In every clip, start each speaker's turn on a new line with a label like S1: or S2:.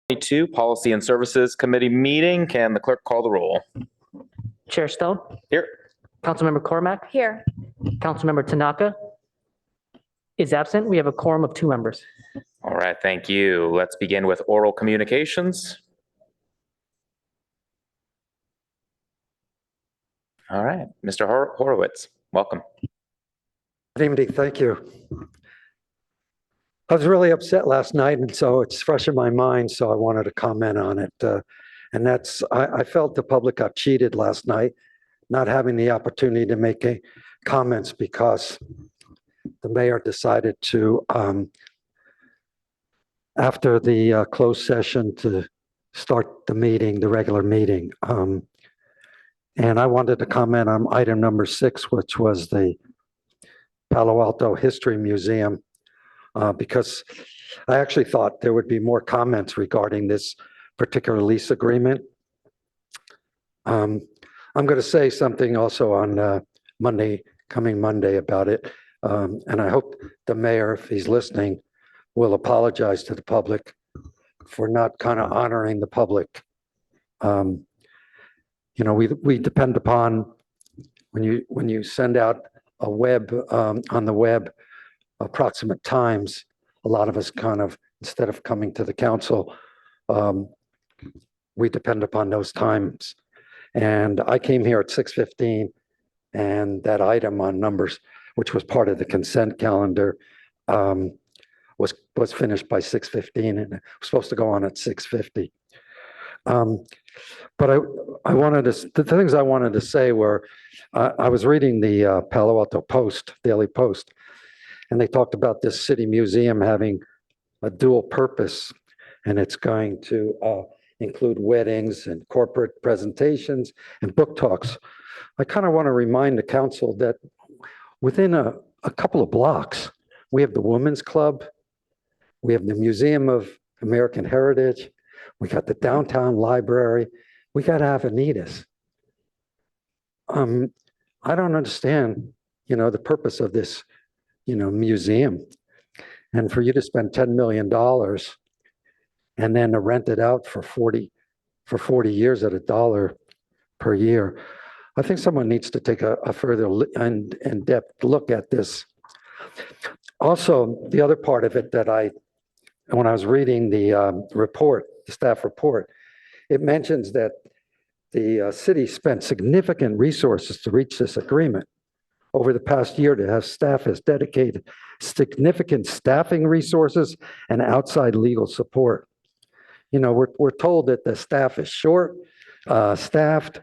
S1: 22 Policy and Services Committee meeting. Can the clerk call the roll?
S2: Chair Stone,
S1: Here.
S2: Councilmember Cormack,
S3: Here.
S2: Councilmember Tanaka is absent. We have a quorum of 2 members.
S1: All right, thank you. Let's begin with oral communications. All right, Mr. Horowitz, welcome.
S4: Good evening, thank you. I was really upset last night, and so it's fresh in my mind, so I wanted to comment on it. And that's, I felt the public got cheated last night, not having the opportunity to make comments because the mayor decided to, after the closed session, to start the meeting, the regular meeting. And I wanted to comment on item number 6, which was the Palo Alto History Museum, because I actually thought there would be more comments regarding this particular lease agreement. I'm going to say something also on coming Monday about it. And I hope the mayor, if he's listening, will apologize to the public for not kind of honoring the public. You know, we depend upon when you send out a web on the web approximate times, a lot of us kind of, instead of coming to the council, we depend upon those times. And I came here at 6:15, and that item on numbers, which was part of the consent calendar, was finished by 6:15, and it was supposed to go on at 6:50. But the things I wanted to say were, I was reading the Palo Alto Post, Daily Post, and they talked about this city museum having a dual purpose, and it's going to include weddings and corporate presentations and book talks. I kind of want to remind the council that within a couple of blocks, we have the Women's Club, we have the Museum of American Heritage, we got the downtown library, we got Avenidas. I don't understand, you know, the purpose of this, you know, museum. And for you to spend $10 million and then to rent it out for 40 years at $1 per year, I think someone needs to take a further in-depth look at this. Also, the other part of it that when I was reading the report, the staff report, it mentions that the city spent significant resources to reach this agreement. Over the past year, to have staff has dedicated significant staffing resources and outside legal support. You know, we're told that the staff is short staffed,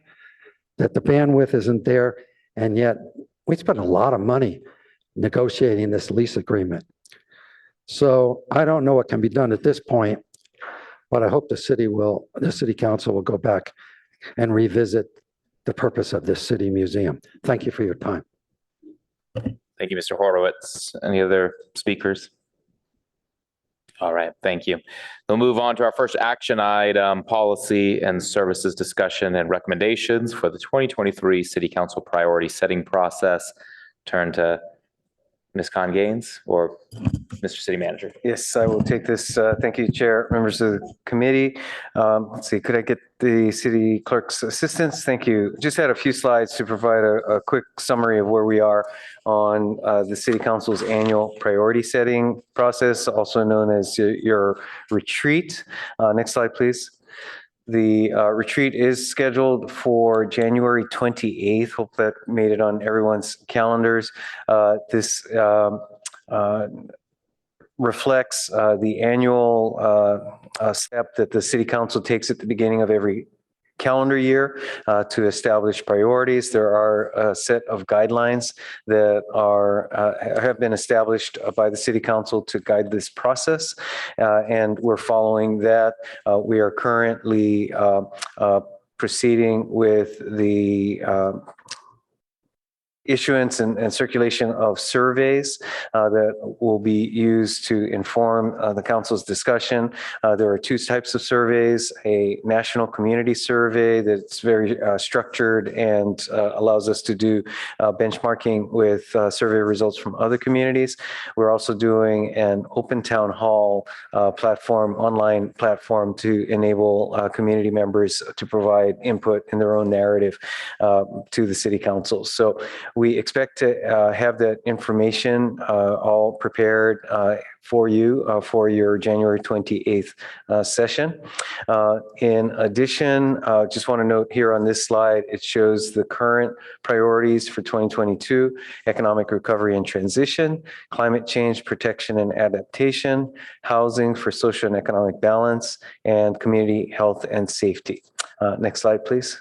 S4: that the bandwidth isn't there, and yet we spent a lot of money negotiating this lease agreement. So I don't know what can be done at this point, but I hope the city council will go back and revisit the purpose of this city museum. Thank you for your time.
S1: Thank you, Mr. Horowitz. Any other speakers? All right, thank you. We'll move on to our first action item, policy and services discussion and recommendations for the 2023 City Council priority setting process. Turn to Ms. Conn-Gaines or Mr. City Manager.
S5: Yes, I will take this. Thank you, Chair, members of the committee. Let's see, could I get the city clerk's assistance? Thank you. Just had a few slides to provide a quick summary of where we are on the City Council's annual priority setting process, also known as your retreat. Next slide, please. The retreat is scheduled for January 28th. Hope that made it on everyone's calendars. This reflects the annual step that the City Council takes at the beginning of every calendar year to establish priorities. There are a set of guidelines that have been established by the City Council to guide this process, and we're following that. We are currently proceeding with the issuance and circulation of surveys that will be used to inform the council's discussion. There are two types of surveys: a national community survey that's very structured and allows us to do benchmarking with survey results from other communities. We're also doing an open town hall platform, online platform, to enable community members to provide input in their own narrative to the city council. So we expect to have that information all prepared for you for your January 28th session. In addition, just want to note here on this slide, it shows the current priorities for 2022: economic recovery and transition, climate change protection and adaptation, housing for social and economic balance, and community health and safety. Next slide, please.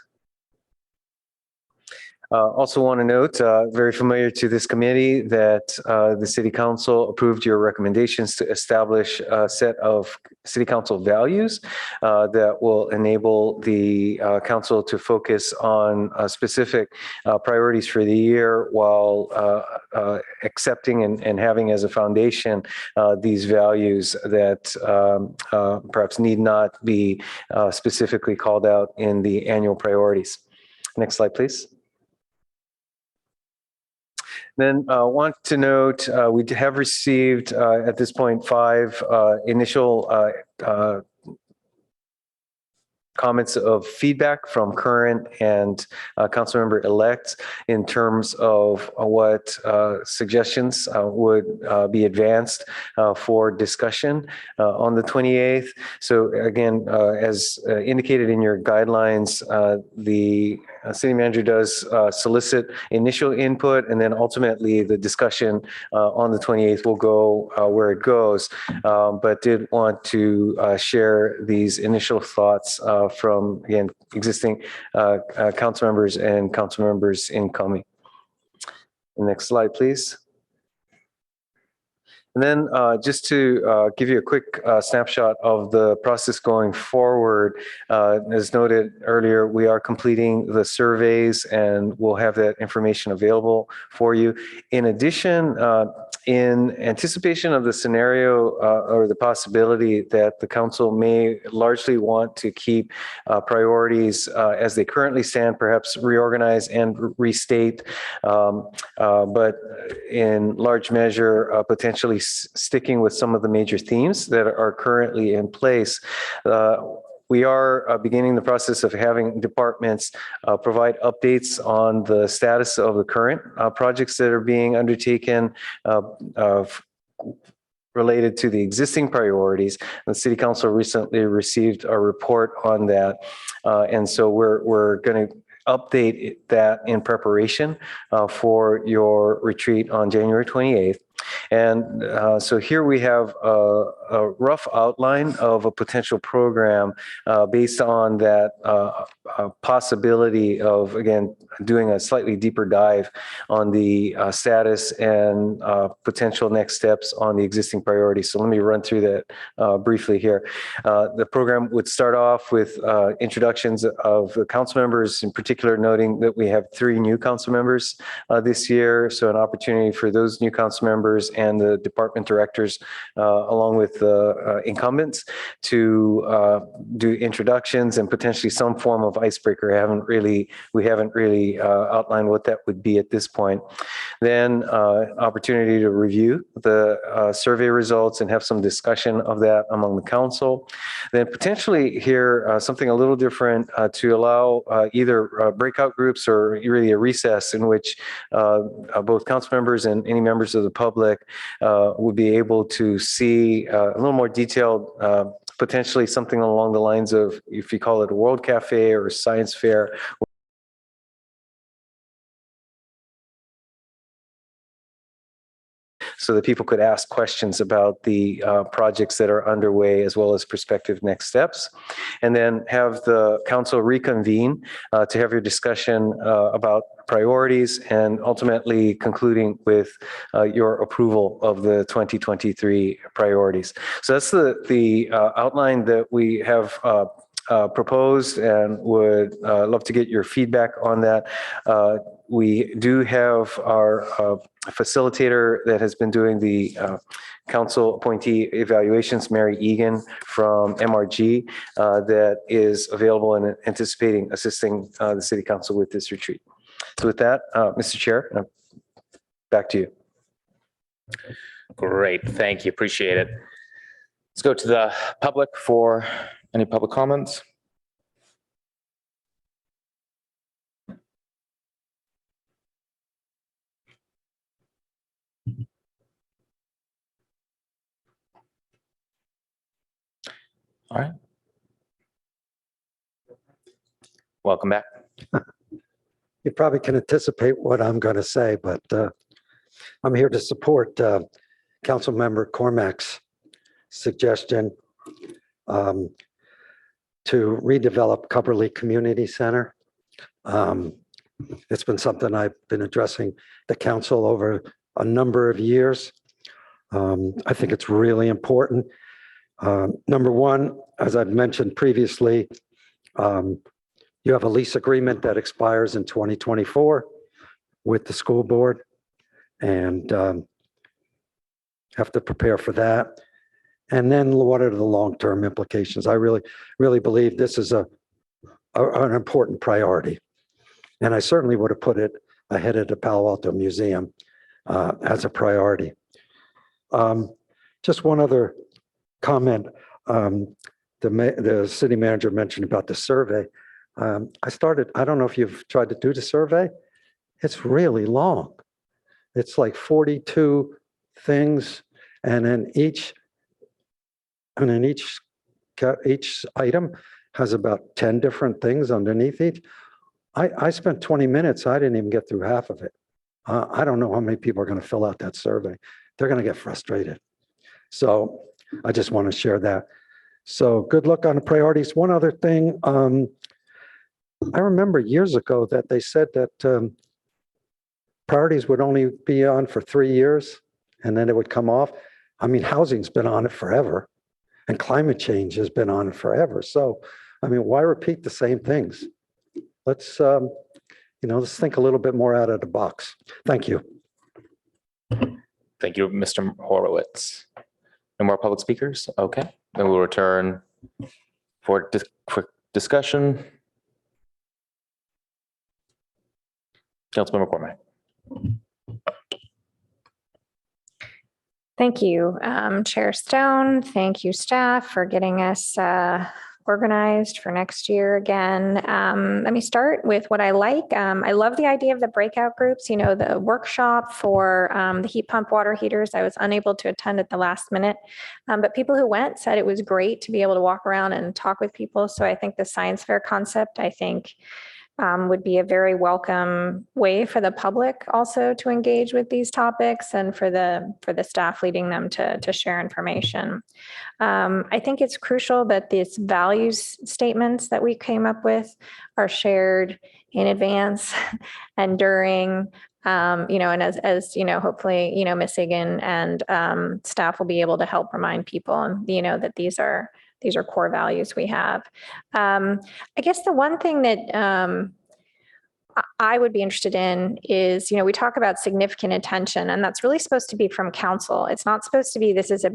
S5: Also want to note, very familiar to this committee, that the City Council approved your recommendations to establish a set of City Council values that will enable the council to focus on specific priorities for the year, while accepting and having as a foundation these values that perhaps need not be specifically called out in the annual priorities. Next slide, please. Then want to note, we have received at this point 5 initial comments of feedback from current and council member elects in terms of what suggestions would be advanced for discussion on the 28th. So again, as indicated in your guidelines, the city manager does solicit initial input, and then ultimately the discussion on the 28th will go where it goes, but did want to share these initial thoughts from, again, existing council members and council members incoming. Next slide, please. And then just to give you a quick snapshot of the process going forward, as noted earlier, we are completing the surveys and we'll have that information available for you. In addition, in anticipation of the scenario or the possibility that the council may largely want to keep priorities as they currently stand, perhaps reorganize and restate, but in large measure potentially sticking with some of the major themes that are currently in place. We are beginning the process of having departments provide updates on the status of the current projects that are being undertaken related to the existing priorities. The City Council recently received a report on that. And so we're going to update that in preparation for your retreat on January 28th. And so here we have a rough outline of a potential program based on that possibility of, again, doing a slightly deeper dive on the status and potential next steps on the existing priorities. So let me run through that briefly here. The program would start off with introductions of the council members, in particular noting that we have 3 new council members this year. So an opportunity for those new council members and the department directors, along with the incumbents, to do introductions and potentially some form of icebreaker. We haven't really outlined what that would be at this point. Then opportunity to review the survey results and have some discussion of that among the council. Then potentially here something a little different to allow either breakout groups or really a recess in which both council members and any members of the public would be able to see a little more detailed, potentially something along the lines of, if you call it a World Cafe or a science fair, so that people could ask questions about the projects that are underway, as well as prospective next steps. And then have the council reconvene to have your discussion about priorities, and ultimately concluding with your approval of the 2023 priorities. So that's the outline that we have proposed and would love to get your feedback on that. We do have our facilitator that has been doing the council appointee evaluations, Mary Egan from MRG, that is available and anticipating assisting the city council with this retreat. So with that, Mr. Chair, back to you.
S1: Great, thank you, appreciate it. Let's go to the public for any public comments. All right. Welcome back.
S4: You probably can anticipate what I'm going to say, but I'm here to support Councilmember Cormack's suggestion to redevelop Cubberley Community Center. It's been something I've been addressing the council over a number of years. I think it's really important. Number one, as I've mentioned previously, you have a lease agreement that expires in 2024 with the school board, and have to prepare for that. And then what are the long-term implications? I really believe this is an important priority. And I certainly would have put it ahead of the Palo Alto Museum as a priority. Just one other comment. The city manager mentioned about the survey. I don't know if you've tried to do the survey. It's really long. It's like 42 things, and then each item has about 10 different things underneath each. I spent 20 minutes. I didn't even get through half of it. I don't know how many people are going to fill out that survey. They're going to get frustrated. So I just want to share that. So good luck on the priorities. One other thing. I remember years ago that they said that priorities would only be on for 3 years and then it would come off. I mean, housing's been on it forever and climate change has been on it forever. So, I mean, why repeat the same things? Let's, let's think a little bit more out of the box. Thank you.
S1: Thank you, Mr. Horowitz. No more public speakers? Okay, then we'll return for quick discussion. Councilmember Cormack.
S3: Thank you, Chair Stone. Thank you, staff, for getting us organized for next year again. Let me start with what I like. I love the idea of the breakout groups, the workshop for the heat pump water heaters. I was unable to attend at the last minute, but people who went said it was great to be able to walk around and talk with people. So I think the science fair concept, would be a very welcome way for the public also to engage with these topics, and for the staff leading them to share information. I think it's crucial that these values statements that we came up with are shared in advance and during, and as hopefully, Ms. Egan and staff will be able to help remind people, that these are core values we have. I guess the one thing that I would be interested in is, we talk about significant attention, and that's really supposed to be from council. It's not supposed to be, this is a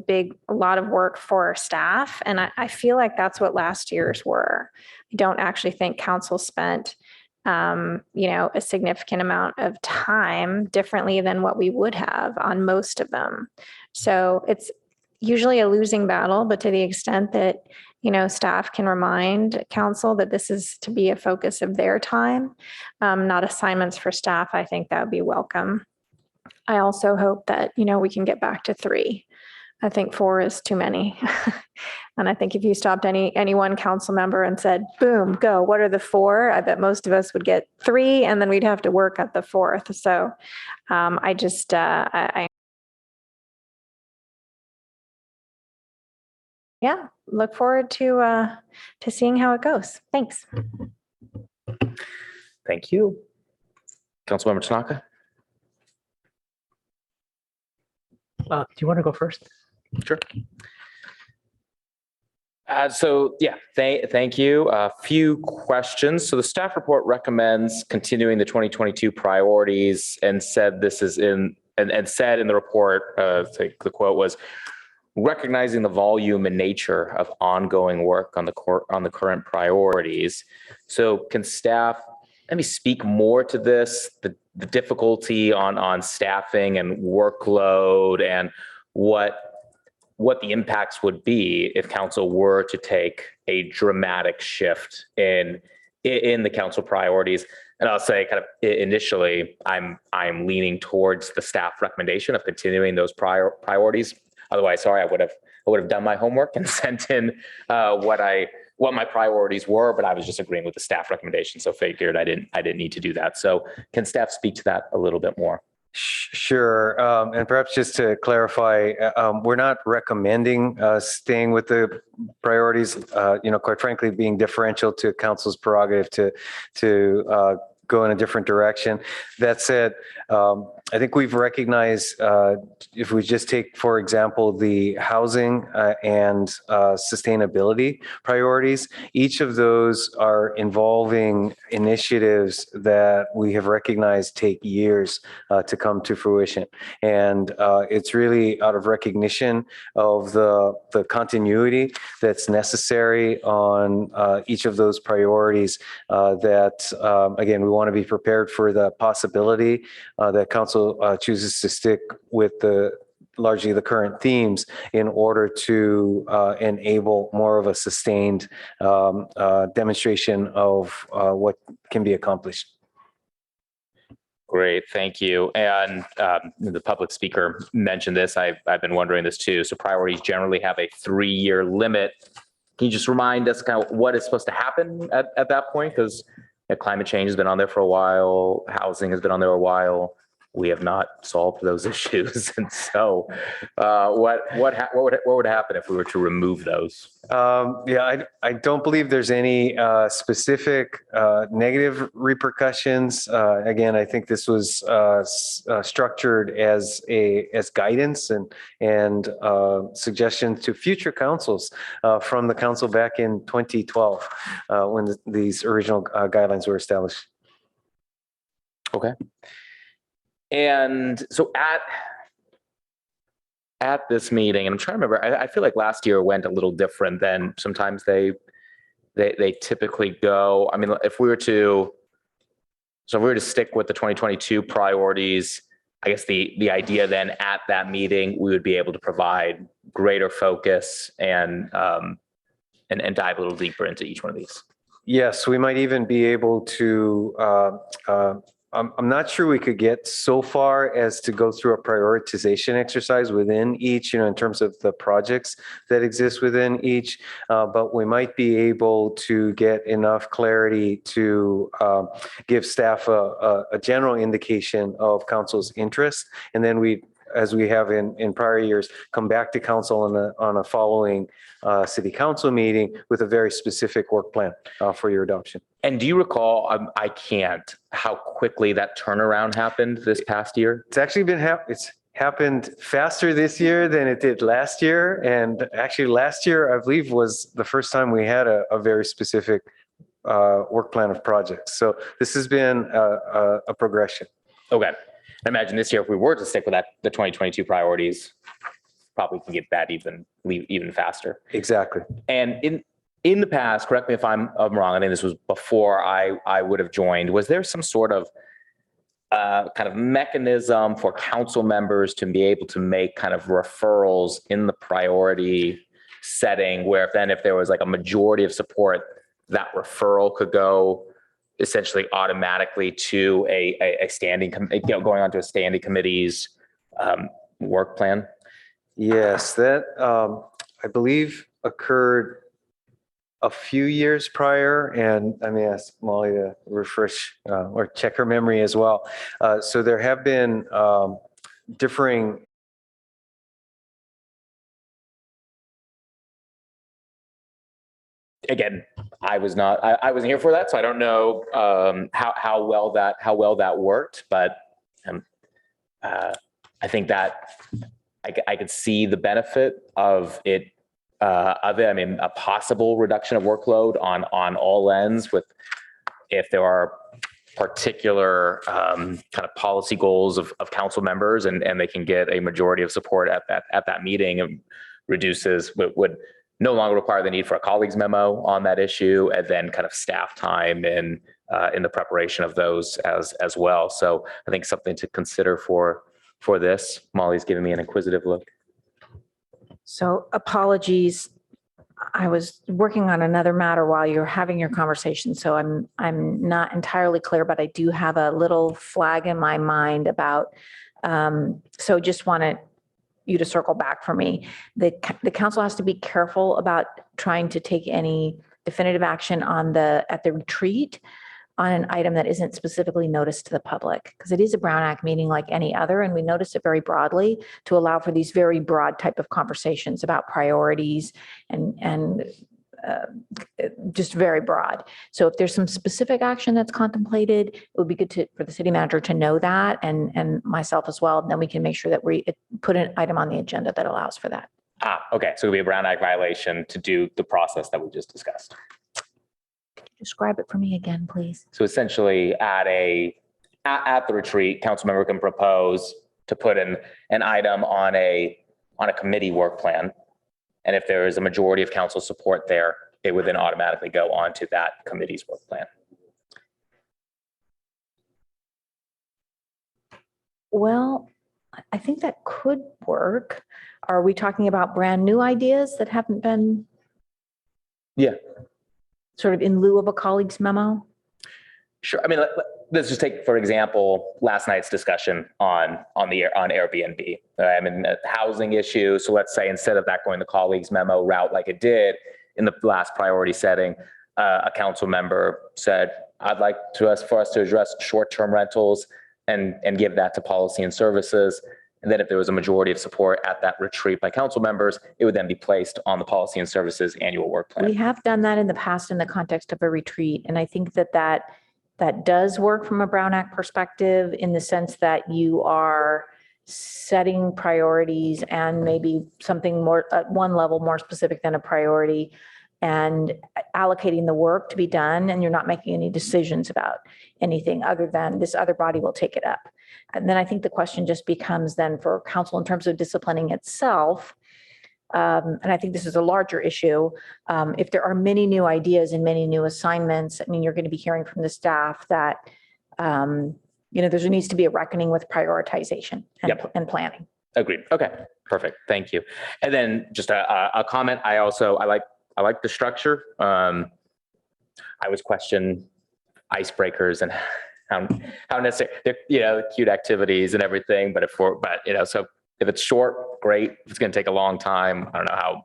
S3: lot of work for staff. And I feel like that's what last year's were. I don't actually think council spent, a significant amount of time differently than what we would have on most of them. So it's usually a losing battle, but to the extent that, staff can remind council that this is to be a focus of their time, not assignments for staff, I think that would be welcome. I also hope that, we can get back to 3. I think 4 is too many. And I think if you stopped any one council member and said, boom, go, what are the 4? I bet most of us would get 3, and then we'd have to work at the 4th. So yeah, look forward to seeing how it goes. Thanks.
S1: Thank you. Councilmember Tanaka.
S2: Do you want to go first?
S1: Sure. Thank you. A few questions. So the staff report recommends continuing the 2022 priorities and said this is and said in the report, I think the quote was, recognizing the volume and nature of ongoing work on the current priorities. So can staff maybe speak more to this, the difficulty on staffing and workload, and what the impacts would be if council were to take a dramatic shift in the council priorities? And I'll say kind of initially, I'm leaning towards the staff recommendation of continuing those priorities. Otherwise, sorry, I would have done my homework and sent in what my priorities were, but I was just agreeing with the staff recommendation. So figured I didn't need to do that. So can staff speak to that a little bit more?
S5: Sure. And perhaps just to clarify, we're not recommending staying with the priorities, quite frankly, being differential to council's prerogative to go in a different direction. That said, I think we've recognized, if we just take, for example, the housing and sustainability priorities, each of those are involving initiatives that we have recognized take years to come to fruition. And it's really out of recognition of the continuity that's necessary on each of those priorities that, again, we want to be prepared for the possibility that council chooses to stick with largely the current themes in order to enable more of a sustained demonstration of what can be accomplished.
S1: Great, thank you. And the public speaker mentioned this. I've been wondering this too. So priorities generally have a 3-year limit. Can you just remind us kind of what is supposed to happen at that point? Because climate change has been on there for a while. Housing has been on there a while. We have not solved those issues. And so what would happen if we were to remove those?
S5: I don't believe there's any specific negative repercussions. Again, I think this was structured as guidance and suggestion to future councils from the council back in 2012 when these original guidelines were established.
S1: Okay. And so at this meeting, and I'm trying to remember, I feel like last year went a little different than sometimes they typically go. I mean, if we were to stick with the 2022 priorities, I guess the idea then at that meeting, we would be able to provide greater focus and dive a little deeper into each one of these.
S5: Yes, we might even be able to I'm not sure we could get so far as to go through a prioritization exercise within each, in terms of the projects that exist within each, but we might be able to get enough clarity to give staff a general indication of council's interest. And then we, as we have in prior years, come back to council on a following city council meeting with a very specific work plan for your adoption.
S1: And do you recall, I can't, how quickly that turnaround happened this past year?
S5: It's actually it's happened faster this year than it did last year. And actually last year, I believe, was the first time we had a very specific work plan of projects. So this has been a progression.
S1: Okay. I imagine this year, if we were to stick with the 2022 priorities, probably can get that even faster.
S5: Exactly.
S1: And in the past, correct me if I'm wrong, I think this was before I would have joined, was there some sort of kind of mechanism for council members to be able to make kind of referrals in the priority setting, where if there was like a majority of support, that referral could go essentially automatically to a standing, going on to a standing committee's work plan?
S5: Yes, that I believe occurred a few years prior, and I may ask Molly to refresh or check her memory as well. So there have been differing.
S1: Again, I wasn't here for that, so I don't know how well that worked, but I think that I could see the benefit of it of it. I mean, a possible reduction of workload on all ends with if there are particular kind of policy goals of council members and they can get a majority of support at that meeting and would no longer require the need for a colleagues memo on that issue, and then kind of staff time in the preparation of those as well. So I think something to consider for this. Molly's giving me an inquisitive look.
S6: So apologies. I was working on another matter while you're having your conversation, so I'm not entirely clear, but I do have a little flag in my mind about, so just wanted you to circle back for me. The council has to be careful about trying to take any definitive action at the retreat on an item that isn't specifically noticed to the public, because it is a Brown Act meeting like any other, and we notice it very broadly to allow for these very broad type of conversations about priorities and just very broad. So if there's some specific action that's contemplated, it would be good for the city manager to know that, and myself as well. And then we can make sure that we put an item on the agenda that allows for that.
S1: Okay. So it'll be a Brown Act violation to do the process that we just discussed.
S6: Describe it for me again, please.
S1: So essentially at the retreat, council member can propose to put an item on a committee work plan. And if there is a majority of council support there, it would then automatically go on to that committee's work plan.
S6: Well, I think that could work. Are we talking about brand new ideas that haven't been?
S1: Yeah.
S6: Sort of in lieu of a colleague's memo?
S1: Sure. I mean, let's just take, for example, last night's discussion on Airbnb. I mean, a housing issue. So let's say instead of that going the colleagues memo route like it did in the last priority setting, a council member said, I'd like for us to address short-term rentals and give that to policy and services. And then if there was a majority of support at that retreat by council members, it would then be placed on the policy and services annual work plan.
S6: We have done that in the past in the context of a retreat. And I think that does work from a Brown Act perspective in the sense that you are setting priorities and maybe something more at one level more specific than a priority and allocating the work to be done. And you're not making any decisions about anything other than this other body will take it up. And then I think the question just becomes then for council in terms of disciplining itself. And I think this is a larger issue. If there are many new ideas and many new assignments, I mean, you're going to be hearing from the staff that, there needs to be a reckoning with prioritization and planning.
S1: Agreed. Okay, perfect. Thank you. And then just a comment. I like the structure. I always question icebreakers and how necessary, cute activities and everything. But so if it's short, great. If it's going to take a long time, I don't know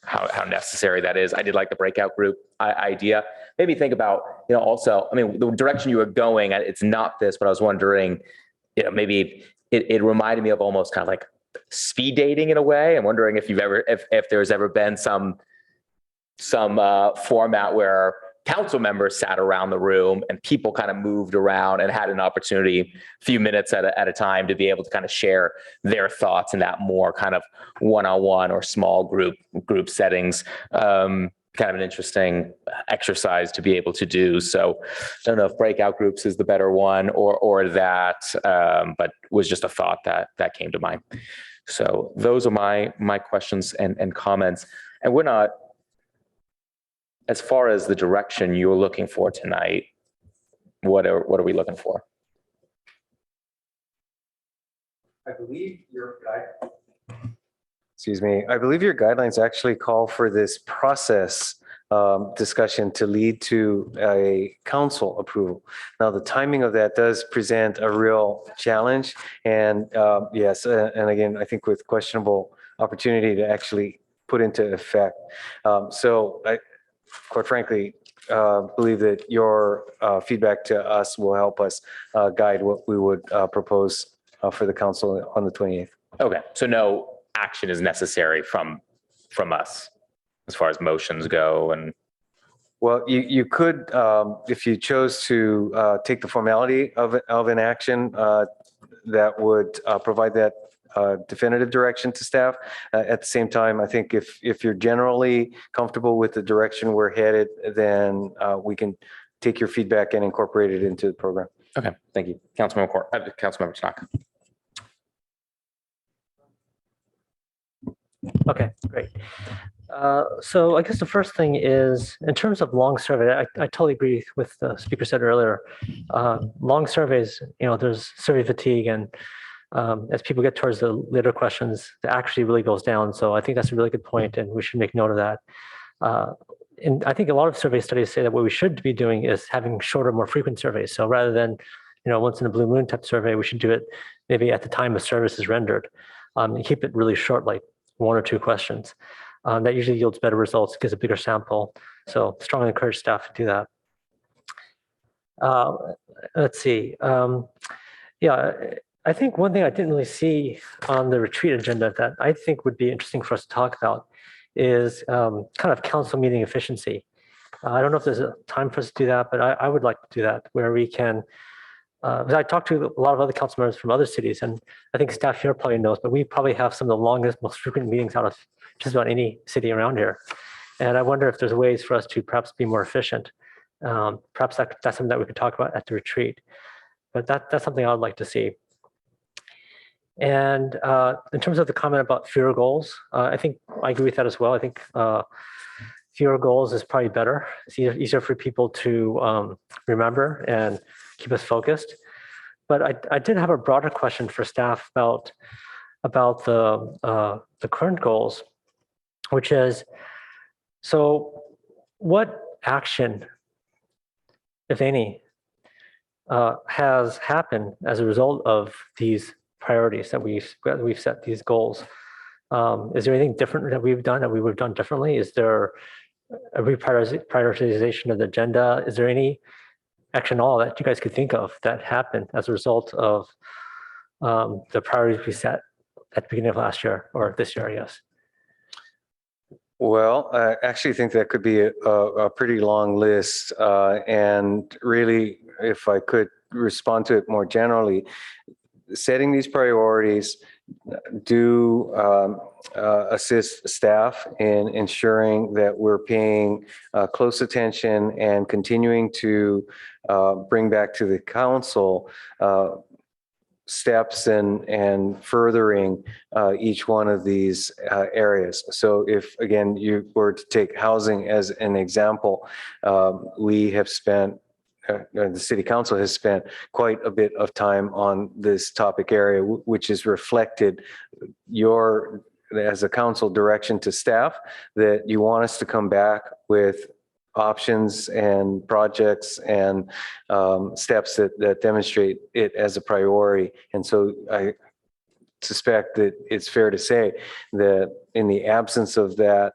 S1: how necessary that is. I did like the breakout group idea. Maybe think about, also, I mean, the direction you were going, it's not this, but I was wondering, maybe it reminded me of almost kind of like speed dating in a way. I'm wondering if there's ever been some format where council members sat around the room and people kind of moved around and had an opportunity a few minutes at a time to be able to kind of share their thoughts in that more kind of one-on-one or small group settings. Kind of an interesting exercise to be able to do. So I don't know if breakout groups is the better one or that, but was just a thought that came to mind. So those are my questions and comments. And we're not, as far as the direction you're looking for tonight, what are we looking for?
S5: I believe your guidelines actually call for this process discussion to lead to a council approval. Now, the timing of that does present a real challenge. And yes, and again, I think with questionable opportunity to actually put into effect. So I, quite frankly, believe that your feedback to us will help us guide what we would propose for the council on the 28th.
S1: Okay, so no action is necessary from us as far as motions go. And
S5: well, you could, if you chose to take the formality of an action that would provide that definitive direction to staff. At the same time, I think if you're generally comfortable with the direction we're headed, then we can take your feedback and incorporate it into the program.
S1: Okay, thank you. Councilmember Tanaka.
S7: Okay, great. So I guess the first thing is, in terms of long survey, I totally agree with the speaker said earlier. Long surveys, there's survey fatigue, and as people get towards the later questions, the accuracy really goes down. So I think that's a really good point, and we should make note of that. And I think a lot of survey studies say that what we should be doing is having shorter, more frequent surveys. So rather than, once in a blue moon type survey, we should do it maybe at the time a service is rendered, and keep it really short, like 1 or 2 questions. That usually yields better results, gives a bigger sample. So strongly encourage staff to do that. Let's see. Yeah, I think one thing I didn't really see on the retreat agenda that I think would be interesting for us to talk about is kind of council meeting efficiency. I don't know if there's a time for us to do that, but I would like to do that where we can, because I talked to a lot of other council members from other cities, and I think staff here probably knows, but we probably have some of the longest, most frequent meetings out of just about any city around here. And I wonder if there's ways for us to perhaps be more efficient. Perhaps that's something that we could talk about at the retreat, but that's something I would like to see. And in terms of the comment about fewer goals, I think I agree with that as well. I think fewer goals is probably better. It's easier for people to remember and keep us focused. But I did have a broader question for staff about the current goals, which is, so what action, if any, has happened as a result of these priorities that we've set, these goals? Is there anything different that we've done that we would have done differently? Is there a prioritization of the agenda? Is there any action at all that you guys could think of that happened as a result of the priorities we set at the beginning of last year or this year, I guess?
S5: Well, I actually think that could be a pretty long list. And really, if I could respond to it more generally, setting these priorities do assist staff in ensuring that we're paying close attention and continuing to bring back to the council steps and furthering each one of these areas. So if, again, you were to take housing as an example, we have spent the city council has spent quite a bit of time on this topic area, which is reflected your, as a council, direction to staff that you want us to come back with options and projects and steps that demonstrate it as a priority. And so I suspect that it's fair to say that in the absence of that,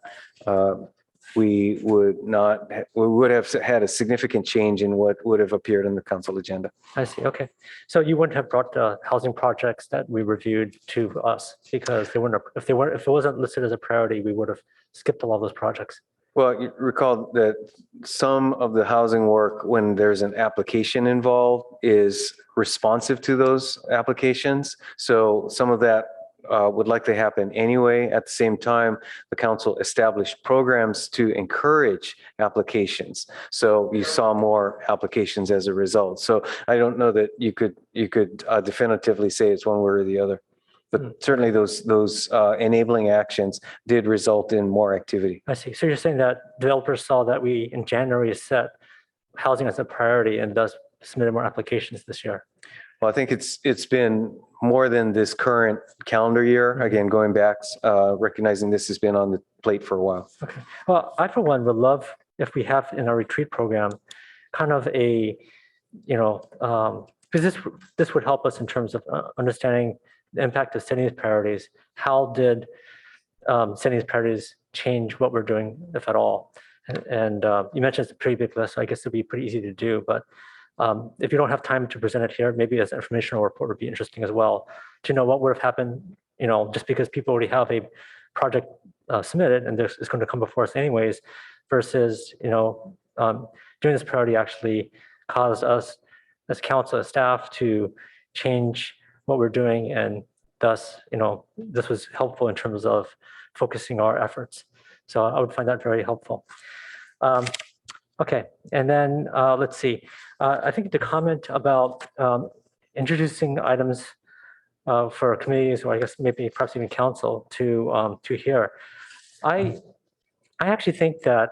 S5: we would have had a significant change in what would have appeared in the council agenda.
S7: I see. Okay. So you wouldn't have brought the housing projects that we reviewed to us because they weren't, if it wasn't listed as a priority, we would have skipped a lot of those projects.
S5: Well, you recall that some of the housing work, when there's an application involved, is responsive to those applications. So some of that would likely happen anyway. At the same time, the council established programs to encourage applications. So you saw more applications as a result. So I don't know that you could definitively say it's one way or the other. But certainly those enabling actions did result in more activity.
S7: I see. So you're saying that developers saw that we in January set housing as a priority and thus submitted more applications this year.
S5: Well, I think it's been more than this current calendar year. Again, going back, recognizing this has been on the plate for a while.
S7: Okay. Well, I for one would love if we have in our retreat program kind of a, because this would help us in terms of understanding the impact of setting these priorities. How did setting these priorities change what we're doing, if at all? And you mentioned it's a pretty big list, so I guess it'd be pretty easy to do. But if you don't have time to present it here, maybe as an informational report would be interesting as well to know what would have happened, just because people already have a project submitted and it's going to come before us anyways, versus, doing this priority actually caused us as council, as staff to change what we're doing and thus, this was helpful in terms of focusing our efforts. So I would find that very helpful. Okay, and then let's see. I think the comment about introducing items for committees, or I guess maybe perhaps even council to hear. I actually think that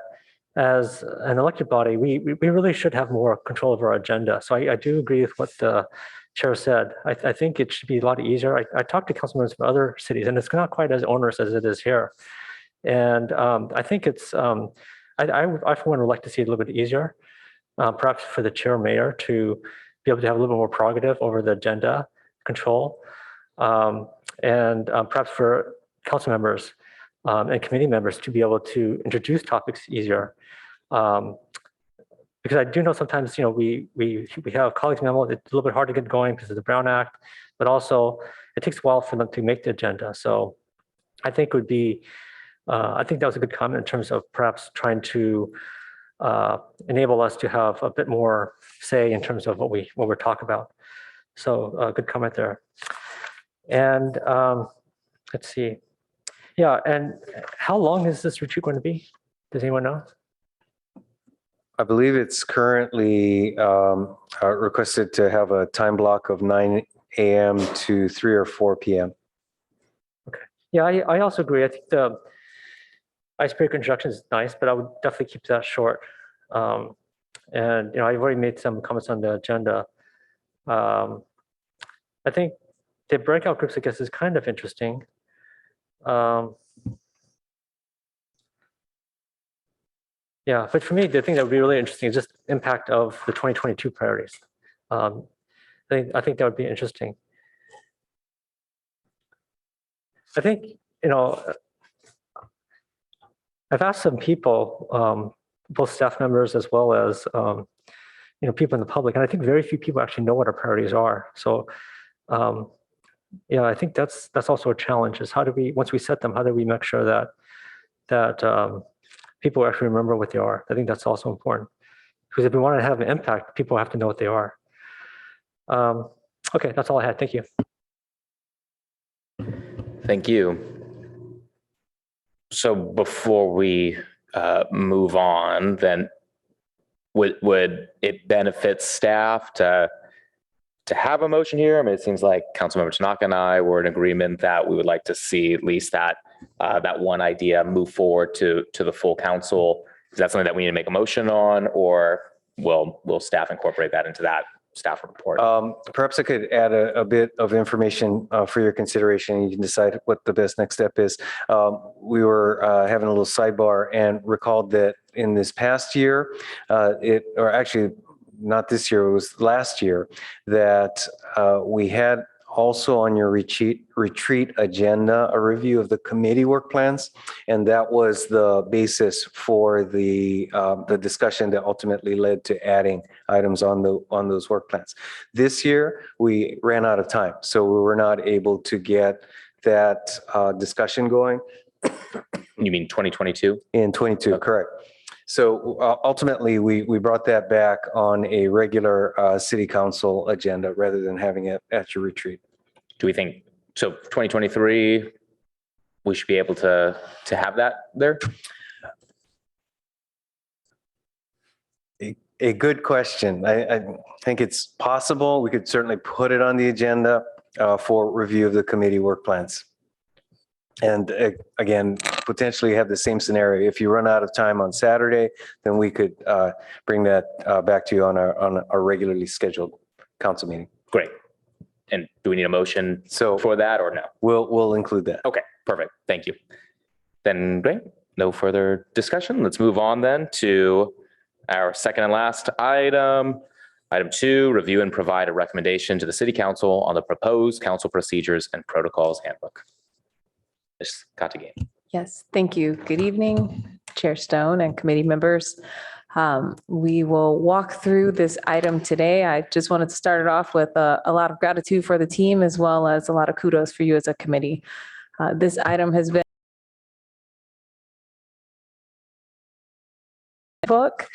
S7: as an elected body, we really should have more control over our agenda. So I do agree with what the chair said. I think it should be a lot easier. I talked to council members from other cities, and it's not quite as onerous as it is here. And I think it's, I for one would like to see it a little bit easier, perhaps for the chair or mayor to be able to have a little bit more prerogative over the agenda control. And perhaps for council members and committee members to be able to introduce topics easier. Because I do know sometimes, we have colleagues memo, it's a little bit hard to get going because of the Brown Act, but also it takes a while for them to make the agenda. So I think it would be, I think that was a good comment in terms of perhaps trying to enable us to have a bit more say in terms of what we're talking about. So good comment there. And let's see. Yeah, and how long is this retreat going to be? Does anyone know?
S5: I believe it's currently requested to have a time block of 9 a.m. to 3 or 4 p.m.
S7: Okay. Yeah, I also agree. I think the icebreaker introduction is nice, but I would definitely keep that short. And I've already made some comments on the agenda. I think the breakout groups, I guess, is kind of interesting. Yeah, but for me, the thing that would be really interesting is just impact of the 2022 priorities. I think that would be interesting. I think, I've asked some people, both staff members as well as, people in the public, and I think very few people actually know what our priorities are. So, I think that's also a challenge, is how do we, once we set them, how do we make sure that people actually remember what they are? I think that's also important, because if we want to have an impact, people have to know what they are. Okay, that's all I had. Thank you.
S1: Thank you. So before we move on, then would it benefit staff to have a motion here? I mean, it seems like Councilmember Tanaka and I were in agreement that we would like to see at least that one idea move forward to the full council. Is that something that we need to make a motion on, or will staff incorporate that into that staff report?
S5: Perhaps I could add a bit of information for your consideration. You can decide what the best next step is. We were having a little sidebar and recalled that in this past year, or actually not this year, it was last year, that we had also on your retreat agenda a review of the committee work plans, and that was the basis for the discussion that ultimately led to adding items on those work plans. This year we ran out of time, so we were not able to get that discussion going.
S1: You mean 2022?
S5: In 22, okay. Correct. So ultimately, we brought that back on a regular city council agenda rather than having it at your retreat.
S1: Do we think, so 2023, we should be able to have that there?
S5: A good question. I think it's possible. We could certainly put it on the agenda for review of the committee work plans. And again, potentially have the same scenario. If you run out of time on Saturday, then we could bring that back to you on our regularly scheduled council meeting.
S1: Great. And do we need a motion for that or no?
S5: We'll include that.
S1: Okay, perfect. Thank you. Then great. No further discussion. Let's move on then to our second and last item. Item 2, review and provide a recommendation to the City Council on the proposed council procedures and protocols handbook. Ms. Katagame.
S8: Yes, thank you. Good evening, Chair Stone and committee members. We will walk through this item today. I just wanted to start it off with a lot of gratitude for the team, as well as a lot of kudos for you as a committee. This item has been book,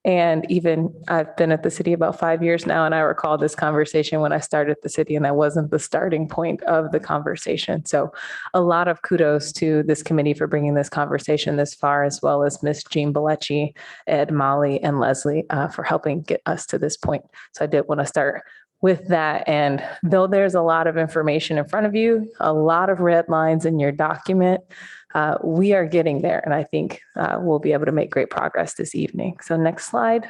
S8: And even I've been at the city about 5 years now, and I recall this conversation when I started at the city, and that wasn't the starting point of the conversation. So a lot of kudos to this committee for bringing this conversation this far, as well as Ms. Jean Bellecci, Ed, Molly, and Leslie for helping get us to this point. So I did want to start with that. And though there's a lot of information in front of you, a lot of red lines in your document, we are getting there. And I think we'll be able to make great progress this evening. So next slide.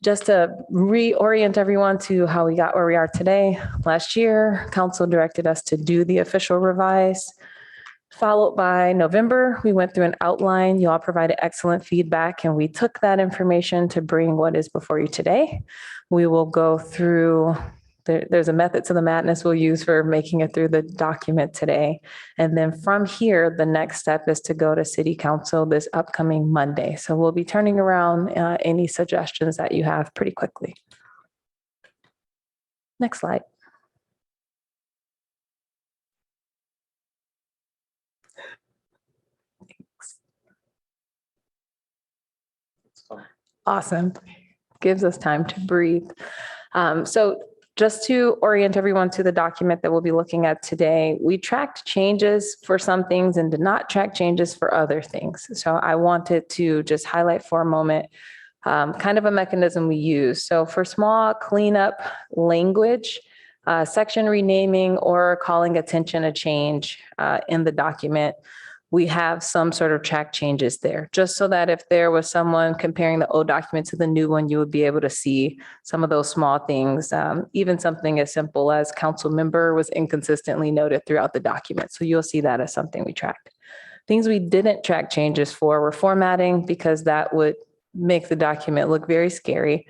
S8: Just to reorient everyone to how we got where we are today. Last year, council directed us to do the official revise. Followed by November, we went through an outline. You all provided excellent feedback, and we took that information to bring what is before you today. We will go through, there's a method to the madness we'll use for making it through the document today. And then from here, the next step is to go to City Council this upcoming Monday. So we'll be turning around any suggestions that you have pretty quickly. Next slide. Awesome. Gives us time to breathe. So just to orient everyone to the document that we'll be looking at today, we tracked changes for some things and did not track changes for other things. So I wanted to just highlight for a moment kind of a mechanism we use. So for small cleanup language, section renaming or calling attention a change in the document, we have some sort of track changes there, just so that if there was someone comparing the old document to the new one, you would be able to see some of those small things, even something as simple as council member was inconsistently noted throughout the document. So you'll see that as something we tracked. Things we didn't track changes for were formatting, because that would make the document look very scary.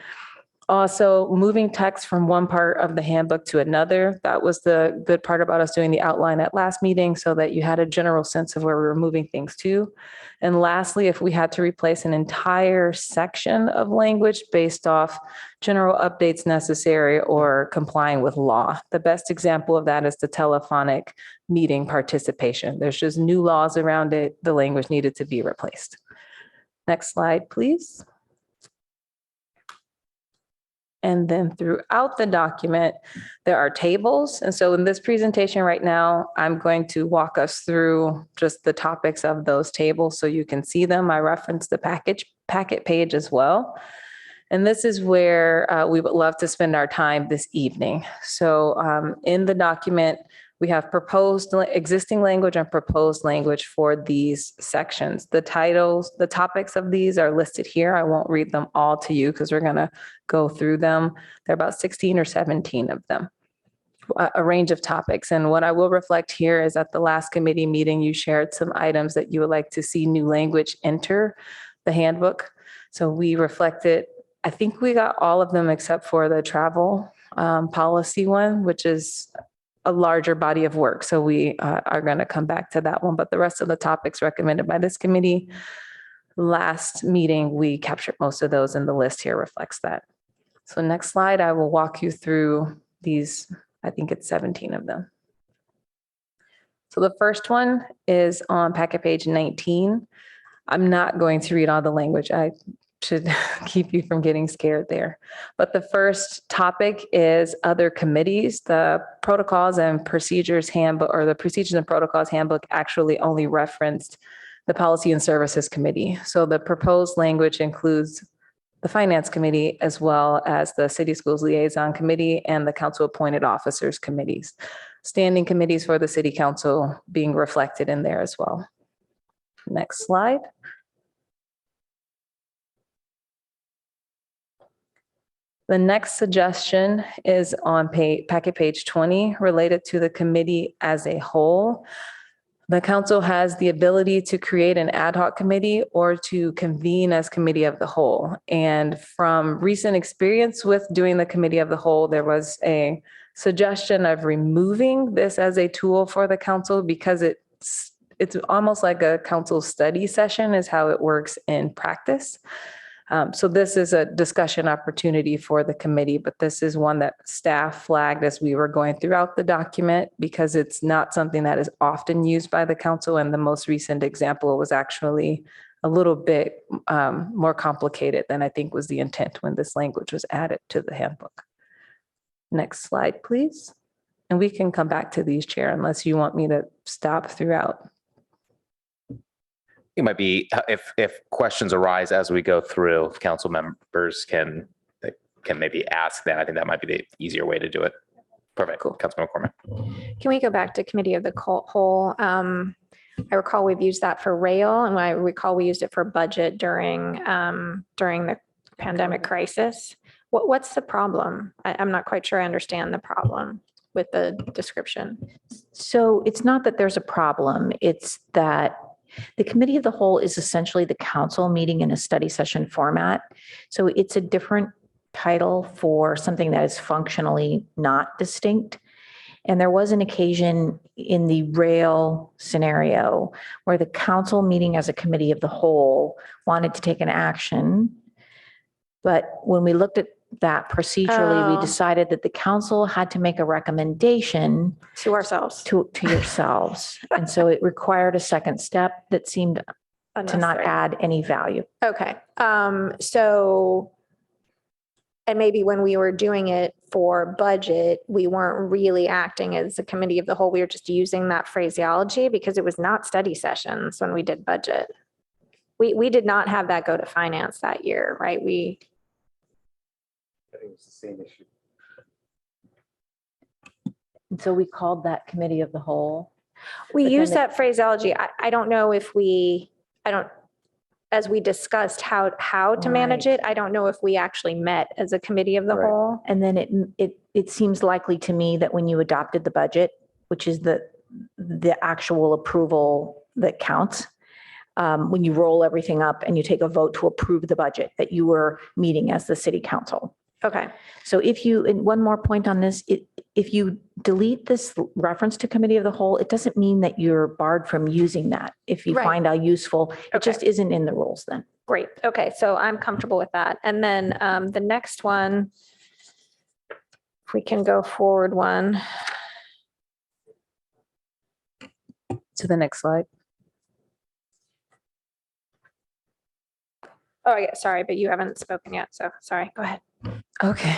S8: Also, moving text from one part of the handbook to another. That was the good part about us doing the outline at last meeting, so that you had a general sense of where we were moving things to. And lastly, if we had to replace an entire section of language based off general updates necessary or complying with law. The best example of that is the telephonic meeting participation. There's just new laws around it. The language needed to be replaced. Next slide, please. And then throughout the document, there are tables. And so in this presentation right now, I'm going to walk us through just the topics of those tables so you can see them. I referenced the packet page as well. And this is where we would love to spend our time this evening. So in the document, we have proposed existing language and proposed language for these sections. The titles, the topics of these are listed here. I won't read them all to you because we're going to go through them. There are about 16 or 17 of them, a range of topics. And what I will reflect here is at the last committee meeting, you shared some items that you would like to see new language enter the handbook. So we reflected, I think we got all of them except for the travel policy one, which is a larger body of work. So we are going to come back to that one. But the rest of the topics recommended by this committee, last meeting, we captured most of those, and the list here reflects that. So next slide, I will walk you through these, I think it's 17 of them. So the first one is on packet page 19. I'm not going to read all the language. I should keep you from getting scared there. But the first topic is other committees. The protocols and procedures handbook, or the procedures and protocols handbook, actually only referenced the policy and services committee. So the proposed language includes the finance committee, as well as the city schools liaison committee and the council appointed officers committees. Standing committees for the city council being reflected in there as well. Next slide. The next suggestion is on packet page 20, related to the committee as a whole. The council has the ability to create an ad hoc committee or to convene as committee of the whole. And from recent experience with doing the committee of the whole, there was a suggestion of removing this as a tool for the council, because it's almost like a council study session is how it works in practice. So this is a discussion opportunity for the committee, but this is one that staff flagged as we were going throughout the document, because it's not something that is often used by the council. And the most recent example was actually a little bit more complicated than I think was the intent when this language was added to the handbook. Next slide, please. And we can come back to these, Chair, unless you want me to stop throughout.
S1: It might be, if questions arise as we go through, if council members can maybe ask that. I think that might be the easier way to do it. Perfect. Cool. Councilman McCormick.
S3: Can we go back to committee of the whole? I recall we've used that for rail, and I recall we used it for budget during the pandemic crisis. What's the problem? I'm not quite sure I understand the problem with the description.
S6: So it's not that there's a problem, it's that the committee of the whole is essentially the council meeting in a study session format. So it's a different title for something that is functionally not distinct. And there was an occasion in the rail scenario where the council meeting as a committee of the whole wanted to take an action. But when we looked at that procedurally, we decided that the council had to make a recommendation
S3: To ourselves.
S6: to yourselves. And so it required a second step that seemed to not
S3: Unnecessary.
S6: add any value.
S3: Okay, so, and maybe when we were doing it for budget, we weren't really acting as a committee of the whole. We were just using that phraseology because it was not study sessions when we did budget. We did not have that go to finance that year, right?
S5: I think it's the same issue.
S6: And so we called that committee of the whole.
S3: We
S6: But
S3: use
S6: then
S3: that phraseology. I don't know if as we discussed how to manage
S6: Right.
S3: it, I don't know if we actually met as a committee of the
S5: Right.
S3: whole.
S6: And then it seems likely to me that when you adopted the budget, which is the actual approval that counts, when you roll everything up and you take a vote to approve the budget, that you were meeting as the city council.
S3: Okay,
S6: So and one more point on this, if you delete this reference to committee of the whole, it doesn't mean that you're barred from using that. If you
S3: Right.
S6: find that useful, it just isn't in the rules then.
S3: great. Okay, so I'm comfortable with that. And then the next one, if we can go forward one.
S8: To the next slide.
S3: Oh, yeah, sorry, but you haven't spoken yet, so sorry, go ahead.
S8: Okay.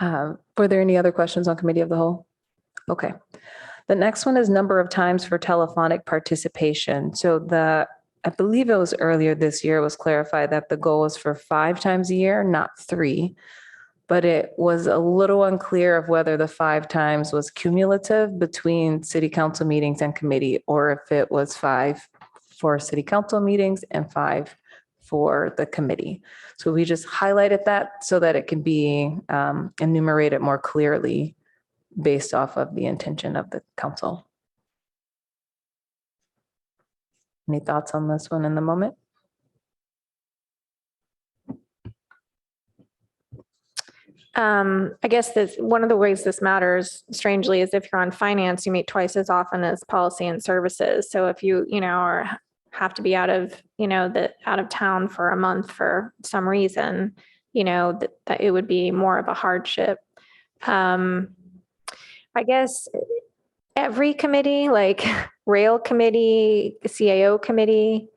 S8: Were there any other questions on committee of the whole? Okay. The next one is number of times for telephonic participation. So I believe it was earlier this year, it was clarified that the goal was for 5 times a year, not 3. But it was a little unclear of whether the 5 times was cumulative between city council meetings and committee, or if it was 5 for city council meetings and 5 for the committee. So we just highlighted that so that it can be enumerated more clearly based off of the intention of the council. Any thoughts on this one in the moment?
S3: I guess one of the ways this matters strangely is if you're on finance, you meet twice as often as policy and services. So if you have to be out of town for a month for some reason, that it would be more of a hardship. I guess every committee, like rail committee, CAO committee,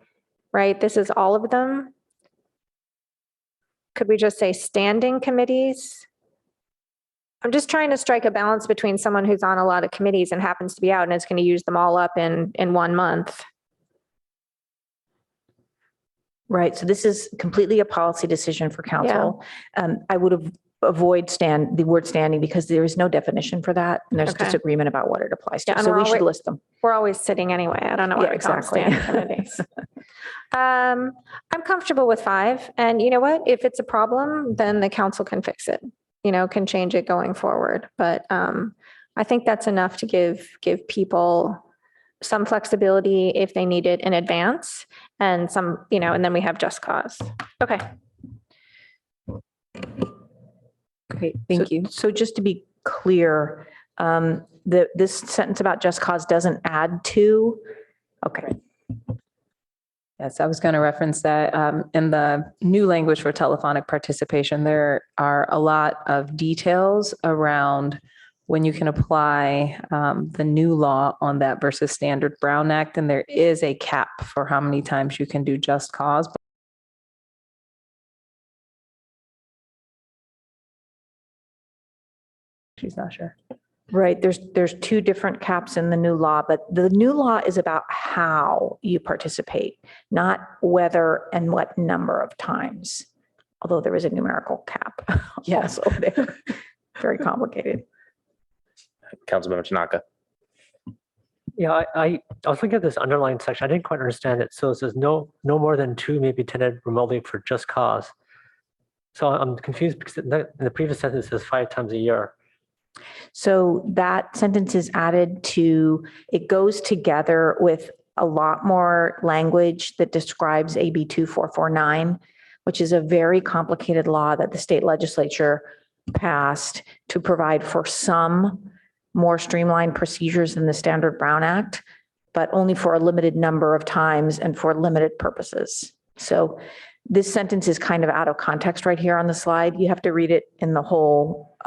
S3: right? This is all of them. Could we just say standing committees? I'm just trying to strike a balance between someone who's on a lot of committees and happens to be out and is going to use them all up in 1 month.
S6: Right. So this is completely a policy decision for council. I would avoid the word standing because there is no definition for that. And there's
S3: Okay.
S6: disagreement about what it applies
S3: Yeah,
S6: to.
S3: and
S6: So
S3: we're
S6: we should
S3: always-
S6: list them.
S3: We're always sitting anyway. I don't know why
S6: Yeah,
S3: we call them
S6: exactly.
S3: standing committees. I'm comfortable with 5. And you know what? If it's a problem, then the council can fix it, can change it going forward. But I think that's enough to give people some flexibility if they need it in advance and some, and then we have just cause. Okay.
S8: Great, thank you.
S6: So just to be clear, this sentence about just cause doesn't add to, okay.
S8: Yes, I was going to reference that in the new language for telephonic participation, there are a lot of details around when you can apply the new law on that versus standard Brown Act. And there is a cap for how many times you can do just cause. She's not sure.
S6: Right, there's two different caps in the new law, but the new law is about how you participate, not whether and what number of times. Although there is a numerical cap
S8: Yes.
S6: also there. Very complicated.
S1: Councilmember Tanaka.
S7: Yeah, I was looking at this underlined section. I didn't quite understand it. So it says no more than 2 may be attended remotely for just cause. So I'm confused because in the previous sentence it says 5 times a year.
S6: So that sentence is added to, it goes together with a lot more language that describes AB 2449, which is a very complicated law that the state legislature passed to provide for some more streamlined procedures than the standard Brown Act, but only for a limited number of times and for limited purposes. So this sentence is kind of out of context right here on the slide. You have to read it in the whole,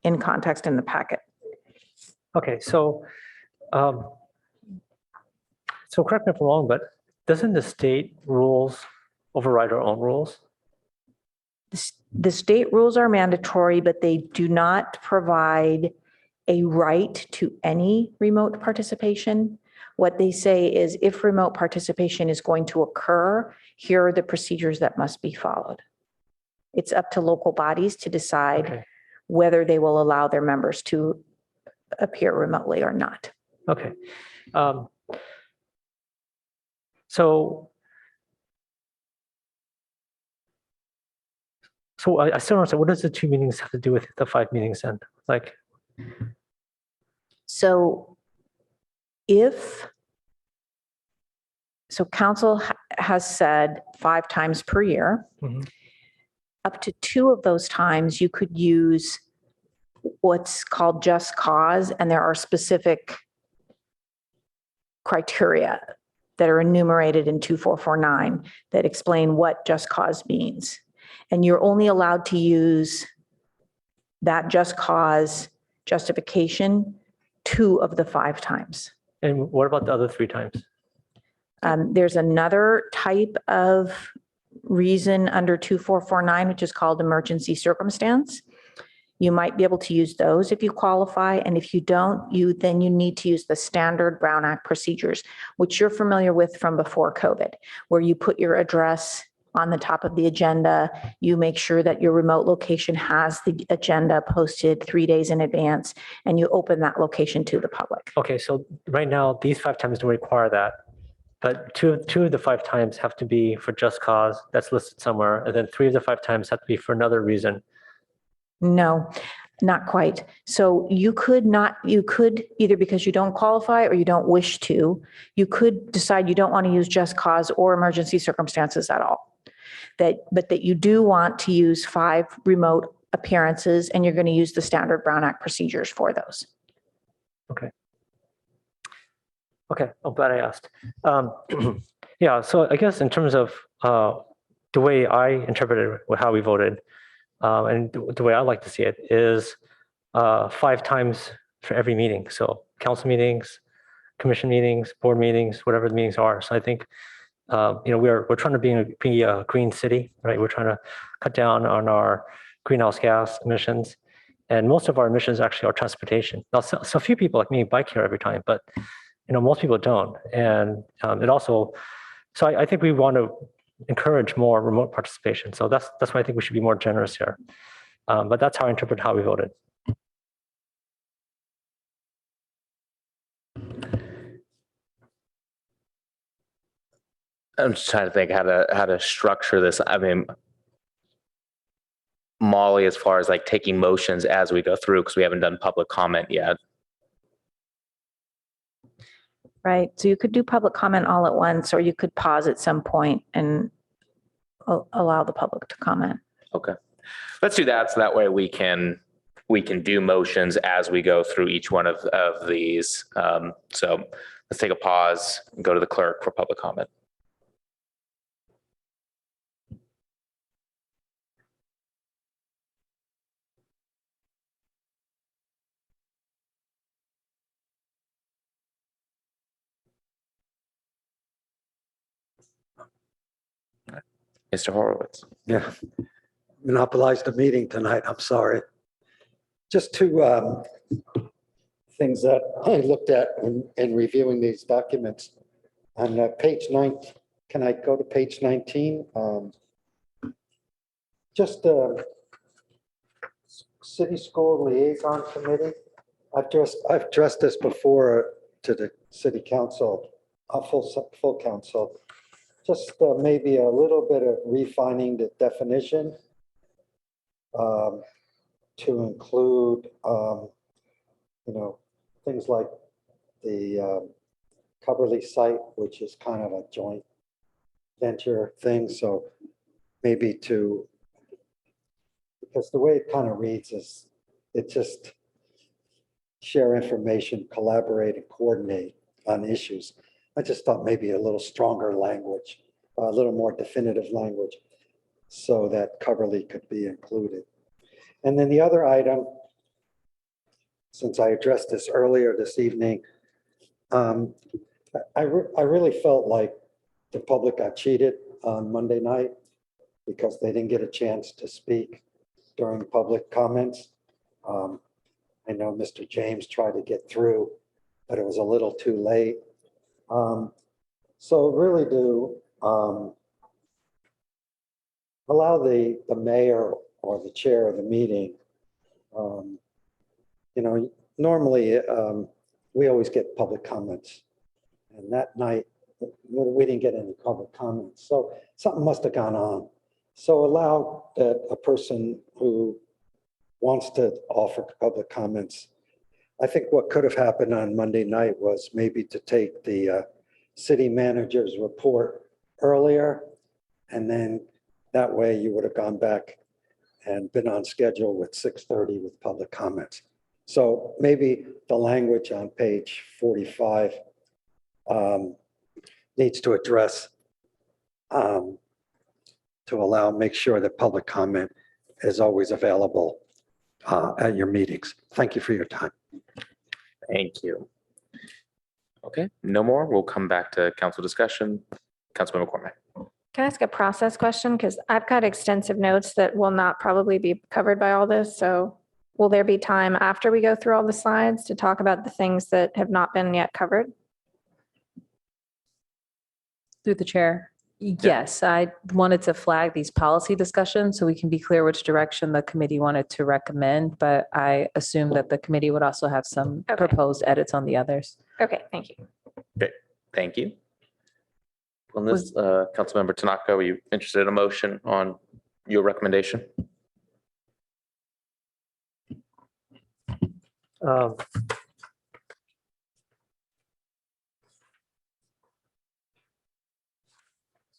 S6: in context in the packet.
S7: Okay, so correct me if I'm wrong, but doesn't the state rules override our own rules?
S6: The state rules are mandatory, but they do not provide a right to any remote participation. What they say is if remote participation is going to occur, here are the procedures that must be followed. It's up to local bodies to decide
S7: Okay.
S6: whether they will allow their members to appear remotely or not.
S7: Okay. So I still don't understand, what does the 2 meetings have to do with the 5 meetings then? Like,
S6: So council has said 5 times per year.
S7: Mhm.
S6: Up to 2 of those times you could use what's called just cause, and there are specific criteria that are enumerated in 2449 that explain what just cause means. And you're only allowed to use that just cause justification 2 of the 5 times.
S7: and what about the other 3 times?
S6: There's another type of reason under 2449, which is called emergency circumstance. You might be able to use those if you qualify. And if you don't, then you need to use the standard Brown Act procedures, which you're familiar with from before COVID, where you put your address on the top of the agenda. You make sure that your remote location has the agenda posted 3 days in advance, and you open that location to the public.
S7: Okay, so right now, these 5 times don't require that. But two of the 5 times have to be for just cause, that's listed somewhere. And then 3 of the 5 times have to be for another reason.
S6: No, not quite. So you could either because you don't qualify or you don't wish to, you could decide you don't want to use just cause or emergency circumstances at all. But that you do want to use 5 remote appearances, and you're going to use the standard Brown Act procedures for those.
S7: Okay, I'm glad I asked. Yeah, so I guess in terms of the way I interpreted how we voted, and the way I like to see it is 5 times for every meeting. So council meetings, commission meetings, board meetings, whatever the meetings are. So I think we're trying to be a green city, right? We're trying to cut down on our greenhouse gas emissions, and most of our emissions actually are transportation. Now, so a few people like me bike here every time, but most people don't, and it also. So I think we want to encourage more remote participation. So that's why I think we should be more generous here. But that's how I interpret how we voted.
S1: I'm just trying to think how to structure this. I mean, Molly, as far as like taking motions as we go through, because we haven't done public comment yet.
S6: Right. So you could do public comment all at once, or you could pause at some point and allow the public to comment.
S1: Okay, let's do that. So that way we can do motions as we go through each one of these. So let's take a pause and go to the clerk for public comment. Mr. Horowitz.
S4: Yeah, monopolized the meeting tonight. I'm sorry. Just two things that I looked at in reviewing these documents. On page 9, can I go to page 19? Just City School Liaison Committee. I've addressed this before to the City Council, full council. Just maybe a little bit of refining the definition to include, things like the Coverly site, which is kind of a joint venture thing. So maybe because the way it kind of reads is it just share information, collaborate, and coordinate on issues. I just thought maybe a little stronger language, a little more definitive language, so that Coverly could be included. And then the other item, since I addressed this earlier this evening, I really felt like the public got cheated on Monday night because they didn't get a chance to speak during public comments. I know Mr. James tried to get through, but it was a little too late. So really do allow the mayor or the chair of the meeting, normally we always get public comments. And that night, we didn't get any public comments. So something must have gone on. So allow that a person who wants to offer public comments. I think what could have happened on Monday night was maybe to take the city manager's report earlier, and then that way you would have gone back and been on schedule with 6:30 with public comments. So maybe the language on page 45 needs to address to make sure that public comment is always available at your meetings. Thank you for your time.
S1: Thank you. Okay, no more. We'll come back to council discussion. Councilmember McCormick.
S3: Can I ask a process question? Because I've got extensive notes that will not probably be covered by all this. So will there be time after we go through all the slides to talk about the things that have not been yet covered?
S8: Through the chair. Yes, I wanted to flag these policy discussions so we can be clear which direction the committee wanted to recommend, but I assume that the committee would also have some
S3: Okay.
S8: proposed edits on the others.
S3: Okay, thank you.
S1: Okay, thank you. On this, Councilmember Tanaka, were you interested in a motion on your recommendation?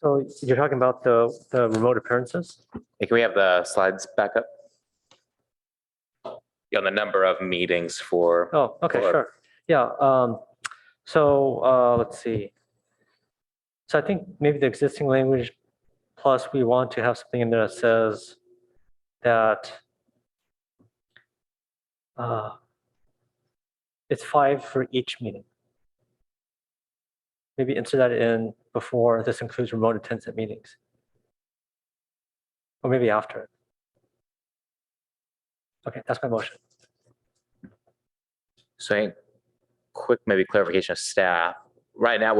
S7: So you're talking about the remote appearances?
S1: Hey, can we have the slides back up? Yeah, on the number of meetings for.
S7: Oh, okay,
S1: Or-
S7: sure. Yeah. Let's see. So I think maybe the existing language, plus we want to have something in there that says that it's 5 for each meeting. Maybe insert that in before this includes remote attendance at meetings. Or maybe after it. Okay, that's my motion.
S1: So a quick maybe clarification of staff. Right now,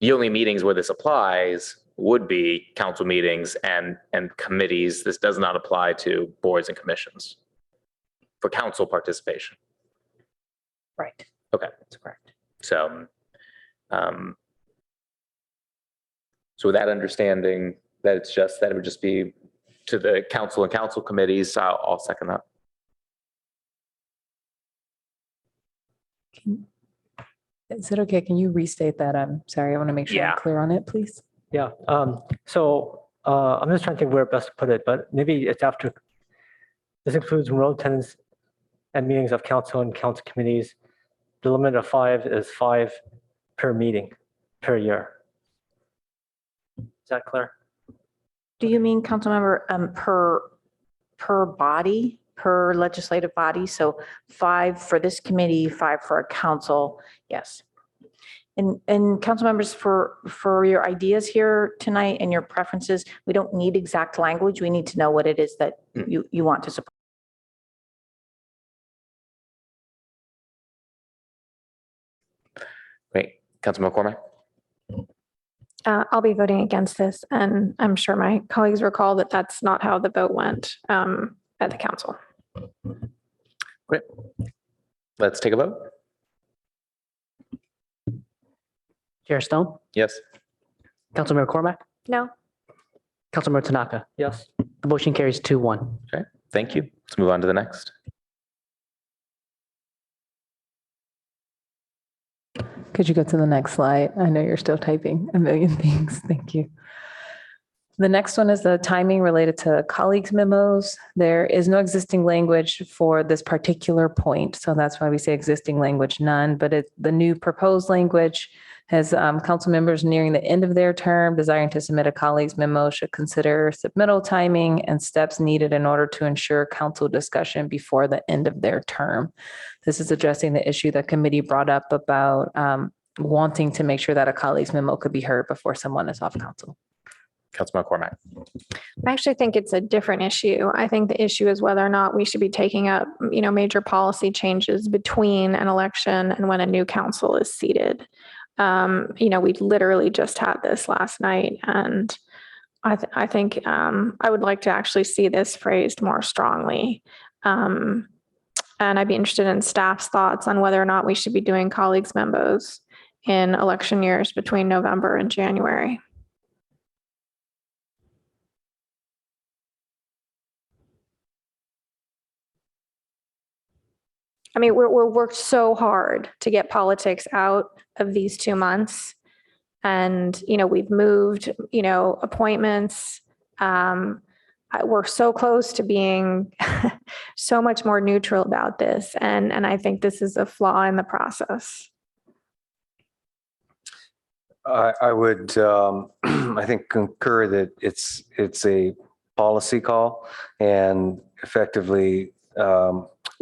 S1: the only meetings where this applies would be council meetings and committees. This does not apply to boards and commissions for council participation.
S8: Right.
S1: Okay.
S8: That's correct.
S1: So, so with that understanding that it's just that it would just be to the council and council committees, I'll second that.
S8: Is it okay? Can you restate that? I'm sorry. I want to make sure
S1: Yeah.
S8: I'm clear on it, please.
S7: Yeah. So I'm just trying to think where best to put it, but maybe it's after. This includes remote attendance and meetings of council and council committees. The limit of 5 is 5 per meeting per year. Is that clear?
S6: Do you mean, Councilmember, per body, per legislative body? So 5 for this committee, 5 for a council, yes. And council members, for your ideas here tonight and your preferences, we don't need exact language. We need to know what it is that you want to support.
S1: Great. Councilman McCormack?
S3: I'll be voting against this, and I'm sure my colleagues recall that that's not how the vote went at the council.
S1: Great. Let's take a vote.
S2: Chair Stone,
S1: Yes.
S2: Councilmember Cormac,
S3: No.
S2: Councilmember Tanaka.
S7: Yes.
S2: The motion carries 2-1.
S1: Okay. Thank you. Let's move on to the next.
S8: Could you go to the next slide? I know you're still typing a million things. Thank you. The next one is the timing related to colleagues memos. There is no existing language for this particular point. So that's why we say existing language, none, but the new proposed language has council members nearing the end of their term desiring to submit a colleagues memo should consider submittal timing and steps needed in order to ensure council discussion before the end of their term. This is addressing the issue that committee brought up about wanting to make sure that a colleagues memo could be heard before someone is off council.
S1: Councilman McCormack?
S3: I actually think it's a different issue. I think the issue is whether or not we should be taking up, major policy changes between an election and when a new council is seated. We literally just had this last night, and I think I would like to actually see this phrased more strongly. And I'd be interested in staff's thoughts on whether or not we should be doing colleagues memos in election years between November and January. I mean, we're worked so hard to get politics out of these 2 months. And, we've moved, appointments. We're so close to being so much more neutral about this. And I think this is a flaw in the process.
S5: I would, I think, concur that it's a policy call and effectively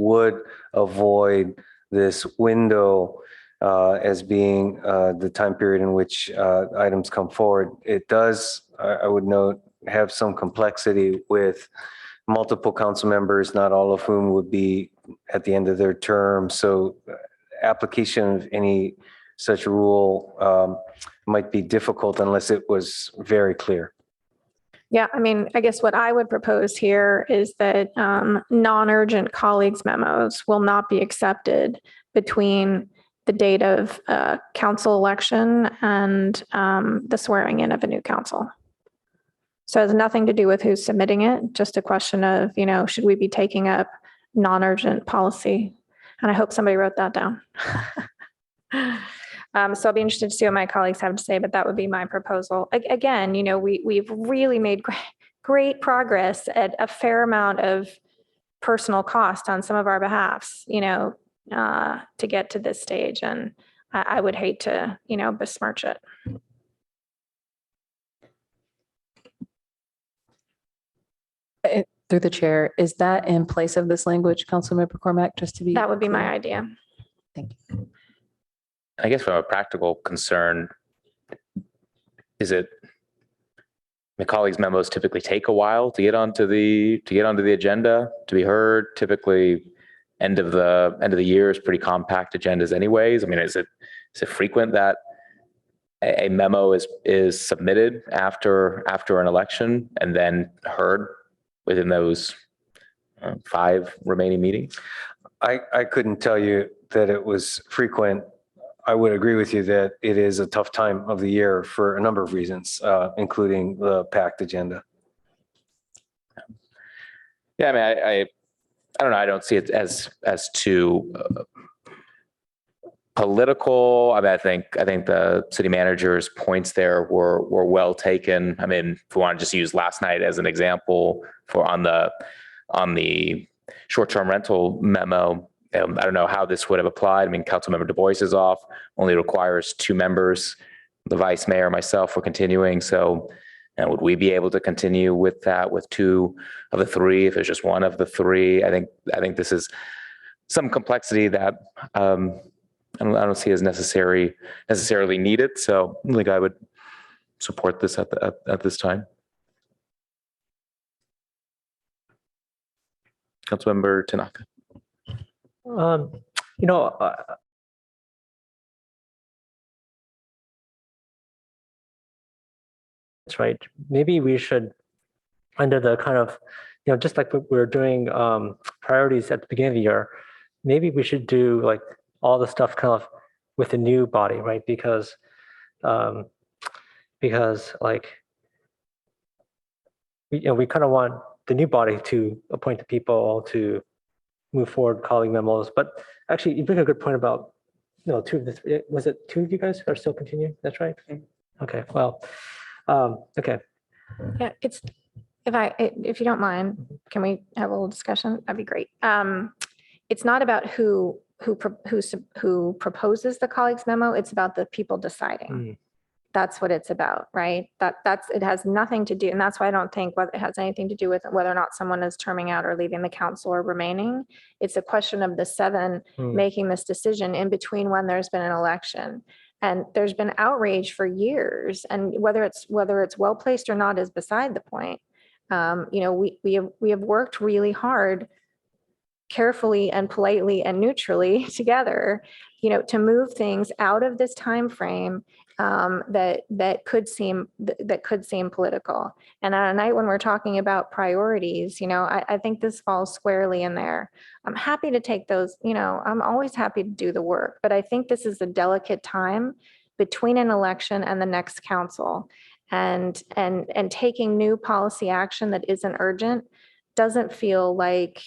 S5: would avoid this window as being the time period in which items come forward. It does, I would note, have some complexity with multiple council members, not all of whom would be at the end of their term. So application of any such rule might be difficult unless it was very clear.
S3: Yeah, I mean, I guess what I would propose here is that non-urgent colleagues memos will not be accepted between the date of council election and the swearing in of a new council. So it has nothing to do with who's submitting it, just a question of, should we be taking up non-urgent policy? And I hope somebody wrote that down. So I'll be interested to see what my colleagues have to say, but that would be my proposal. Again, we've really made great progress at a fair amount of personal cost on some of our behalfs, to get to this stage. And I would hate to, besmirch it.
S8: Through the chair, is that in place of this language, Councilmember Cormac, just to be?
S3: That would be my
S8: clear?
S3: idea.
S8: Thank you.
S1: I guess from a practical concern, the colleagues' memos typically take a while to get onto the agenda, to be heard. Typically, end of the year is pretty compact agendas anyways. I mean, is it frequent that a memo is submitted after an election and then heard within those 5 remaining meetings?
S5: I couldn't tell you that it was frequent. I would agree with you that it is a tough time of the year for a number of reasons, including the packed agenda.
S1: Yeah, I mean, I don't know. I don't see it as too political. I mean, I think the city manager's points there were well taken. I mean, if we want to just use last night as an example on the short-term rental memo, I don't know how this would have applied. I mean, Councilmember Du Bois is off, only requires 2 members. The vice mayor, myself, we're continuing. So would we be able to continue with that with 2 of the 3 if it's just 1 of the 3? I think this is some complexity that I don't see as necessarily needed. So I think I would support this at this time. Councilmember Tanaka.
S7: You know, that's right. Maybe we should, under the kind of, you know, just like we we're doing priorities at the beginning of the year, maybe we should do like all the stuff kind of with the new body, right? Because like, we kind of want the new body to appoint the people to move forward colleague memos. But actually, you bring a good point about, you know, 2 of the 3, was it 2 of you guys are still continuing? That's right? Okay, well, okay.
S3: Yeah, if you don't mind, can we have a little discussion? That'd be great. It's not about who proposes the colleagues memo. It's about the people deciding. That's what it's about, right? It has nothing to do, and that's why I don't think it has anything to do with whether or not someone is terming out or leaving the council or remaining. It's a question of the 7 making this decision in between when there's been an election. And there's been outrage for years, and whether it's well placed or not is beside the point. You know, we have worked really hard, carefully and politely and neutrally together, you know, to move things out of this time frame that could seem political. And on a night when we're talking about priorities, you know, I think this falls squarely in there. I'm happy to take those, you know, I'm always happy to do the work, but I think this is a delicate time between an election and the next council. And taking new policy action that isn't urgent doesn't feel like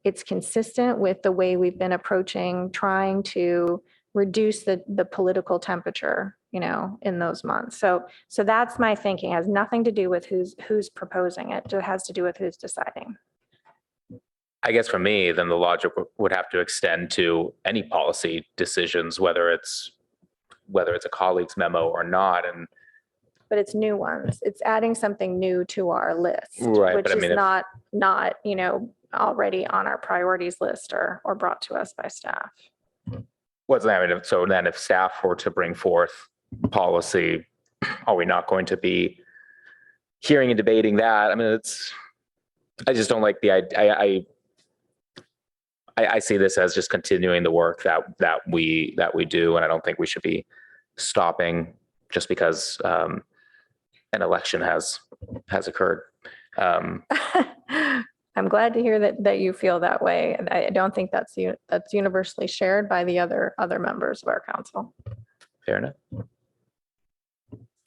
S3: it's consistent with the way we've been approaching trying to reduce the political temperature, you know, in those months. So that's my thinking. It has nothing to do with who's proposing it. It has to do with who's deciding.
S1: I guess for me, then the logic would have to extend to any policy decisions, whether it's a colleague's memo or not.
S3: But it's new ones. It's adding something new to our list,
S1: Right,
S3: which
S1: but I mean,
S3: is not, you know, already on our priorities list or brought to us by staff.
S1: What's that? I mean, so then if staff were to bring forth policy, are we not going to be hearing and debating that? I mean, I just don't like the idea. I see this as just continuing the work that we do, and I don't think we should be stopping just because an election has occurred.
S3: I'm glad to hear that you feel that way. And I don't think that's universally shared by the other members of our council.
S1: Fair enough.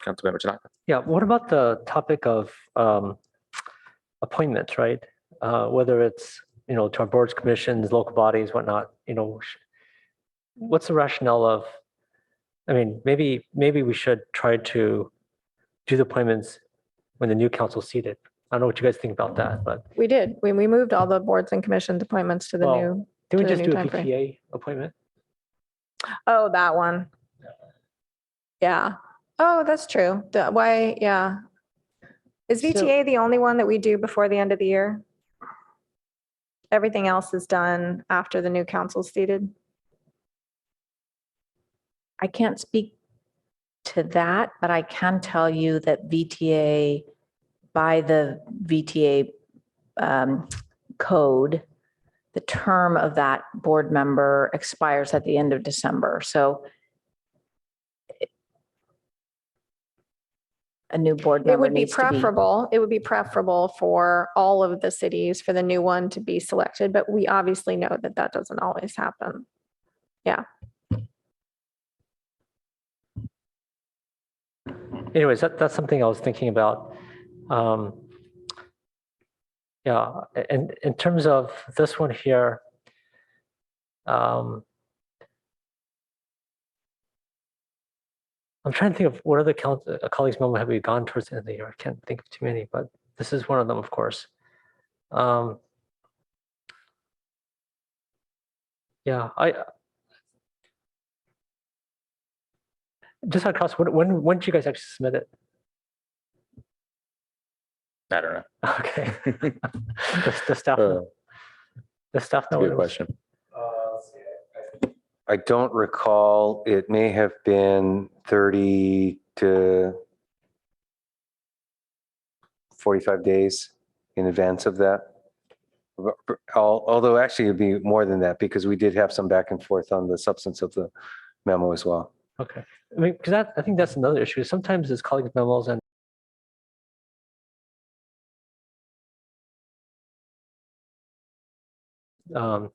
S1: Councilmember Tanaka.
S7: Yeah, what about the topic of appointments, right? Whether it's, you know, to our boards, commissions, local bodies, whatnot, you know, what's the rationale of, I mean, maybe we should try to do the appointments when the new council's seated. I don't know what you guys think about that, but.
S3: We did. We moved all the boards and commissions appointments to the
S7: Well,
S3: new.
S7: Did we
S3: to the
S7: just
S3: new
S7: do a
S3: timeframe.
S7: PTA appointment?
S3: Oh, that one. Yeah. Oh, that's true. Why? Yeah. Is VTA the only one that we do before the end of the year? Everything else is done after the new council's seated.
S6: I can't speak to that, but I can tell you that VTA, by the VTA code, the term of that board member expires at the end of December. So a new board
S3: It
S6: member
S3: would be
S6: needs to be.
S3: preferable. It would be preferable for all of the cities for the new one to be selected, but we obviously know that doesn't always happen. Yeah.
S7: Anyways, that's something I was thinking about. Yeah, and in terms of this one here, I'm trying to think of what other colleagues' memo have we gone towards the end of the year. I can't think of too many, but this is one of them, of course. Yeah, just across. When did you guys actually submit it?
S1: I don't know.
S7: Okay. the staff. The staff know.
S1: Good question.
S5: I don't recall. It may have been 30 to 45 days in advance of that. Although actually it'd be more than that because we did have some back and forth on the substance of the memo as well.
S7: Okay. I mean, because I think that's another issue. Sometimes there's colleague memos and are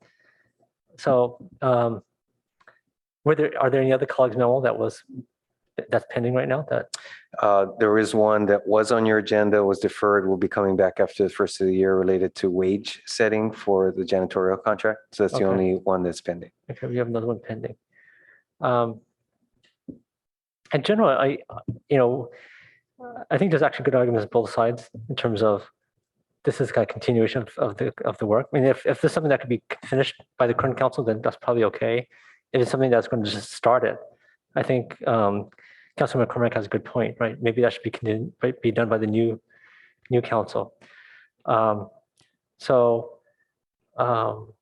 S7: there any other colleagues memo that's pending right now that?
S5: There is one that was on your agenda, was deferred, will be coming back after the first of the year related to wage setting for the janitorial contract. So that's the
S7: Okay.
S5: only one that's pending.
S7: Okay, we have another one pending. In general, I think there's actually good arguments on both sides in terms of this is kind of continuation of the work. I mean, if there's something that could be finished by the current council, then that's probably okay. If it's something that's going to just start it, I think Councilman McCormick has a good point, right? Maybe that should be done by the new council. I don't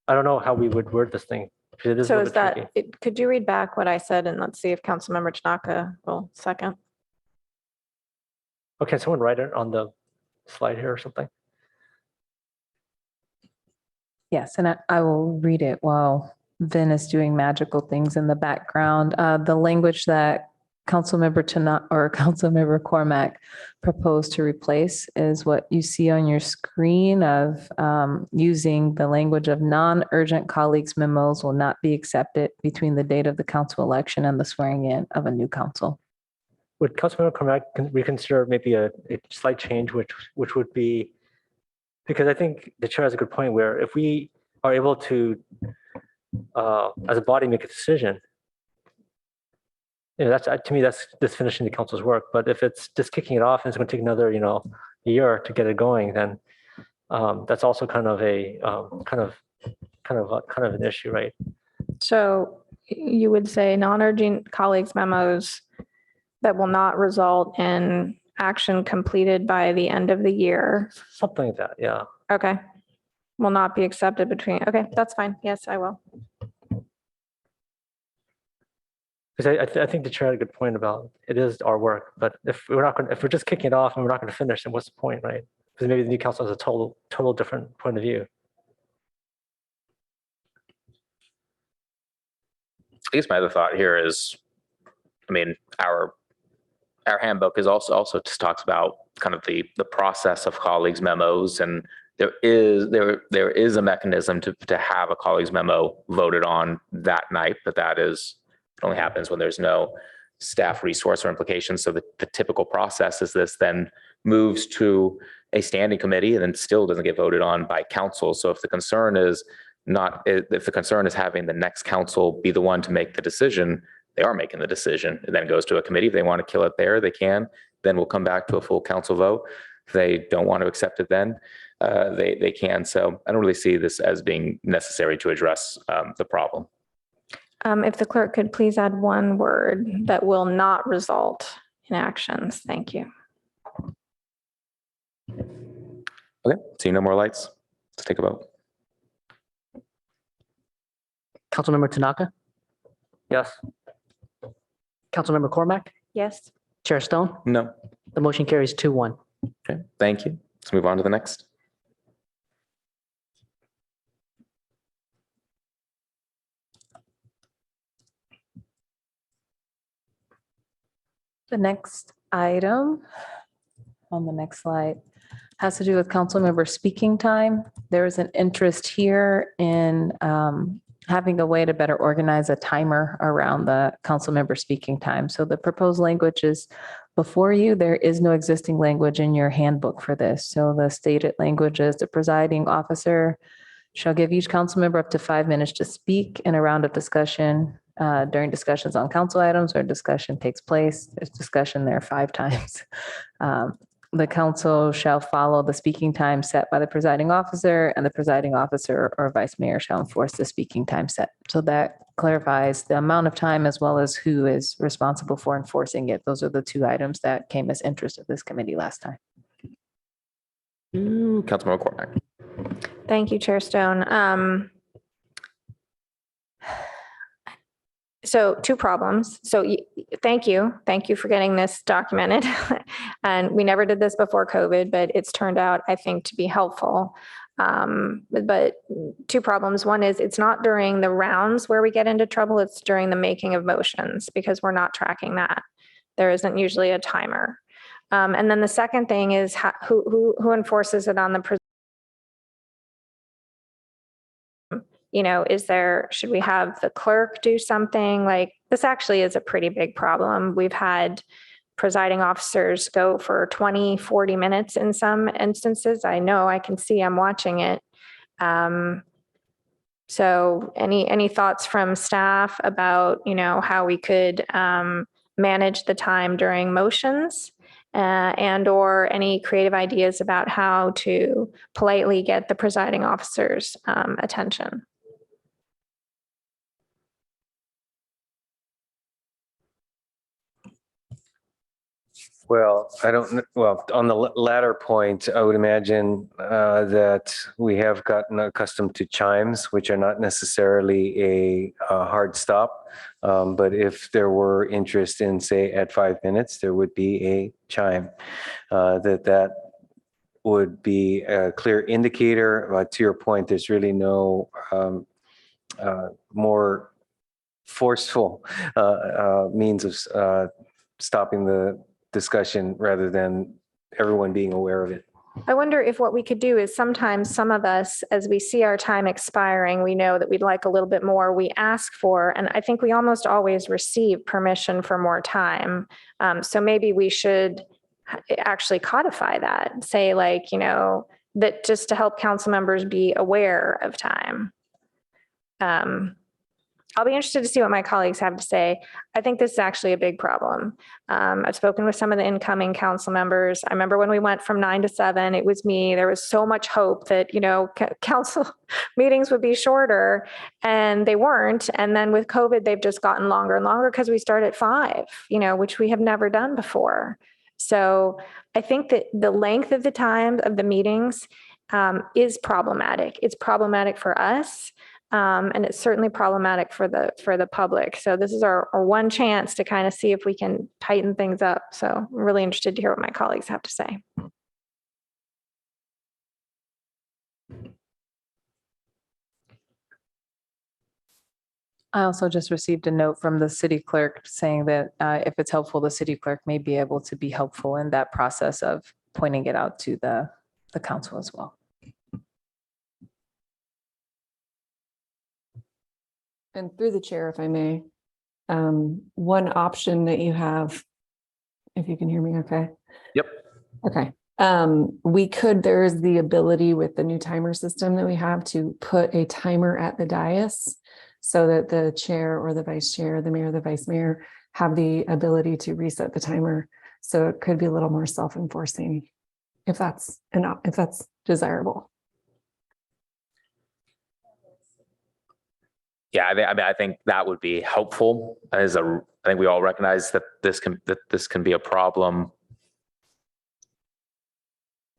S7: know how we would word this thing. Because it is a
S3: So
S7: little
S3: is
S7: bit
S3: that,
S7: tricky.
S3: could you read back what I said and let's see if Councilmember Tanaka will second?
S7: Oh, can someone write it on the slide here or something?
S8: Yes, and I will read it while Vin is doing magical things in the background. The language that Councilmember Cormack proposed to replace is what you see on your screen of using the language of non-urgent colleagues memos will not be accepted between the date of the council election and the swearing in of a new council.
S7: Would Councilmember Cormack reconsider maybe a slight change, which would be, because I think the chair has a good point where if we are able to, as a body, make a decision, that's to me, that's just finishing the council's work. But if it's just kicking it off and it's going to take another, year to get it going, then that's also kind of an issue, right?
S3: So you would say non-urgent colleagues memos that will not result in action completed by the end of the year.
S7: Something like that, yeah.
S3: Okay. Will not be accepted between, okay, that's fine. Yes, I will.
S7: Because I think the chair had a good point about it is our work, but if we're just kicking it off and we're not going to finish, then what's the point, right? Because maybe the new council has a total different point of view.
S1: I guess my other thought here is, I mean, our handbook is also just talks about kind of the process of colleagues memos, and there is a mechanism to have a colleagues memo voted on that night, but it only happens when there's no staff resource or implications. So the typical process is this then moves to a standing committee and then still doesn't get voted on by council. So if the concern is having the next council be the one to make the decision, they are making the decision. And then it goes to a committee. If they want to kill it there, they can. Then we'll come back to a full council vote. If they don't want to accept it, then they can. So I don't really see this as being necessary to address the problem.
S3: If the clerk could please add one word that will not result in actions. Thank you.
S1: Okay, see no more lights. Let's take a vote.
S2: Councilmember Tanaka,
S7: Yes.
S2: Councilmember Cormack,
S3: Yes.
S2: Chair Stone,
S1: No.
S2: the motion carries 2-1.
S1: Okay, thank you. Let's move on to the next.
S8: The next item on the next slide has to do with council member speaking time. There is an interest here in having a way to better organize a timer around the council member speaking time. So the proposed language is before you. There is no existing language in your handbook for this. So the stated language is the presiding officer shall give each council member up to 5 minutes to speak in a round of discussion. During discussions on council items or discussion takes place, there's discussion there 5 times. The council shall follow the speaking time set by the presiding officer, and the presiding officer or vice mayor shall enforce the speaking time set. So that clarifies the amount of time as well as who is responsible for enforcing it. Those are the 2 items that came as interest of this committee last time.
S1: Councilmember Cormack.
S3: Thank you, Chair Stone. So two problems. So thank you. Thank you for getting this documented. And we never did this before COVID, but it's turned out, I think, to be helpful. But two problems. One is it's not during the rounds where we get into trouble. It's during the making of motions because we're not tracking that. There isn't usually a timer. And then the second thing is who enforces it on the should we have the clerk do something? Like, this actually is a pretty big problem. We've had presiding officers go for 20, 40 minutes in some instances. I know, I can see, I'm watching it. So any thoughts from staff about, how we could manage the time during motions? And or any creative ideas about how to politely get the presiding officer's attention?
S5: Well, on the latter point, I would imagine that we have gotten accustomed to chimes, which are not necessarily a hard stop. But if there were interest in, say, at 5 minutes, there would be a chime that would be a clear indicator. To your point, there's really no more forceful means of stopping the discussion rather than everyone being aware of it.
S3: I wonder if what we could do is sometimes some of us, as we see our time expiring, we know that we'd like a little bit more, we ask for, and I think we almost always receive permission for more time. So maybe we should actually codify that, say that just to help council members be aware of time. I'll be interested to see what my colleagues have to say. I think this is actually a big problem. I've spoken with some of the incoming council members. I remember when we went from 9 to 7, it was me. There was so much hope that, council meetings would be shorter, and they weren't. And then with COVID, they've just gotten longer and longer because we start at 5, which we have never done before. So I think that the length of the time of the meetings is problematic. It's problematic for us. And it's certainly problematic for the public. So this is our one chance to kind of see if we can tighten things up. So I'm really interested to hear what my colleagues have to say.
S8: I also just received a note from the city clerk saying that if it's helpful, the city clerk may be able to be helpful in that process of pointing it out to the council as well.
S9: And through the chair, if I may, one option that you have, if you can hear me okay.
S1: Yep.
S9: Okay. There's the ability with the new timer system that we have to put a timer at the dais so that the chair or the vice chair, the mayor, the vice mayor have the ability to reset the timer. So it could be a little more self-enforcing if that's desirable.
S1: Yeah, I think that would be helpful. I think we all recognize that this can be a problem.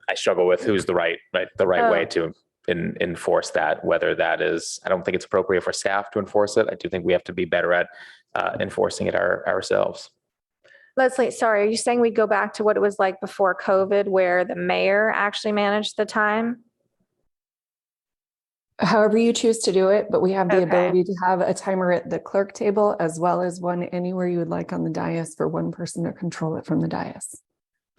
S1: I struggle with who's the right way to enforce that. Whether that is, I don't think it's appropriate for staff to enforce it. I do think we have to be better at enforcing it ourselves.
S3: Leslie, sorry, are you saying we go back to what it was like before COVID, where the mayor actually managed the time?
S9: However you choose to do it, but we have the
S3: Okay.
S9: ability to have a timer at the clerk table as well as one anywhere you would like on the dais for one person to control it from the dais.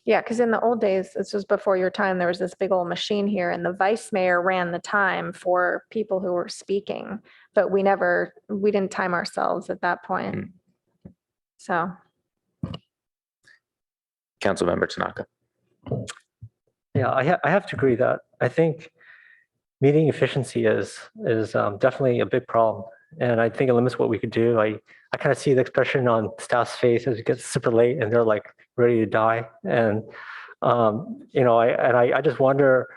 S3: Yeah, because in the old days, this was before your time, there was this big old machine here and the vice mayor ran the time for people who were speaking, but we didn't time ourselves at that point. So.
S1: Councilmember Tanaka.
S7: Yeah, I have to agree that I think meeting efficiency is definitely a big problem. And I think it limits what we could do. I kind of see the expression on staff's face as it gets super late and they're like ready to die. And, I just wonder,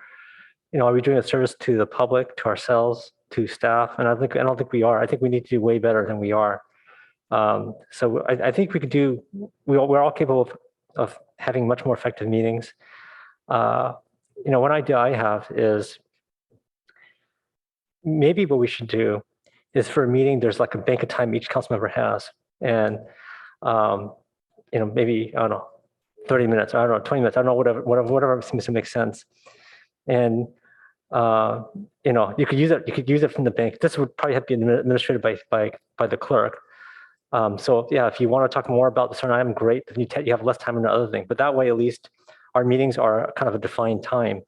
S7: are we doing a service to the public, to ourselves, to staff? And I don't think we are. I think we need to do way better than we are. So I think we could do, we're all capable of having much more effective meetings. One idea I have is maybe what we should do is for a meeting, there's like a bank of time each council member has. And, maybe, I don't know, 30 minutes, I don't know, 20 minutes, I don't know, whatever seems to make sense. And, you could use it from the bank. This would probably have to be administrated by the clerk. So yeah, if you want to talk more about the certain item, great. Then you have less time on the other thing. But that way, at least our meetings are kind of a defined time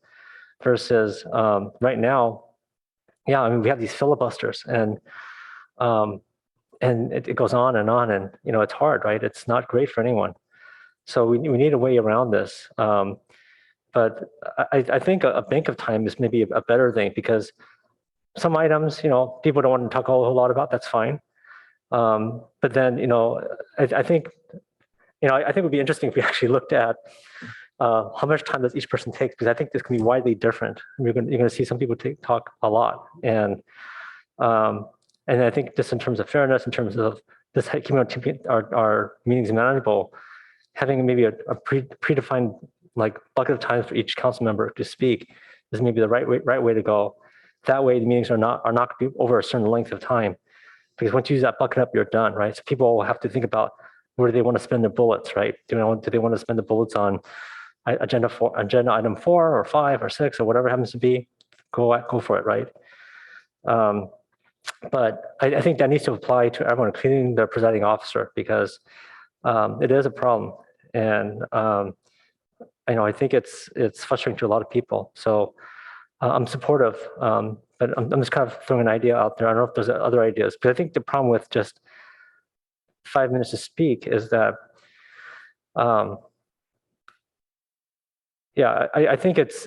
S7: versus right now. Yeah, I mean, we have these filibusters and it goes on, and it's hard, right? It's not great for anyone. So we need a way around this. But I think a bank of time is maybe a better thing because some items, people don't want to talk a whole lot about. That's fine. But then, I think it would be interesting if we actually looked at how much time does each person take, because I think this can be widely different. You're going to see some people talk a lot, and I think just in terms of fairness, in terms of this keeping our meetings manageable, having maybe a predefined like bucket of times for each council member to speak is maybe the right way to go. That way, the meetings are not going to be over a certain length of time. Because once you use that bucket up, you're done, right? So people will have to think about where do they want to spend their bullets, right? Do they want to spend the bullets on agenda item 4 or 5 or 6 or whatever it happens to be? Go for it, right? But I think that needs to apply to everyone, including the presiding officer, because it is a problem, and I think it's frustrating to a lot of people. So I'm supportive. But I'm just kind of throwing an idea out there. I don't know if there's other ideas, but I think the problem with just 5 minutes to speak is that, I think let's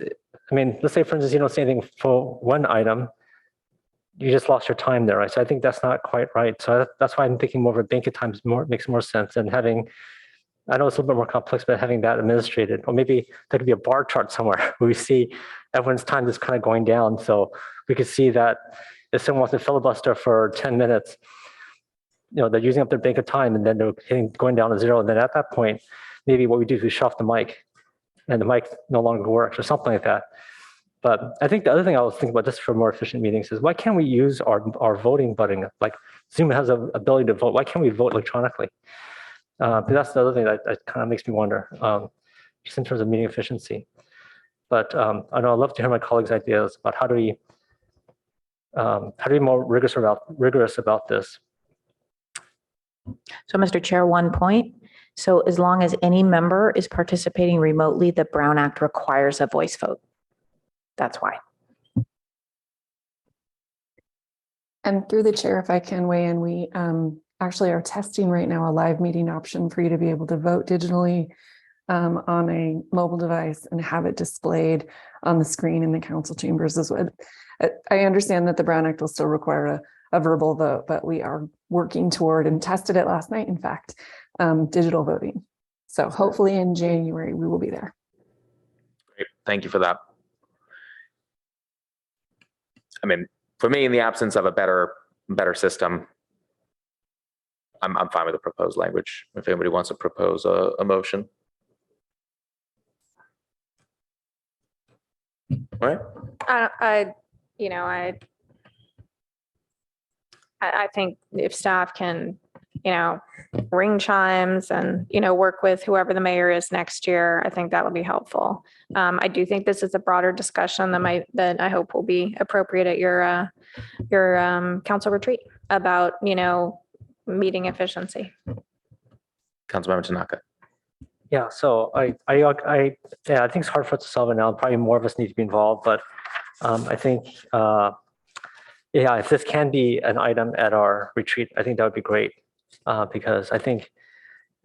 S7: say, for instance, you don't say anything for one item, you just lost your time there, right? So I think that's not quite right. So that's why I'm thinking more of a bank of times makes more sense than having, I know it's a little bit more complex, but having that administrated, or maybe there could be a bar chart somewhere where we see everyone's time is kind of going down. So we could see that if someone wants to filibuster for 10 minutes, they're using up their bank of time, and then they're going down to 0. And then at that point, maybe what we do is we shut off the mic, and the mic no longer works or something like that. But I think the other thing I was thinking about just for more efficient meetings is why can't we use our voting button? Like Zoom has an ability to vote. Why can't we vote electronically? But that's the other thing that kind of makes me wonder, just in terms of meeting efficiency. But I know I'd love to hear my colleagues' ideas about how do we be more rigorous about this.
S6: So, Mr. Chair, one point. So as long as any member is participating remotely, the Brown Act requires a voice vote. That's why.
S9: And through the chair, if I can weigh in, we actually are testing right now a live meeting option for you to be able to vote digitally on a mobile device and have it displayed on the screen in the council chambers as well. I understand that the Brown Act will still require a verbal vote, but we are working toward, and tested it last night, in fact, digital voting. So hopefully in January, we will be there.
S1: Great. Thank you for that. I mean, for me, in the absence of a better system, I'm fine with the proposed language. If anybody wants to propose a motion. All right.
S3: I think if staff can, ring chimes and, work with whoever the mayor is next year, I think that would be helpful. I do think this is a broader discussion that I hope will be appropriate at your council retreat about, meeting efficiency.
S1: Councilmember Tanaka.
S7: Yeah, so I think it's hard for us to solve it now. Probably more of us need to be involved, but I think, if this can be an item at our retreat, I think that would be great, because I think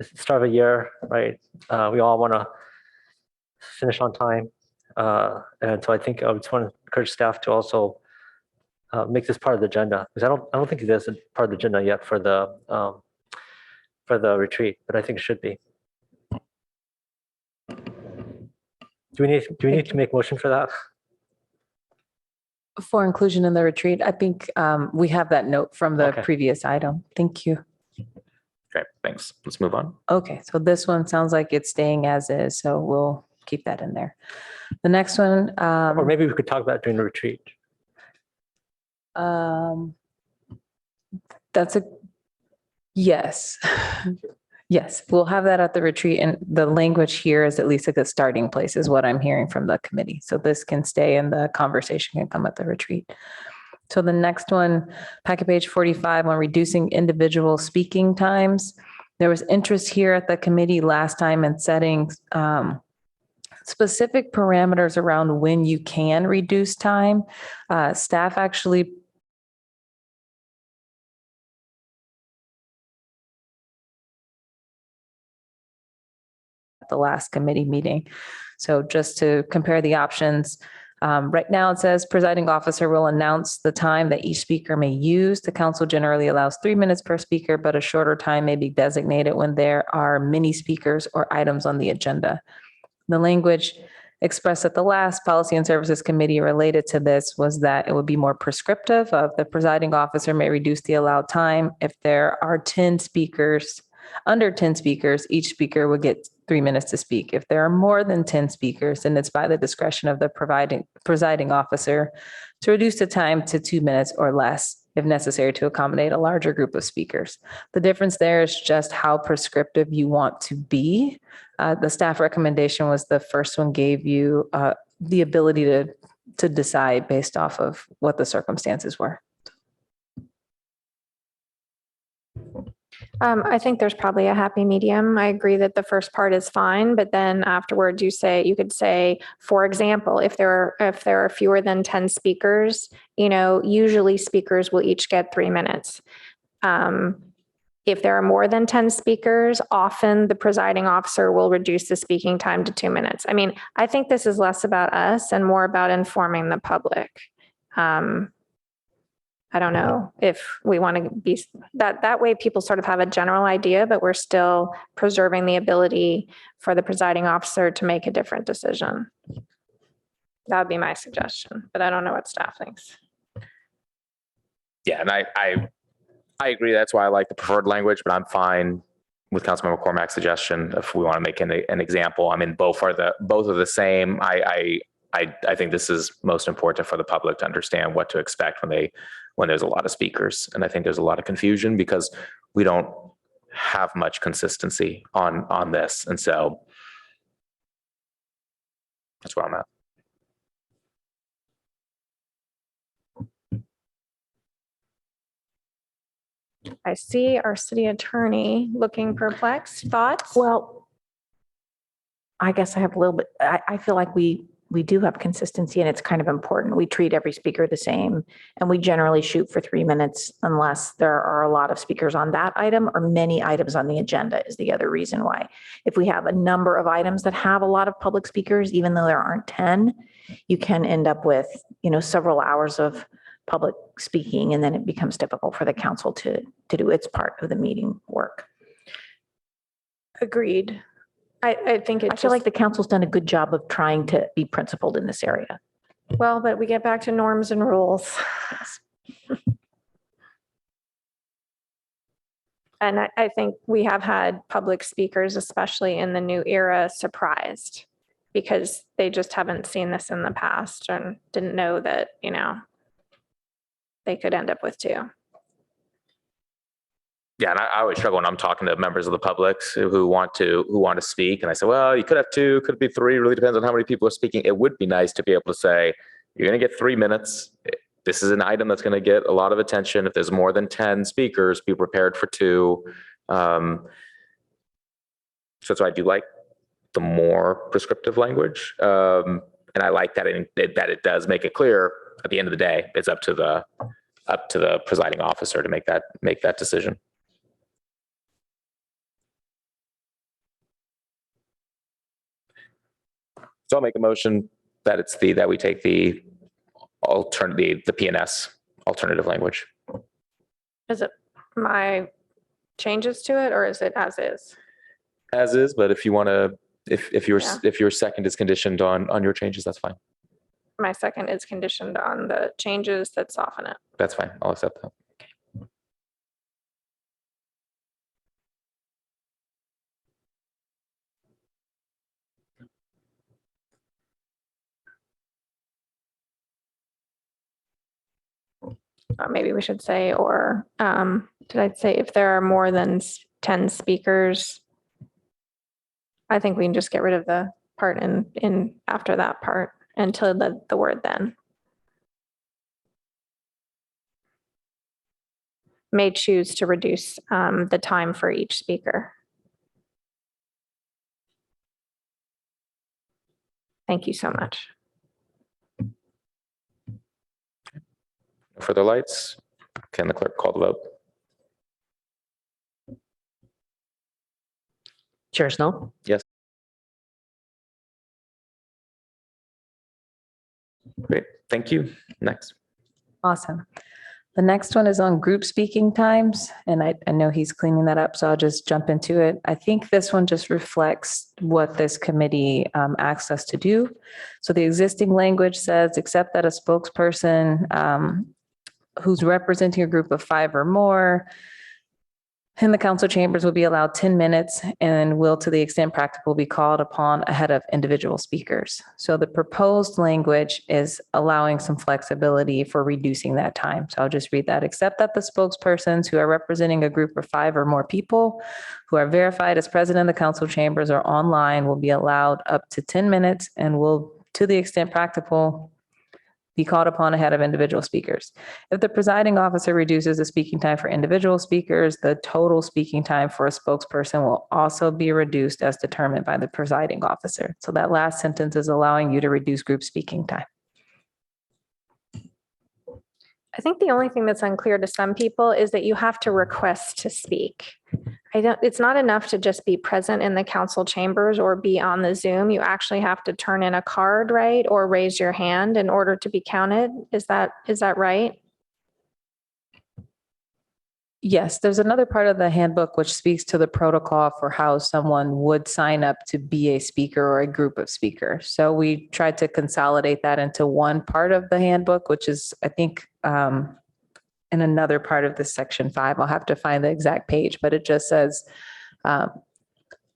S7: it's the start of a year, right? We all want to finish on time, and so I think I just want to encourage staff to also make this part of the agenda, because I don't think it is a part of the agenda yet for the retreat, but I think it should be. Do we need to make motion for that?
S8: For inclusion in the retreat, I think we have that note from the
S7: Okay.
S8: previous item. Thank you.
S1: Okay, thanks. Let's move on.
S8: Okay, so this one sounds like it's staying as is, so we'll keep that in there. The next one,
S7: Or maybe we could talk about it during the retreat.
S8: That's a, yes. Yes, we'll have that at the retreat, and the language here is at least a good starting place is what I'm hearing from the committee. So this can stay and the conversation can come at the retreat. So the next one, packet page 45 on reducing individual speaking times. There was interest here at the committee last time in setting specific parameters around when you can reduce time. Staff actually the last committee meeting. So just to compare the options, right now it says presiding officer will announce the time that each speaker may use. The council generally allows 3 minutes per speaker, but a shorter time may be designated when there are many speakers or items on the agenda. The language expressed at the last Policy and Services Committee related to this was that it would be more prescriptive of the presiding officer may reduce the allowed time. If there are 10 speakers, under 10 speakers, each speaker would get 3 minutes to speak. If there are more than 10 speakers, then it's by the discretion of the presiding officer to reduce the time to 2 minutes or less if necessary to accommodate a larger group of speakers. The difference there is just how prescriptive you want to be. The staff recommendation was the first one gave you the ability to decide based off of what the circumstances were.
S3: I think there's probably a happy medium. I agree that the first part is fine, but then afterwards you could say, for example, if there are fewer than 10 speakers, usually speakers will each get 3 minutes. If there are more than 10 speakers, often the presiding officer will reduce the speaking time to 2 minutes. I mean, I think this is less about us and more about informing the public. I don't know if we want to be that way people sort of have a general idea, but we're still preserving the ability for the presiding officer to make a different decision. That would be my suggestion, but I don't know what staff thinks.
S1: Yeah, and I agree. That's why I like the preferred language, but I'm fine with Councilmember Cormack's suggestion if we want to make an example. I mean, both are the same. I think this is most important for the public to understand what to expect when there's a lot of speakers. And I think there's a lot of confusion because we don't have much consistency on this. And so that's where I'm at.
S3: I see our city attorney looking perplexed. Thoughts?
S6: Well, I guess I have a little bit, I feel like we do have consistency and it's kind of important. We treat every speaker the same and we generally shoot for 3 minutes unless there are a lot of speakers on that item or many items on the agenda is the other reason why. If we have a number of items that have a lot of public speakers, even though there aren't 10, you can end up with, several hours of public speaking and then it becomes difficult for the council to do its part of the meeting work.
S3: Agreed. I think
S6: I feel like the council's done a good job of trying to be principled in this area.
S3: well, but we get back to norms and rules. And I think we have had public speakers, especially in the new era, surprised because they just haven't seen this in the past and didn't know that, they could end up with 2.
S1: Yeah, and I always struggle when I'm talking to members of the public who want to speak, and I say, well, you could have 2, could be 3. Really depends on how many people are speaking. It would be nice to be able to say, you're going to get 3 minutes. This is an item that's going to get a lot of attention. If there's more than 10 speakers, be prepared for 2. So that's why I do like the more prescriptive language, and I like that it does make it clear. At the end of the day, it's up to the presiding officer to make that decision. So I'll make a motion that that we take the PNS alternative language.
S3: Is it my changes to it or is it as is?
S1: As is, but if you want to, if your second is conditioned on your changes, that's fine.
S3: My second is conditioned on the changes that soften it.
S1: That's fine. I'll accept that.
S3: maybe we should say, or did I say if there are more than 10 speakers? I think we can just get rid of the part in after that part until the word then. May choose to reduce the time for each speaker. Thank you so much.
S1: Further lights? Can the clerk call the vote?
S2: Chair Snow,
S1: Yes. Great, thank you. Next.
S8: Awesome. The next one is on group speaking times, and I know he's cleaning that up, so I'll just jump into it. I think this one just reflects what this committee asks us to do. So the existing language says, except that a spokesperson who's representing a group of 5 or more in the council chambers will be allowed 10 minutes and will, to the extent practical, be called upon ahead of individual speakers. So the proposed language is allowing some flexibility for reducing that time. So I'll just read that. Except that the spokespersons who are representing a group of 5 or more people who are verified as president of the council chambers or online will be allowed up to 10 minutes and will, to the extent practical, be called upon ahead of individual speakers. If the presiding officer reduces the speaking time for individual speakers, the total speaking time for a spokesperson will also be reduced as determined by the presiding officer. So that last sentence is allowing you to reduce group speaking time.
S3: I think the only thing that's unclear to some people is that you have to request to speak. It's not enough to just be present in the council chambers or be on the Zoom. You actually have to turn in a card, right? Or raise your hand in order to be counted. Is that right?
S8: Yes, there's another part of the handbook which speaks to the protocol for how someone would sign up to be a speaker or a group of speakers. So we tried to consolidate that into one part of the handbook, which is, I think, in another part of this section 5. I'll have to find the exact page, but it just says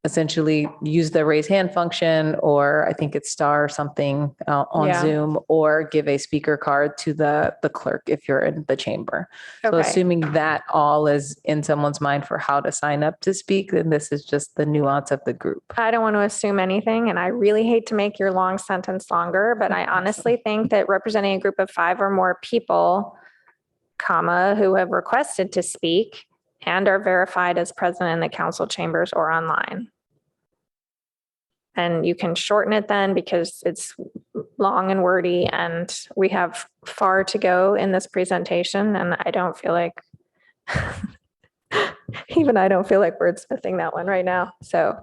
S8: essentially use the raise hand function, or I think it's star something on
S3: Yeah.
S8: Zoom, or give a speaker card to the clerk if you're in the chamber. So
S3: Okay.
S8: assuming that all is in someone's mind for how to sign up to speak, then this is just the nuance of the group.
S3: I don't want to assume anything, and I really hate to make your long sentence longer, but I honestly think that representing a group of 5 or more people, comma, who have requested to speak and are verified as present in the council chambers or online. And you can shorten it then because it's long and wordy and we have far to go in this presentation. And I don't feel like, even I don't feel like wordsmithing that one right now. So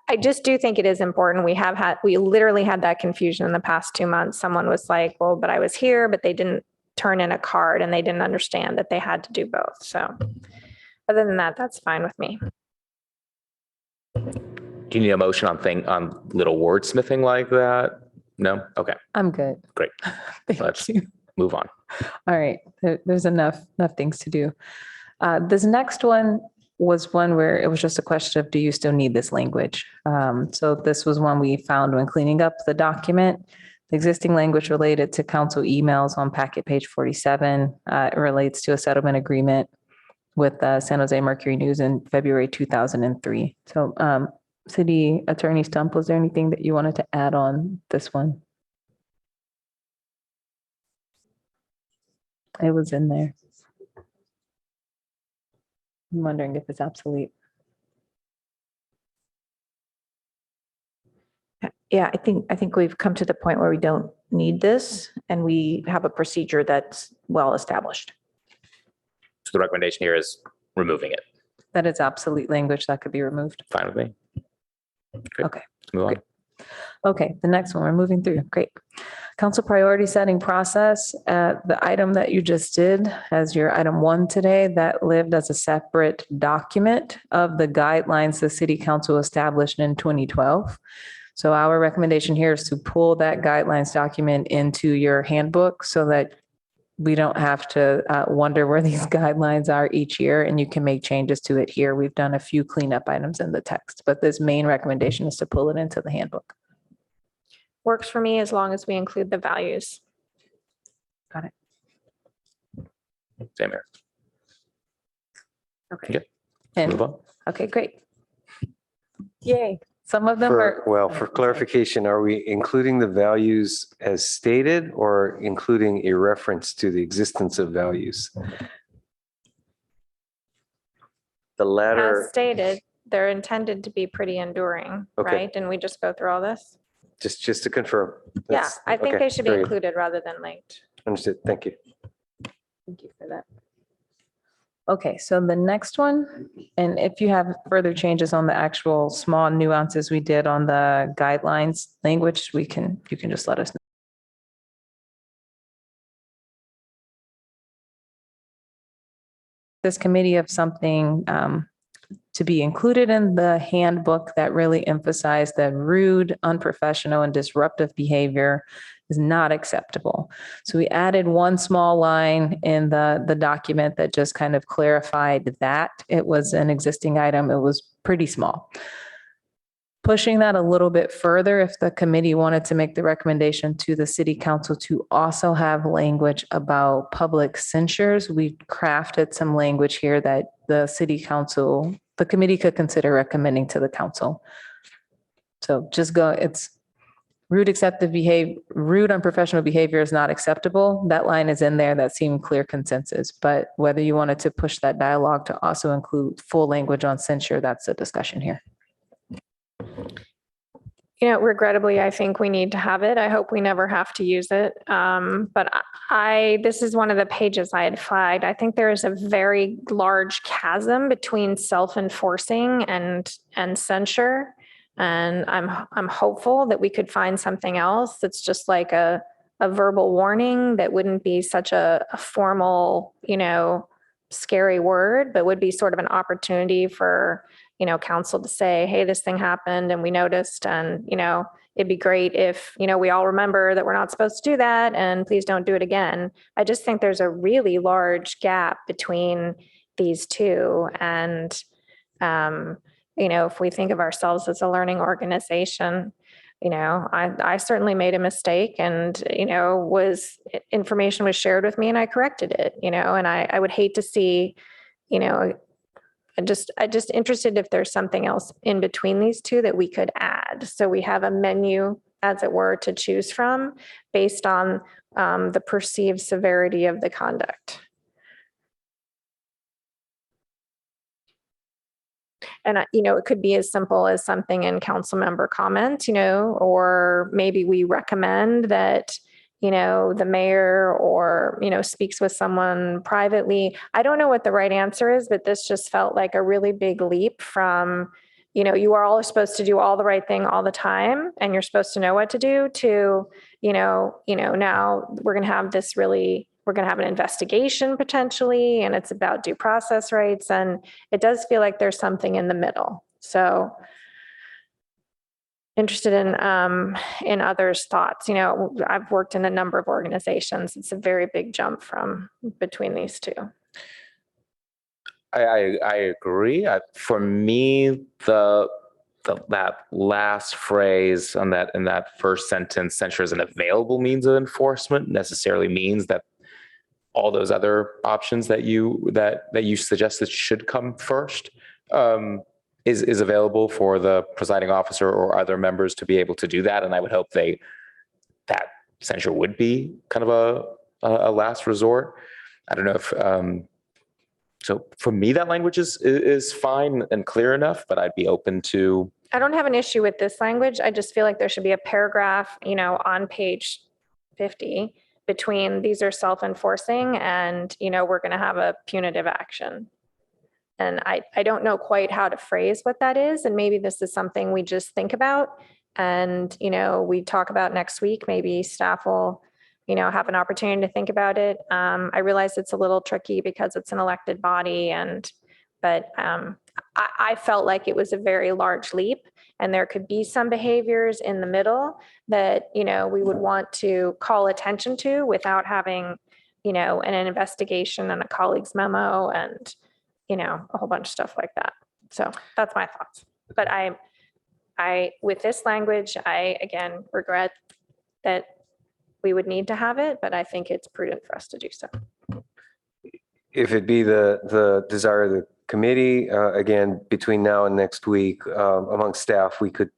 S3: I just do think it is important. We literally had that confusion in the past 2 months. Someone was like, well, but I was here, but they didn't turn in a card and they didn't understand that they had to do both. So other than that, that's fine with me.
S1: Do you need a motion on little wordsmithing like that? No? Okay,
S8: I'm good.
S1: Great.
S8: Thank
S1: Let's-
S8: you.
S1: move on.
S8: All right, there's enough things to do. This next one was one where it was just a question of, do you still need this language? So this was one we found when cleaning up the document. The existing language related to council emails on packet page 47. It relates to a settlement agreement with San Jose Mercury News in February 2003. So City Attorney Stump, was there anything that you wanted to add on this one? It was in there. I'm wondering if it's obsolete.
S6: Yeah, I think we've come to the point where we don't need this and we have a procedure that's well established.
S1: So the recommendation here is removing it.
S8: That is obsolete language that could be removed.
S1: Fine with me. Great.
S8: Okay.
S1: Let's move on.
S8: Great. Okay, the next one, we're moving through. Great. Council priority setting process. The item that you just did as your item 1 today, that lived as a separate document of the guidelines the city council established in 2012. So our recommendation here is to pull that guidelines document into your handbook so that we don't have to wonder where these guidelines are each year, and you can make changes to it here. We've done a few cleanup items in the text, but this main recommendation is to pull it into the handbook.
S3: Works for me as long as we include the values.
S8: Got it.
S1: Same here.
S8: Okay.
S1: Okay.
S8: And,
S1: Move on.
S8: okay, great. Yay. Some of them are.
S5: For clarification, are we including the values as stated or including a reference to the existence of values? The
S3: As
S5: latter,
S3: stated, they're intended to be pretty enduring,
S5: Okay.
S3: right? Didn't we just go through all this?
S5: just to confirm.
S3: Yeah,
S5: That's-
S3: I think
S5: okay,
S3: they should be
S5: very good.
S3: included rather than linked.
S5: Understood. Thank you.
S8: Thank you for that. Okay, so the next one, and if you have further changes on the actual small nuances we did on the guidelines language, you can just let us know. This committee of something to be included in the handbook that really emphasized that rude, unprofessional, and disruptive behavior is not acceptable. So we added one small line in the document that just kind of clarified that it was an existing item. It was pretty small. Pushing that a little bit further, if the committee wanted to make the recommendation to the city council to also have language about public censures, we crafted some language here that the city council, the committee could consider recommending to the council. So just go, it's rude, unprofessional behavior is not acceptable. That line is in there. That seemed clear consensus, but whether you wanted to push that dialogue to also include full language on censure, that's a discussion here.
S3: You know, regrettably, I think we need to have it. I hope we never have to use it. But this is one of the pages I had flagged. I think there is a very large chasm between self-enforcing and censure. And I'm hopeful that we could find something else that's just like a verbal warning that wouldn't be such a formal, scary word, but would be sort of an opportunity for council to say, hey, this thing happened and we noticed, and, it'd be great if, we all remember that we're not supposed to do that and please don't do it again. I just think there's a really large gap between these two. And, if we think of ourselves as a learning organization, I certainly made a mistake and, information was shared with me and I corrected it, and I would hate to see, I'm just interested if there's something else in between these two that we could add. So we have a menu, as it were, to choose from based on the perceived severity of the conduct. And, it could be as simple as something in council member comment, or maybe we recommend that, the mayor or, speaks with someone privately. I don't know what the right answer is, but this just felt like a really big leap from, you are all supposed to do all the right thing all the time and you're supposed to know what to do to, now we're going to have we're going to have an investigation potentially, and it's about due process rights. And it does feel like there's something in the middle. So interested in others' thoughts. I've worked in a number of organizations. It's a very big jump from between these two.
S1: I agree. For me, that last phrase in that first sentence, censure is an available means of enforcement, necessarily means that all those other options that you suggested should come first is available for the presiding officer or other members to be able to do that. And I would hope that censure would be kind of a last resort. I don't know if so for me that language is fine and clear enough, but I'd be open to.
S3: I don't have an issue with this language. I just feel like there should be a paragraph, on page 50 between these are self-enforcing and, we're going to have a punitive action. And I don't know quite how to phrase what that is. And maybe this is something we just think about and, we talk about next week. Maybe staff will, have an opportunity to think about it. I realize it's a little tricky because it's an elected body but I felt like it was a very large leap and there could be some behaviors in the middle that, we would want to call attention to without having, an investigation and a colleague's memo and, a whole bunch of stuff like that. So that's my thoughts. But I, with this language, I, again, regret that we would need to have it, but I think it's prudent for us to do so.
S5: if it be the desire of the committee, again, between now and next week, among staff, we could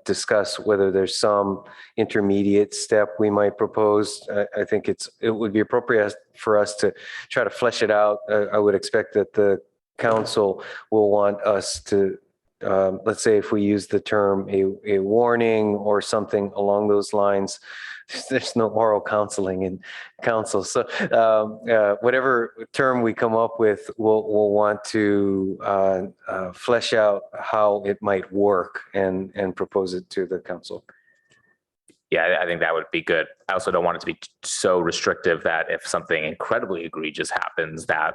S5: discuss whether there's some intermediate step we might propose. I think it would be appropriate for us to try to flesh it out. I would expect that the council will want us to, let's say if we use the term a warning or something along those lines. There's no moral counseling in council. So whatever term we come up with, we'll want to flesh out how it might work and propose it to the council.
S1: Yeah, I think that would be good. I also don't want it to be so restrictive that if something incredibly egregious happens, that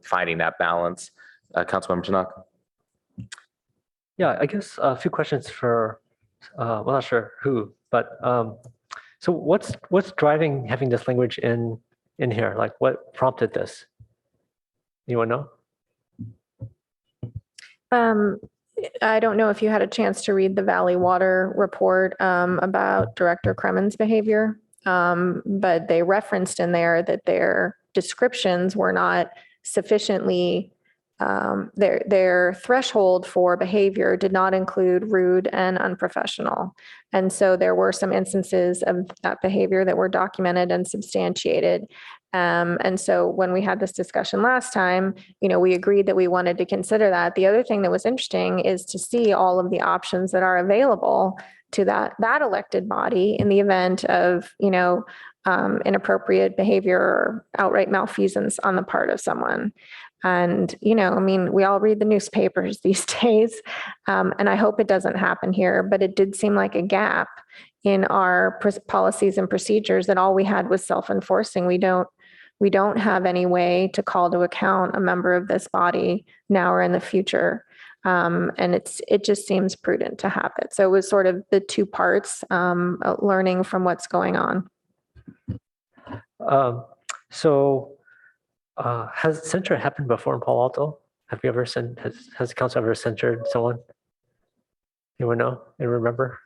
S1: finding that balance. Councilmember Tanaka.
S7: Yeah, I guess a few questions for, well, not sure who, but so what's driving having this language in here? Like what prompted this? Anyone know?
S3: I don't know if you had a chance to read the Valley Water report about Director Kremen's behavior, but they referenced in there that their descriptions were not sufficiently, their threshold for behavior did not include rude and unprofessional. And so there were some instances of that behavior that were documented and substantiated. And so when we had this discussion last time, we agreed that we wanted to consider that. The other thing that was interesting is to see all of the options that are available to that elected body in the event of, inappropriate behavior or outright malfeasance on the part of someone. And, we all read the newspapers these days, and I hope it doesn't happen here, but it did seem like a gap in our policies and procedures that all we had was self-enforcing. We don't have any way to call to account a member of this body now or in the future. And it just seems prudent to have it. So it was sort of the two parts, learning from what's going on.
S7: Has censure happened before in Palo Alto? Have you ever has the council ever censured someone? Anyone know? Anyone remember?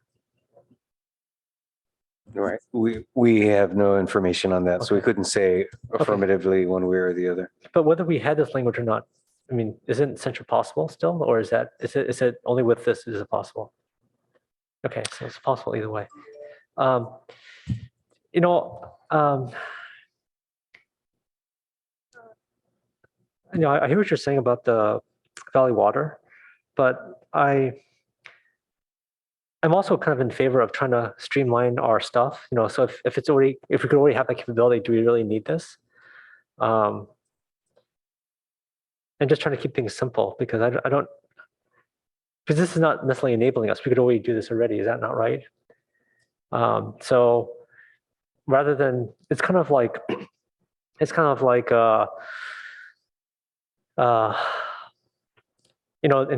S5: Right. We have no information on that, so we
S7: Okay.
S5: couldn't say affirmatively one way or the other.
S7: But whether we had this language or not, isn't censure possible still, or is it only with this is it possible? Okay, so it's possible either way. I hear what you're saying about the Valley Water, but I'm also kind of in favor of trying to streamline our stuff. So if we could already have that capability, do we really need this? And just trying to keep things simple because because this is not necessarily enabling us. We could already do this already. Is that not right? So rather than, it's kind of like in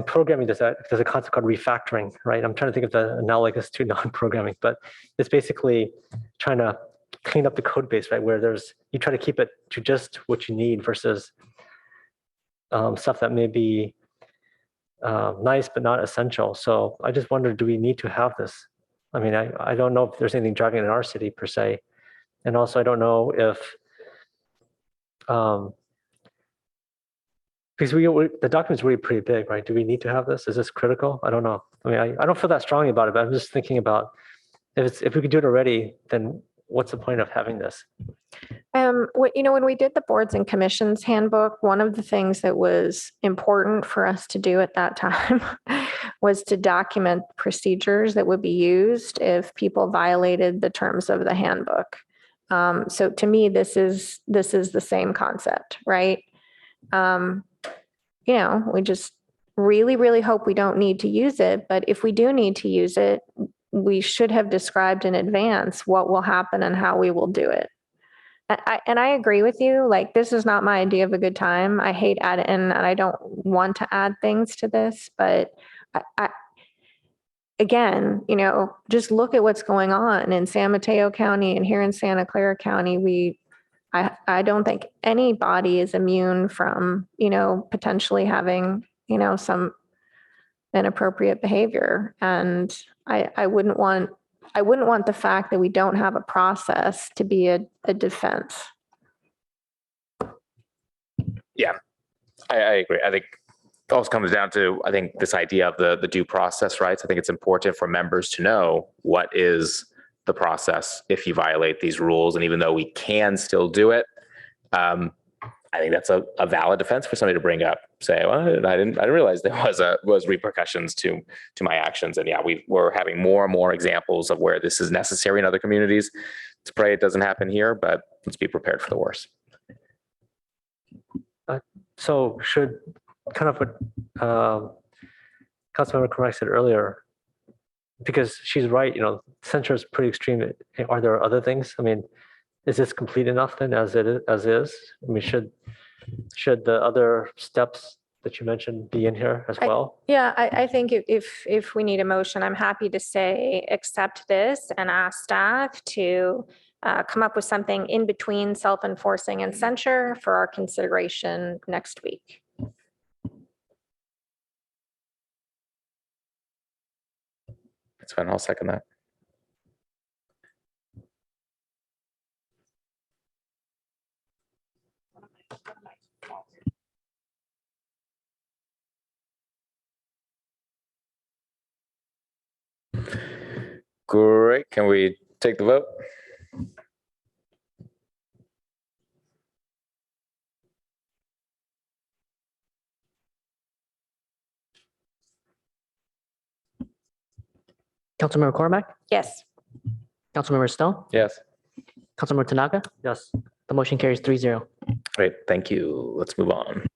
S7: programming, there's a concept called refactoring, right? I'm trying to think of the analogous to non-programming, but it's basically trying to clean up the code base, right? Where you try to keep it to just what you need versus stuff that may be nice but not essential. So I just wonder, do we need to have this? I don't know if there's anything driving it in our city per se, and also I don't know if because the document's really pretty big, right? Do we need to have this? Is this critical? I don't know. I don't feel that strongly about it, but I'm just thinking about if we could do it already, then what's the point of having this?
S3: When we did the boards and commissions handbook, one of the things that was important for us to do at that time was to document procedures that would be used if people violated the terms of the handbook. So to me, this is the same concept, right? We just really, really hope we don't need to use it. But if we do need to use it, we should have described in advance what will happen and how we will do it. And I agree with you. Like, this is not my idea of a good time. I hate adding, and I don't want to add things to this. But again, just look at what's going on in San Mateo County and here in Santa Clara County. I don't think anybody is immune from, potentially having, some inappropriate behavior. And I wouldn't want I wouldn't want the fact that we don't have a process to be a defense.
S1: I agree. I think it also comes down to, I think, this idea of the due process rights. I think it's important for members to know what is the process if you violate these rules. And even though we can still do it, I think that's a valid defense for somebody to bring up. Say, well, I didn't realize there was repercussions to my actions. And yeah, we're having more and more examples of where this is necessary in other communities. Let's pray it doesn't happen here, but let's be prepared for the worst.
S7: So should kind of what Councilmember Cormack said earlier, because she's right, censure is pretty extreme. Are there other things? I mean, is this complete enough then as is? I mean, should the other steps that you mentioned be in here as well?
S3: Yeah, I think if we need a motion, I'm happy to say, accept this and ask staff to come up with something in between self-enforcing and censure for our consideration next week.
S1: That's fine. I'll second that. Great. Can we take the vote?
S2: Councilmember Cormack,
S3: Yes.
S2: Councilmember Stone,
S1: Yes.
S2: Councilmember Tanaka,
S7: Yes.
S2: the motion carries 3-0.
S1: Great. Thank you. Let's move on.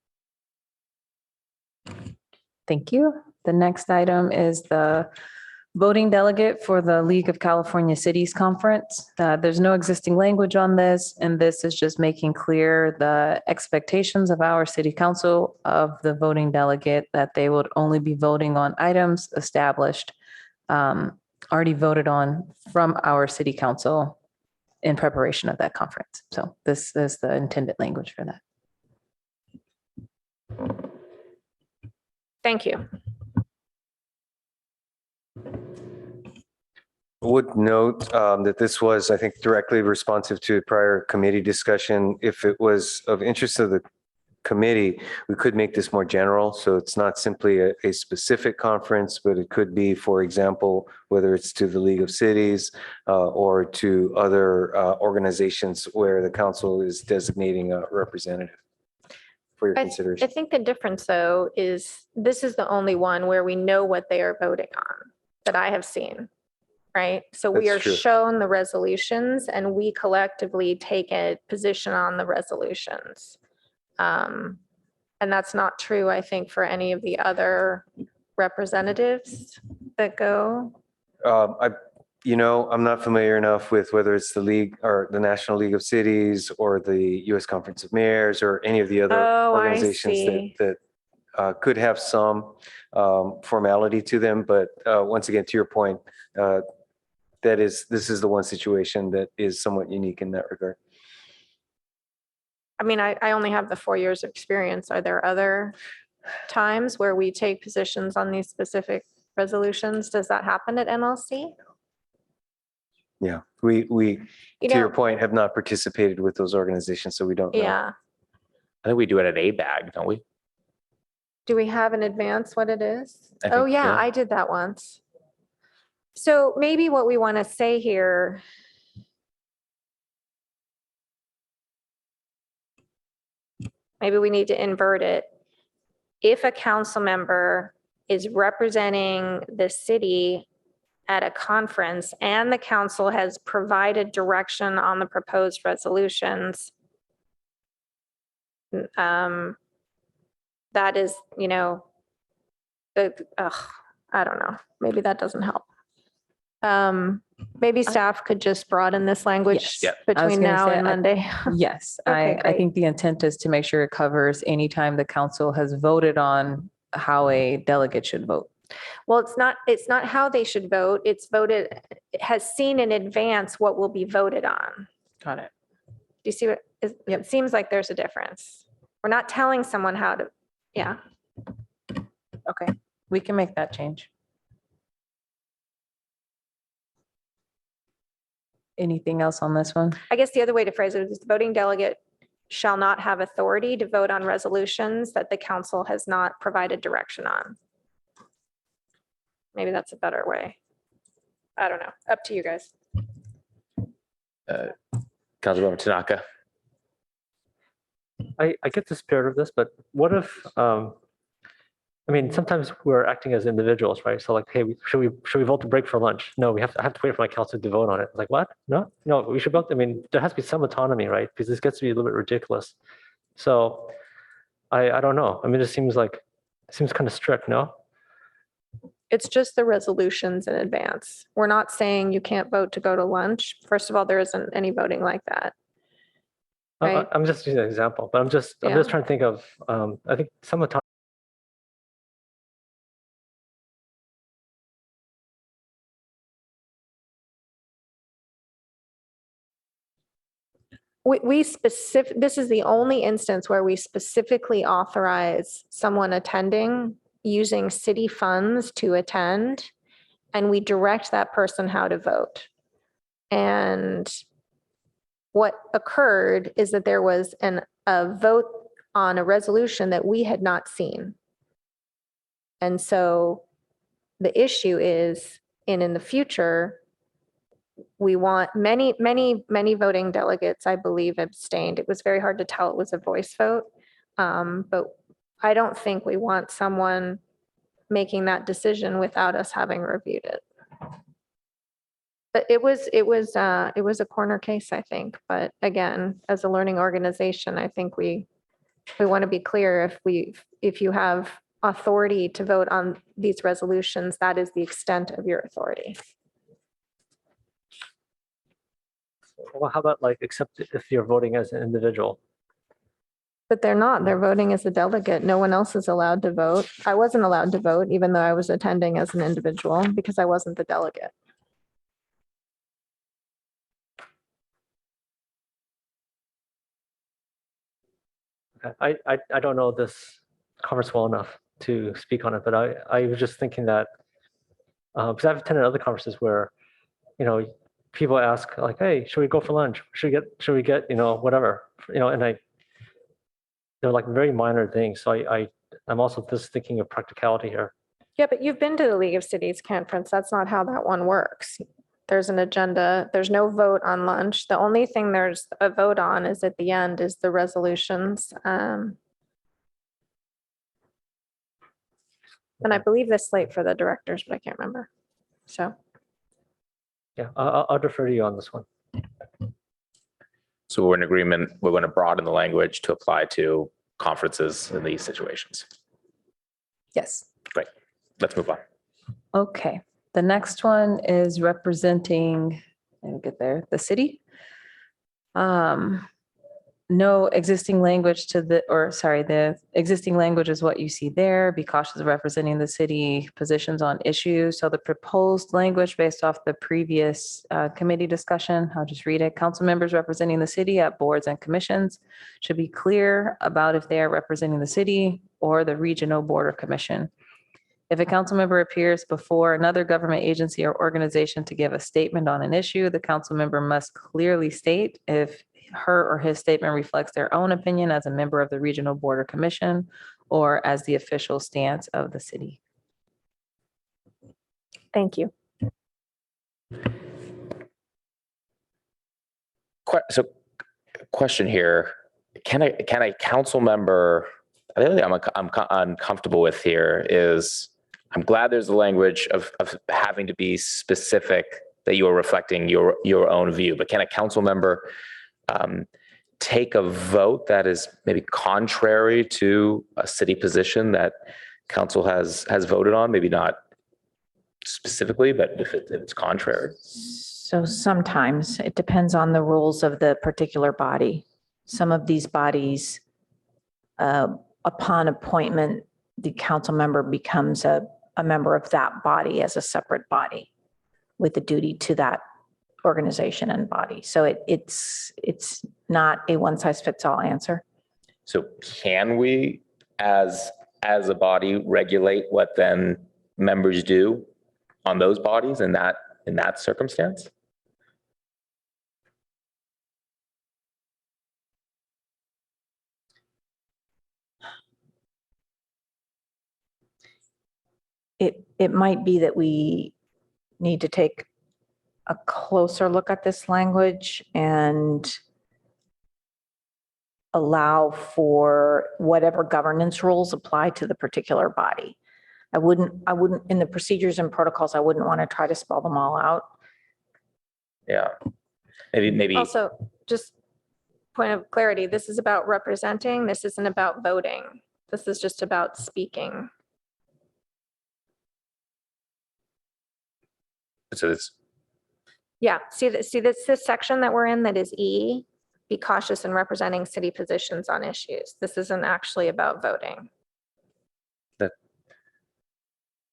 S8: Thank you. The next item is the voting delegate for the League of California Cities Conference. There's no existing language on this, and this is just making clear the expectations of our city council of the voting delegate, that they would only be voting on items established, already voted on from our city council in preparation of that conference. So this is the intended language for that.
S3: Thank you.
S5: Would note that this was, I think, directly responsive to a prior committee discussion. If it was of interest to the committee, we could make this more general. So it's not simply a specific conference, but it could be, for example, whether it's to the League of Cities or to other organizations where the council is designating a representative for your
S3: I
S5: consideration.
S3: think the difference, though, is this is the only one where we know what they are voting on that I have seen, right? So we
S5: That's
S3: are
S5: true.
S3: shown the resolutions and we collectively take a position on the resolutions. And that's not true, I think, for any of the other representatives that go.
S5: I'm not familiar enough with whether it's the league or the National League of Cities or the U.S. Conference of Mayors or any of the other
S3: Oh, I
S5: organizations
S3: see.
S5: that could have some formality to them. But once again, to your point, this is the one situation that is somewhat unique in that regard.
S3: I mean, I only have the 4 years of experience. Are there other times where we take positions on these specific resolutions? Does that happen at NLC?
S5: Yeah, we
S3: You
S5: to your
S3: know,
S5: point, have not participated with those organizations, so we don't know.
S3: yeah.
S1: I think we do it at ABAG, don't we?
S3: Do we have in advance what it is?
S1: I
S3: Oh,
S1: think,
S3: yeah,
S1: yeah.
S3: I did that once. So maybe what we want to say here. Maybe we need to invert it. If a council member is representing the city at a conference and the council has provided direction on the proposed resolutions, that is, I don't know, maybe that doesn't help. Maybe staff could just broaden this language
S8: Yes.
S1: Yeah.
S8: I was
S3: between
S8: gonna
S3: now
S8: say,
S3: and Monday.
S8: Yes,
S3: Okay,
S8: I
S3: great.
S8: think the intent is to make sure it covers any time the council has voted on how a delegate should vote.
S3: Well, it's not how they should vote. It's voted, it has seen in advance what will be voted on.
S8: Got it.
S3: Do you see what, it seems like there's a difference. We're not telling someone how to, yeah.
S8: Okay, we can make that change. anything else on this one?
S3: I guess the other way to phrase it is the voting delegate shall not have authority to vote on resolutions that the council has not provided direction on. Maybe that's a better way. I don't know. Up to you guys.
S1: Councilmember Tanaka.
S7: I get the spirit of this, but what if, I mean, sometimes we're acting as individuals, right? So like, hey, should we vote to break for lunch? No, I have to wait for my council to vote on it. Like, what? No, we should vote. I mean, there has to be some autonomy, right? Because this gets to be a little bit ridiculous. So I don't know. I mean, it seems kind of strict, no?
S3: It's just the resolutions in advance. We're not saying you can't vote to go to lunch. First of all, there isn't any voting like that. Right.
S7: I'm just using an example, but I'm just trying to think of, I think some autonomy.
S3: This is the only instance where we specifically authorize someone attending using city funds to attend, and we direct that person how to vote. And what occurred is that there was a vote on a resolution that we had not seen. And so the issue is, in the future, we want many voting delegates, I believe, abstained. It was very hard to tell it was a voice vote. But I don't think we want someone making that decision without us having reviewed it. But it was a corner case, I think. But again, as a learning organization, I think we want to be clear, if you have authority to vote on these resolutions, that is the extent of your authority.
S7: Well, how about like, except if you're voting as an individual?
S3: But they're not. They're voting as a delegate. No one else is allowed to vote. I wasn't allowed to vote, even though I was attending as an individual, because I wasn't the delegate.
S7: Okay. I don't know this conference well enough to speak on it, but I was just thinking that, because I've attended other conferences where, people ask like, hey, should we go for lunch? Should we get, whatever, and they're like very minor things. So I'm also just thinking of practicality here.
S3: Yeah, but you've been to the League of Cities conference. That's not how that one works. There's an agenda. There's no vote on lunch. The only thing there's a vote on is at the end is the resolutions. And I believe the slate for the directors, but I can't remember. So.
S7: Yeah, I'll defer to you on this one.
S1: So we're in agreement, we're going to broaden the language to apply to conferences in these situations.
S8: Yes.
S1: Great. Let's move on.
S8: Okay. The next one is representing, let me get there, the city. No existing language the existing language is what you see there. Be cautious of representing the city positions on issues. So the proposed language based off the previous committee discussion, I'll just read it. Council members representing the city at boards and commissions should be clear about if they are representing the city or the regional board or commission. If a council member appears before another government agency or organization to give a statement on an issue, the council member must clearly state if her or his statement reflects their own opinion as a member of the regional board or commission or as the official stance of the city.
S3: Thank you.
S1: So question here, can a council member, the other thing I'm uncomfortable with here is, I'm glad there's the language of having to be specific that you are reflecting your own view, but can a council member take a vote that is maybe contrary to a city position that council has voted on? Maybe not specifically, but if it's contrary.
S6: So sometimes it depends on the rules of the particular body. Some of these bodies, upon appointment, the council member becomes a member of that body as a separate body with the duty to that organization and body. So it's not a one size fits all answer.
S1: So can we, as a body, regulate what then members do on those bodies in that circumstance?
S6: it might be that we need to take a closer look at this language and allow for whatever governance rules apply to the particular body. I wouldn't, in the procedures and protocols, I wouldn't want to try to spell them all out.
S1: Yeah. Maybe.
S3: Also, just point of clarity, this is about representing. This isn't about voting. This is just about speaking.
S1: So it's,
S3: Yeah, see this section that we're in that is E, be cautious in representing city positions on issues. This isn't actually about voting.
S1: that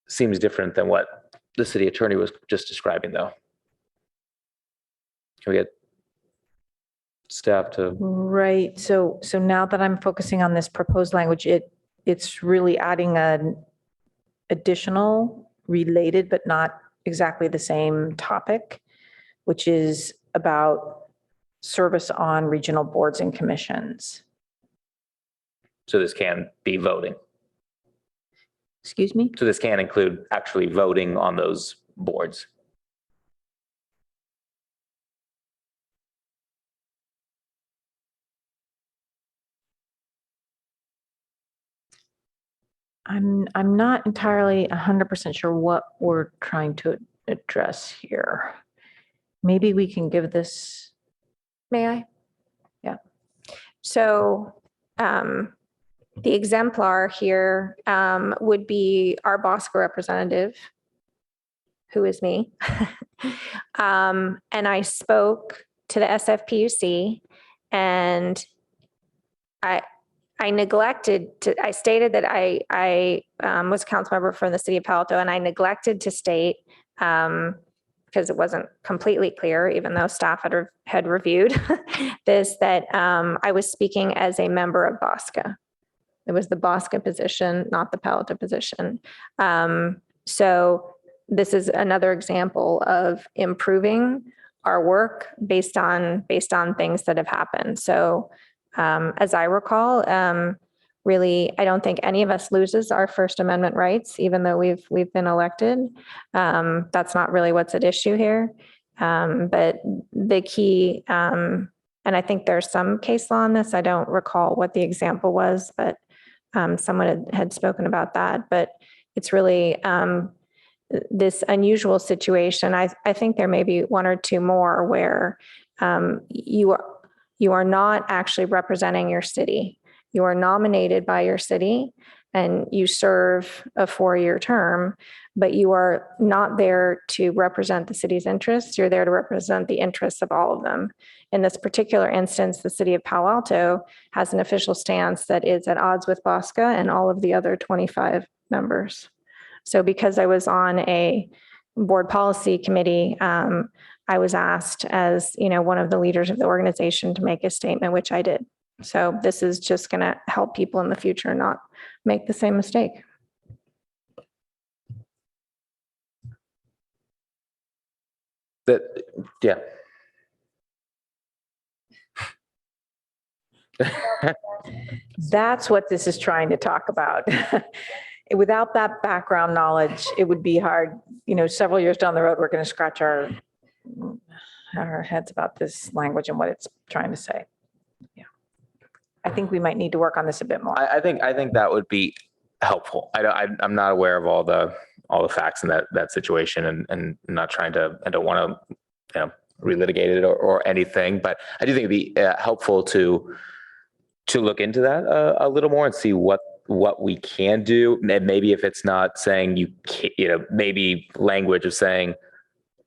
S1: seems different than what the city attorney was just describing, though. Can we get staff to,
S6: Right. So now that I'm focusing on this proposed language, it's really adding an additional related but not exactly the same topic, which is about service on regional boards and commissions.
S1: so this can be voting?
S6: Excuse me?
S1: So this can include actually voting on those boards?
S6: I'm not entirely 100% sure what we're trying to address here. Maybe we can give this,
S3: May I?
S6: Yeah.
S3: So the exemplar here would be our BOSCA representative, who is me. And I spoke to the SFPUC, and I neglected to, I stated that I was a council member from the city of Palo Alto, and I neglected to state, because it wasn't completely clear, even though staff had reviewed this, that I was speaking as a member of BOSCA. It was the BOSCA position, not the Palo Alto position. So this is another example of improving our work based on things that have happened. So as I recall, really, I don't think any of us loses our First Amendment rights, even though we've been elected. That's not really what's at issue here. But the key, and I think there's some case law on this. I don't recall what the example was, but someone had spoken about that. But it's really this unusual situation. I think there may be one or two more where you are not actually representing your city. You are nominated by your city and you serve a 4-year term, but you are not there to represent the city's interests. You're there to represent the interests of all of them. In this particular instance, the city of Palo Alto has an official stance that is at odds with BOSCA and all of the other 25 members. So because I was on a board policy committee, I was asked as, one of the leaders of the organization to make a statement, which I did. So this is just going to help people in the future not make the same mistake.
S1: Yeah.
S6: That's what this is trying to talk about. Without that background knowledge, it would be hard, several years down the road, we're going to scratch our heads about this language and what it's trying to say. Yeah. I think we might need to work on this a bit more.
S1: I think that would be helpful. I'm not aware of all the facts in that situation, and not trying to, I don't want to, relitigate it or anything, but I do think it'd be helpful to look into that a little more and see what we can do. Maybe if it's not saying you can't, maybe language of saying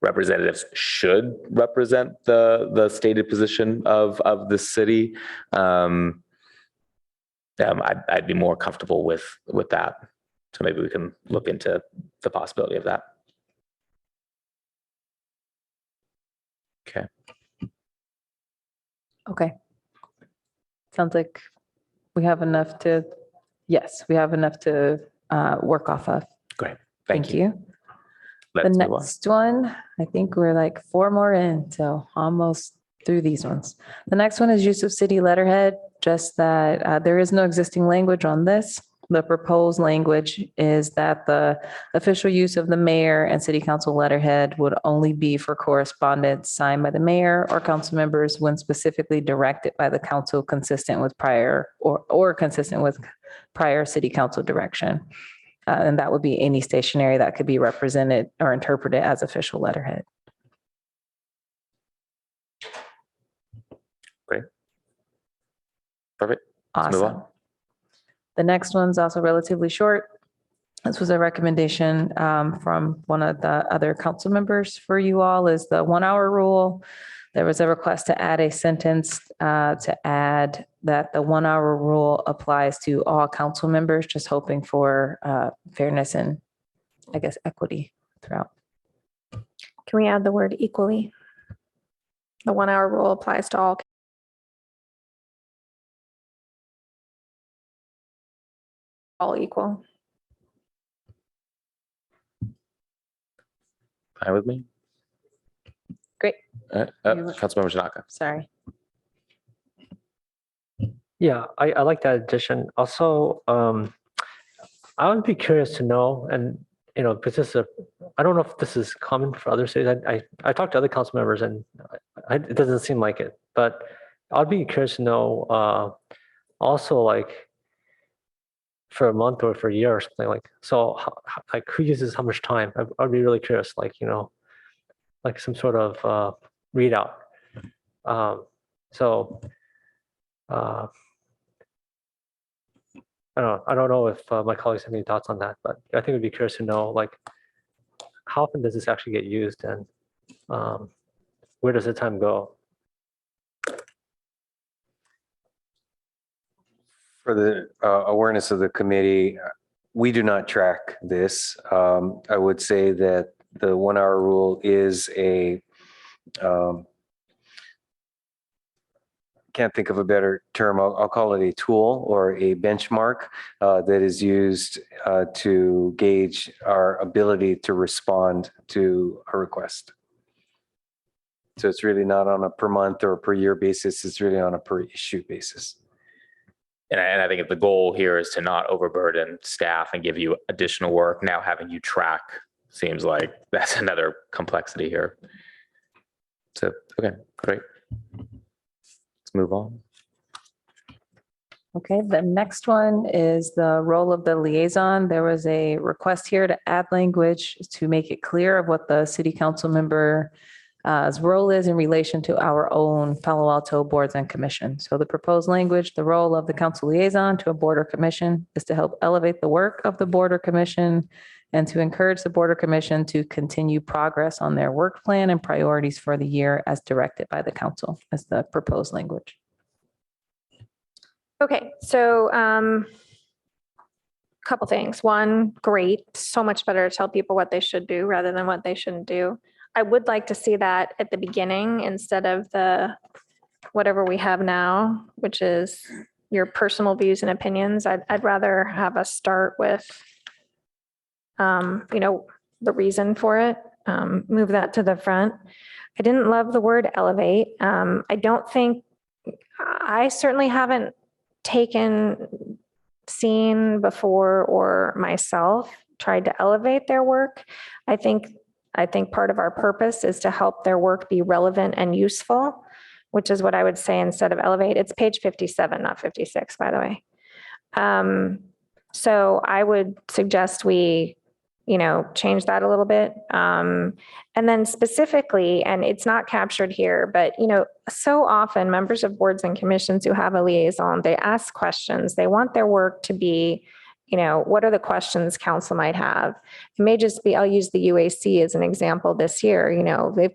S1: representatives should represent the stated position of the city. I'd be more comfortable with that. So maybe we can look into the possibility of that. Okay.
S8: Okay. Sounds like we have enough to, yes, we have enough to work off of.
S1: Great.
S8: Thank you. The
S1: Let's move on.
S8: next one, I think we're like 4 more in, so almost through these ones. The next one is use of city letterhead, just that there is no existing language on this. The proposed language is that the official use of the mayor and city council letterhead would only be for correspondence signed by the mayor or council members when specifically directed by the council consistent with prior or consistent with prior city council direction. And that would be any stationery that could be represented or interpreted as official letterhead.
S1: Great. Perfect. Let's move
S8: Awesome.
S1: on.
S8: The next one's also relatively short. This was a recommendation from one of the other council members for you all, is the 1 hour rule. There was a request to add a sentence to add that the 1 hour rule applies to all council members, just hoping for fairness and, I guess, equity throughout.
S3: Can we add the word equally? The 1 hour rule applies to all equal.
S1: Fine with me?
S8: Great.
S1: Councilmember Tanaka.
S8: Sorry.
S7: Yeah, I like that addition. Also, I would be curious to know, and because this is I don't know if this is common for other cities. I talked to other council members, and it doesn't seem like it. But I'd be curious to know, also, like, for a month or for a year or something, like, so like who uses how much time? I'd be really curious, like, like some sort of readout. I don't know if my colleagues have any thoughts on that, but I think it'd be curious to know, like, how often does this actually get used, and where does the time go?
S5: For the awareness of the committee, we do not track this. I would say that the 1 hour rule is can't think of a better term. I'll call it a tool or a benchmark that is used to gauge our ability to respond to a request. So it's really not on a per month or per year basis. It's really on a per issue basis.
S1: And I think the goal here is to not overburden staff and give you additional work. Now having you track seems like that's another complexity here. So, okay, great. Let's move on.
S8: Okay, the next one is the role of the liaison. There was a request here to add language to make it clear of what the city council member's role is in relation to our own Palo Alto boards and commissions. So the proposed language, the role of the council liaison to a board or commission is to help elevate the work of the board or commission and to encourage the board or commission to continue progress on their work plan and priorities for the year as directed by the council, as the proposed language.
S3: Okay, so couple things. One, great. So much better to tell people what they should do rather than what they shouldn't do. I would like to see that at the beginning instead of the whatever we have now, which is your personal views and opinions. I'd rather have us start with, the reason for it. Move that to the front. I didn't love the word elevate. I certainly haven't seen before or myself tried to elevate their work. I think part of our purpose is to help their work be relevant and useful, which is what I would say instead of elevate. It's page 57, not 56, by the way. So I would suggest we, change that a little bit. And then specifically, and it's not captured here, but, so often members of boards and commissions who have a liaison, they ask questions. They want their work to be, what are the questions council might have? It may just be, I'll use the UAC as an example this year. They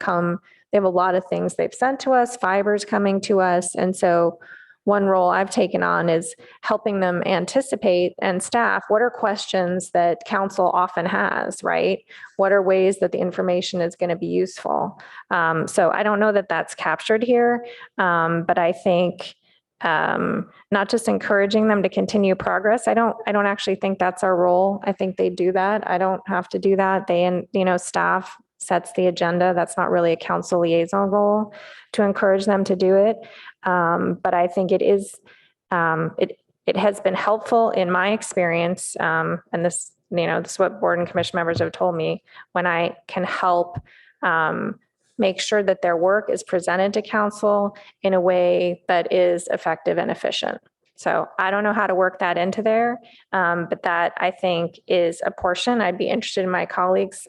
S3: have a lot of things they've sent to us, fibers coming to us. And so one role I've taken on is helping them anticipate, and staff, what are questions that council often has, right? What are ways that the information is going to be useful? So I don't know that that's captured here, but I think not just encouraging them to continue progress. I don't actually think that's our role. I think they do that. I don't have to do that. Staff sets the agenda. That's not really a council liaison role to encourage them to do it. But I think it is, it has been helpful in my experience, and this, this is what board and commission members have told me, when I can help make sure that their work is presented to council in a way that is effective and efficient. So I don't know how to work that into there, but that I think is a portion. I'd be interested in my colleagues'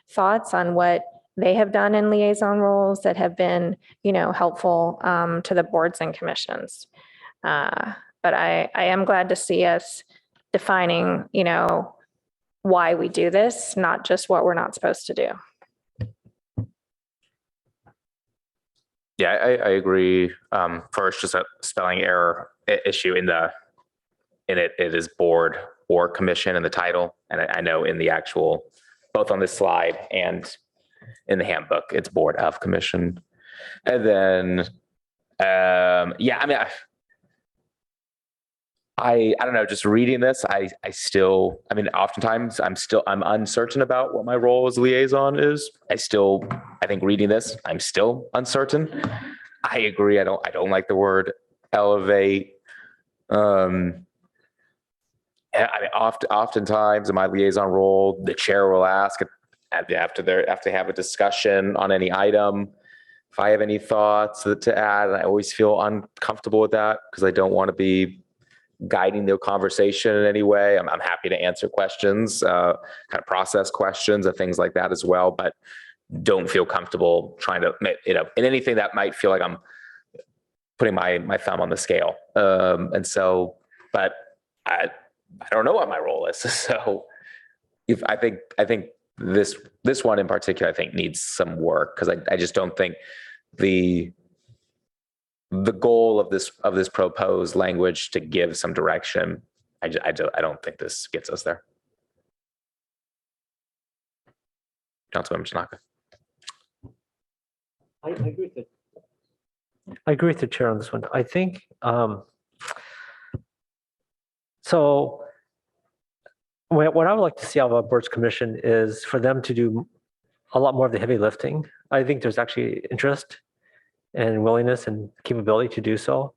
S3: thoughts on what they have done in liaison roles that have been, helpful to the boards and commissions. But I am glad to see us defining, why we do this, not just what we're not supposed to do.
S1: Yeah, I agree. First, just a spelling error issue in it is board or commission in the title. And I know in the actual, both on this slide and in the handbook, it's board of commission. And then, yeah, I don't know, just reading this, oftentimes I'm uncertain about what my role as liaison is. I think reading this, I'm still uncertain. I agree. I don't like the word elevate. Oftentimes in my liaison role, the chair will ask after they have a discussion on any item, if I have any thoughts to add. And I always feel uncomfortable with that because I don't want to be guiding the conversation in any way. I'm happy to answer questions, kind of process questions and things like that as well, but don't feel comfortable trying to, in anything that might feel like I'm putting my thumb on the scale. And so, but I don't know what my role is. So if I think this one in particular, I think needs some work because I just don't think the goal of this proposed language to give some direction, I don't think this gets us there. Councilmember Tanaka.
S7: I agree with the chair on this one. I think so. What I would like to see out of our board's commission is for them to do a lot more of the heavy lifting. I think there's actually interest and willingness and capability to do so.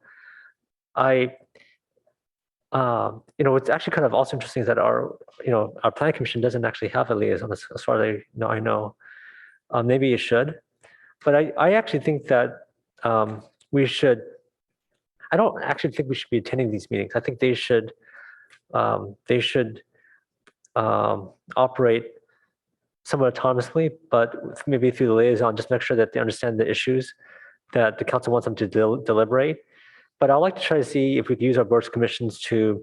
S7: What's actually kind of also interesting is that our planning commission doesn't actually have a liaison as far as I know. Maybe it should, but I actually think that we should. I don't actually think we should be attending these meetings. I think they should operate somewhat autonomously, but maybe through the liaison, just make sure that they understand the issues that the council wants them to deliberate. But I'd like to try to see if we can use our boards commissions to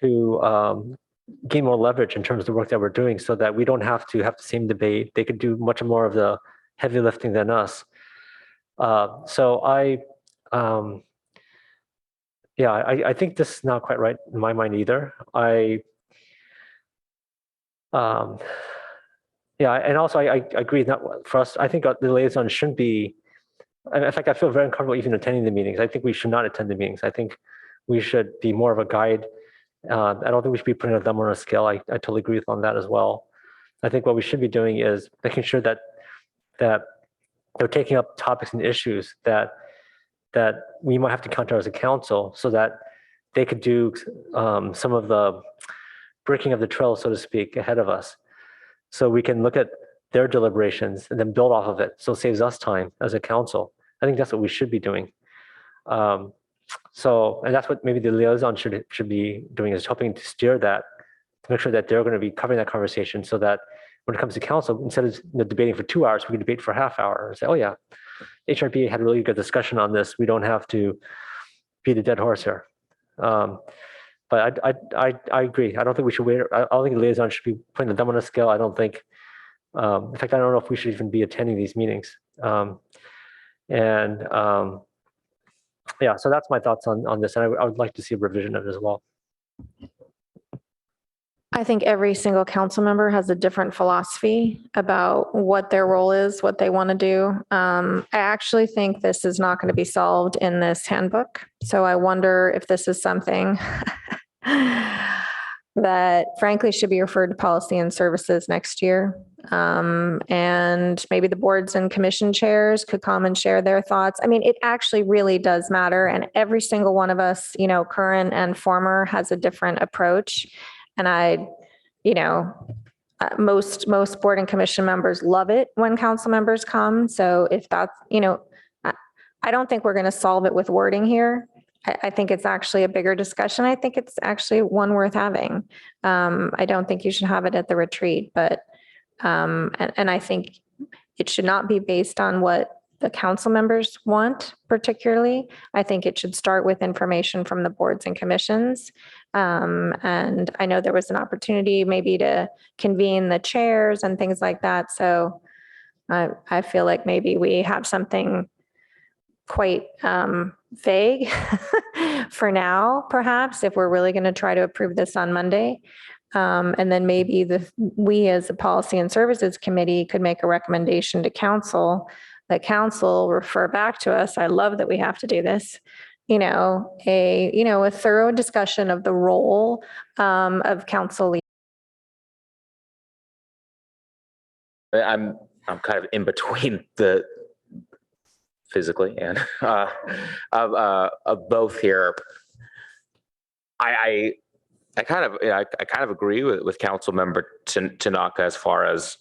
S7: gain more leverage in terms of the work that we're doing so that we don't have to have the same debate. They could do much more of the heavy lifting than us. So I think this is not quite right in my mind either. And also I agree that for us, I think the liaison shouldn't be. In fact, I feel very uncomfortable even attending the meetings. I think we should not attend the meetings. I think we should be more of a guide. I don't think we should be putting a thumb on a scale. I totally agree on that as well. I think what we should be doing is making sure that they're taking up topics and issues that we might have to counter as a council so that they could do some of the breaking of the trail, so to speak, ahead of us. So we can look at their deliberations and then build off of it. So it saves us time as a council. I think that's what we should be doing. And that's what maybe the liaison should be doing, is helping to steer that, to make sure that they're going to be covering that conversation so that when it comes to council, instead of debating for 2 hours, we can debate for a half hour and say, oh yeah, HRB had a really good discussion on this. We don't have to beat a dead horse here. But I agree. I don't think we should wait. I don't think the liaison should be putting the thumb on a scale. I don't think, in fact, I don't know if we should even be attending these meetings. So that's my thoughts on this. And I would like to see a revision of it as well.
S3: I think every single council member has a different philosophy about what their role is, what they want to do. I actually think this is not going to be solved in this handbook. So I wonder if this is something that frankly should be referred to policy and services next year. And maybe the boards and commission chairs could come and share their thoughts. I mean, it actually really does matter. And every single one of us, current and former, has a different approach. And most board and commission members love it when council members come. So if that's, I don't think we're going to solve it with wording here. I think it's actually a bigger discussion. I think it's actually one worth having. I don't think you should have it at the retreat, but and I think it should not be based on what the council members want particularly. I think it should start with information from the boards and commissions. And I know there was an opportunity maybe to convene the chairs and things like that. So I feel like maybe we have something quite vague for now, perhaps, if we're really going to try to approve this on Monday. And then maybe we as the Policy and Services Committee could make a recommendation to council, that council refer back to us. I love that we have to do this. A thorough discussion of the role of council.
S1: I'm kind of in between the physically and of both here. I kind of agree with Council Member Tanaka as far as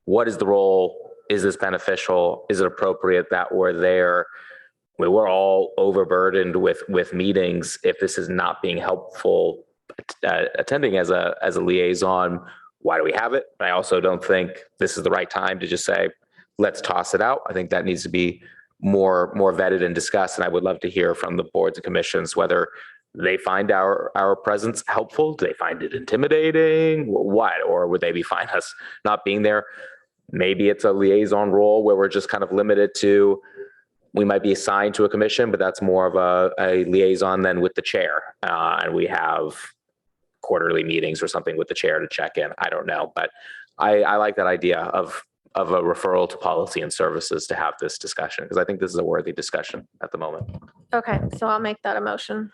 S1: what is the role? Is this beneficial? Is it appropriate that we're there? We're all overburdened with meetings. If this is not being helpful, attending as a liaison, why do we have it? I also don't think this is the right time to just say, let's toss it out. I think that needs to be more vetted and discussed. And I would love to hear from the boards and commissions whether they find our presence helpful. Do they find it intimidating? What? Or would they be fine us not being there? Maybe it's a liaison role where we're just kind of limited to, we might be assigned to a commission, but that's more of a liaison than with the chair. And we have quarterly meetings or something with the chair to check in. I don't know, but I like that idea of a referral to Policy and Services to have this discussion, because I think this is a worthy discussion at the moment.
S3: Okay, so I'll make that a motion.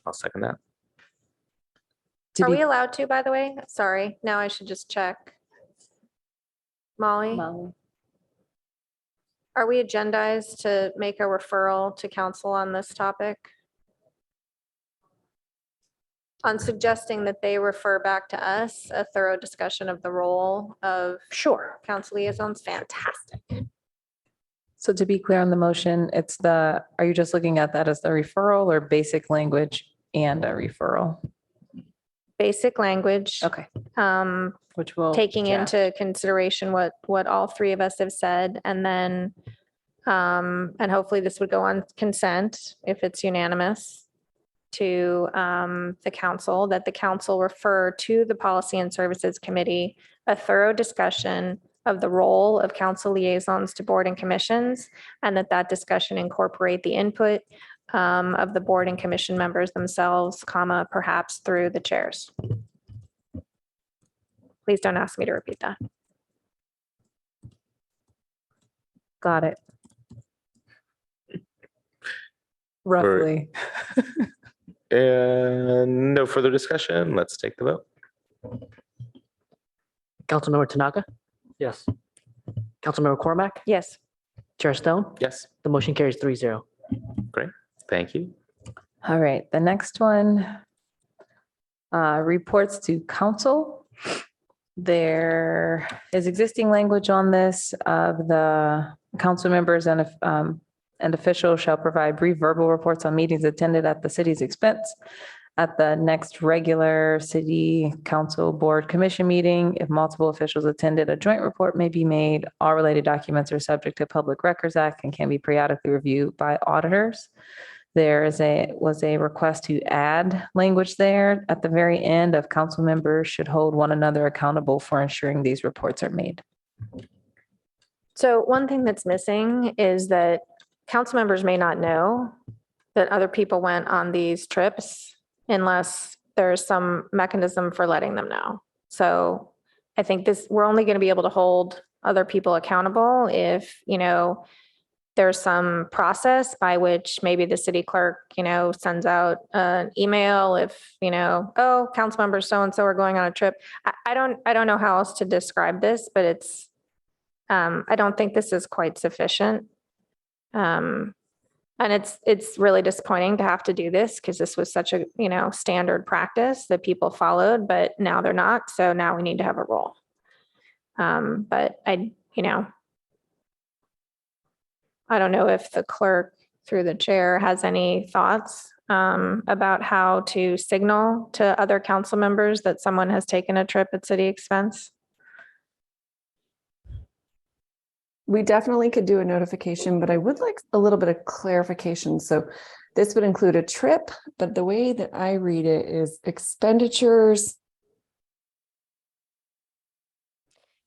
S1: I'll second that.
S3: Are we allowed to, by the way? Sorry, now I should just check. Molly, are we agendized to make a referral to council on this topic? On suggesting that they refer back to us a thorough discussion of the role of council liaisons? Fantastic.
S8: So to be clear on the motion, are you just looking at that as the referral or basic language and a referral?
S3: Basic language.
S8: Okay. Which will
S3: Taking into consideration what all three of us have said, and then, and hopefully this would go on consent if it's unanimous to the council, that the council refer to the Policy and Services Committee a thorough discussion of the role of council liaisons to board and commissions, and that discussion incorporate the input of the board and commission members themselves, perhaps through the chairs. Please don't ask me to repeat that.
S8: Got it. Roughly.
S1: And no further discussion. Let's take the vote.
S2: Councilmember Tanaka,
S7: Yes.
S2: Councilmember Cormac,
S3: Yes.
S2: Chair Stone,
S1: Yes,
S2: the motion carries 3-0.
S1: thank you.
S8: All right, the next one, reports to council. There is existing language on this of the council members and officials shall provide brief verbal reports on meetings attended at the city's expense. At the next regular city council board commission meeting, if multiple officials attended, a joint report may be made. All related documents are subject to Public Records Act and can be periodically reviewed by auditors. There was a request to add language there at the very end of council members should hold one another accountable for ensuring these reports are made.
S3: So one thing that's missing is that council members may not know that other people went on these trips unless there's some mechanism for letting them know. So I think we're only going to be able to hold other people accountable if, there's some process by which maybe the city clerk, sends out an email if, oh, council member so-and-so are going on a trip. I don't know how else to describe this, but it's, I don't think this is quite sufficient. And it's really disappointing to have to do this because this was such a, standard practice that people followed, but now they're not. So now we need to have a rule. But I don't know if the clerk through the chair has any thoughts about how to signal to other council members that someone has taken a trip at city expense.
S9: We definitely could do a notification, but I would like a little bit of clarification. So this would include a trip, but the way that I read it is expenditures.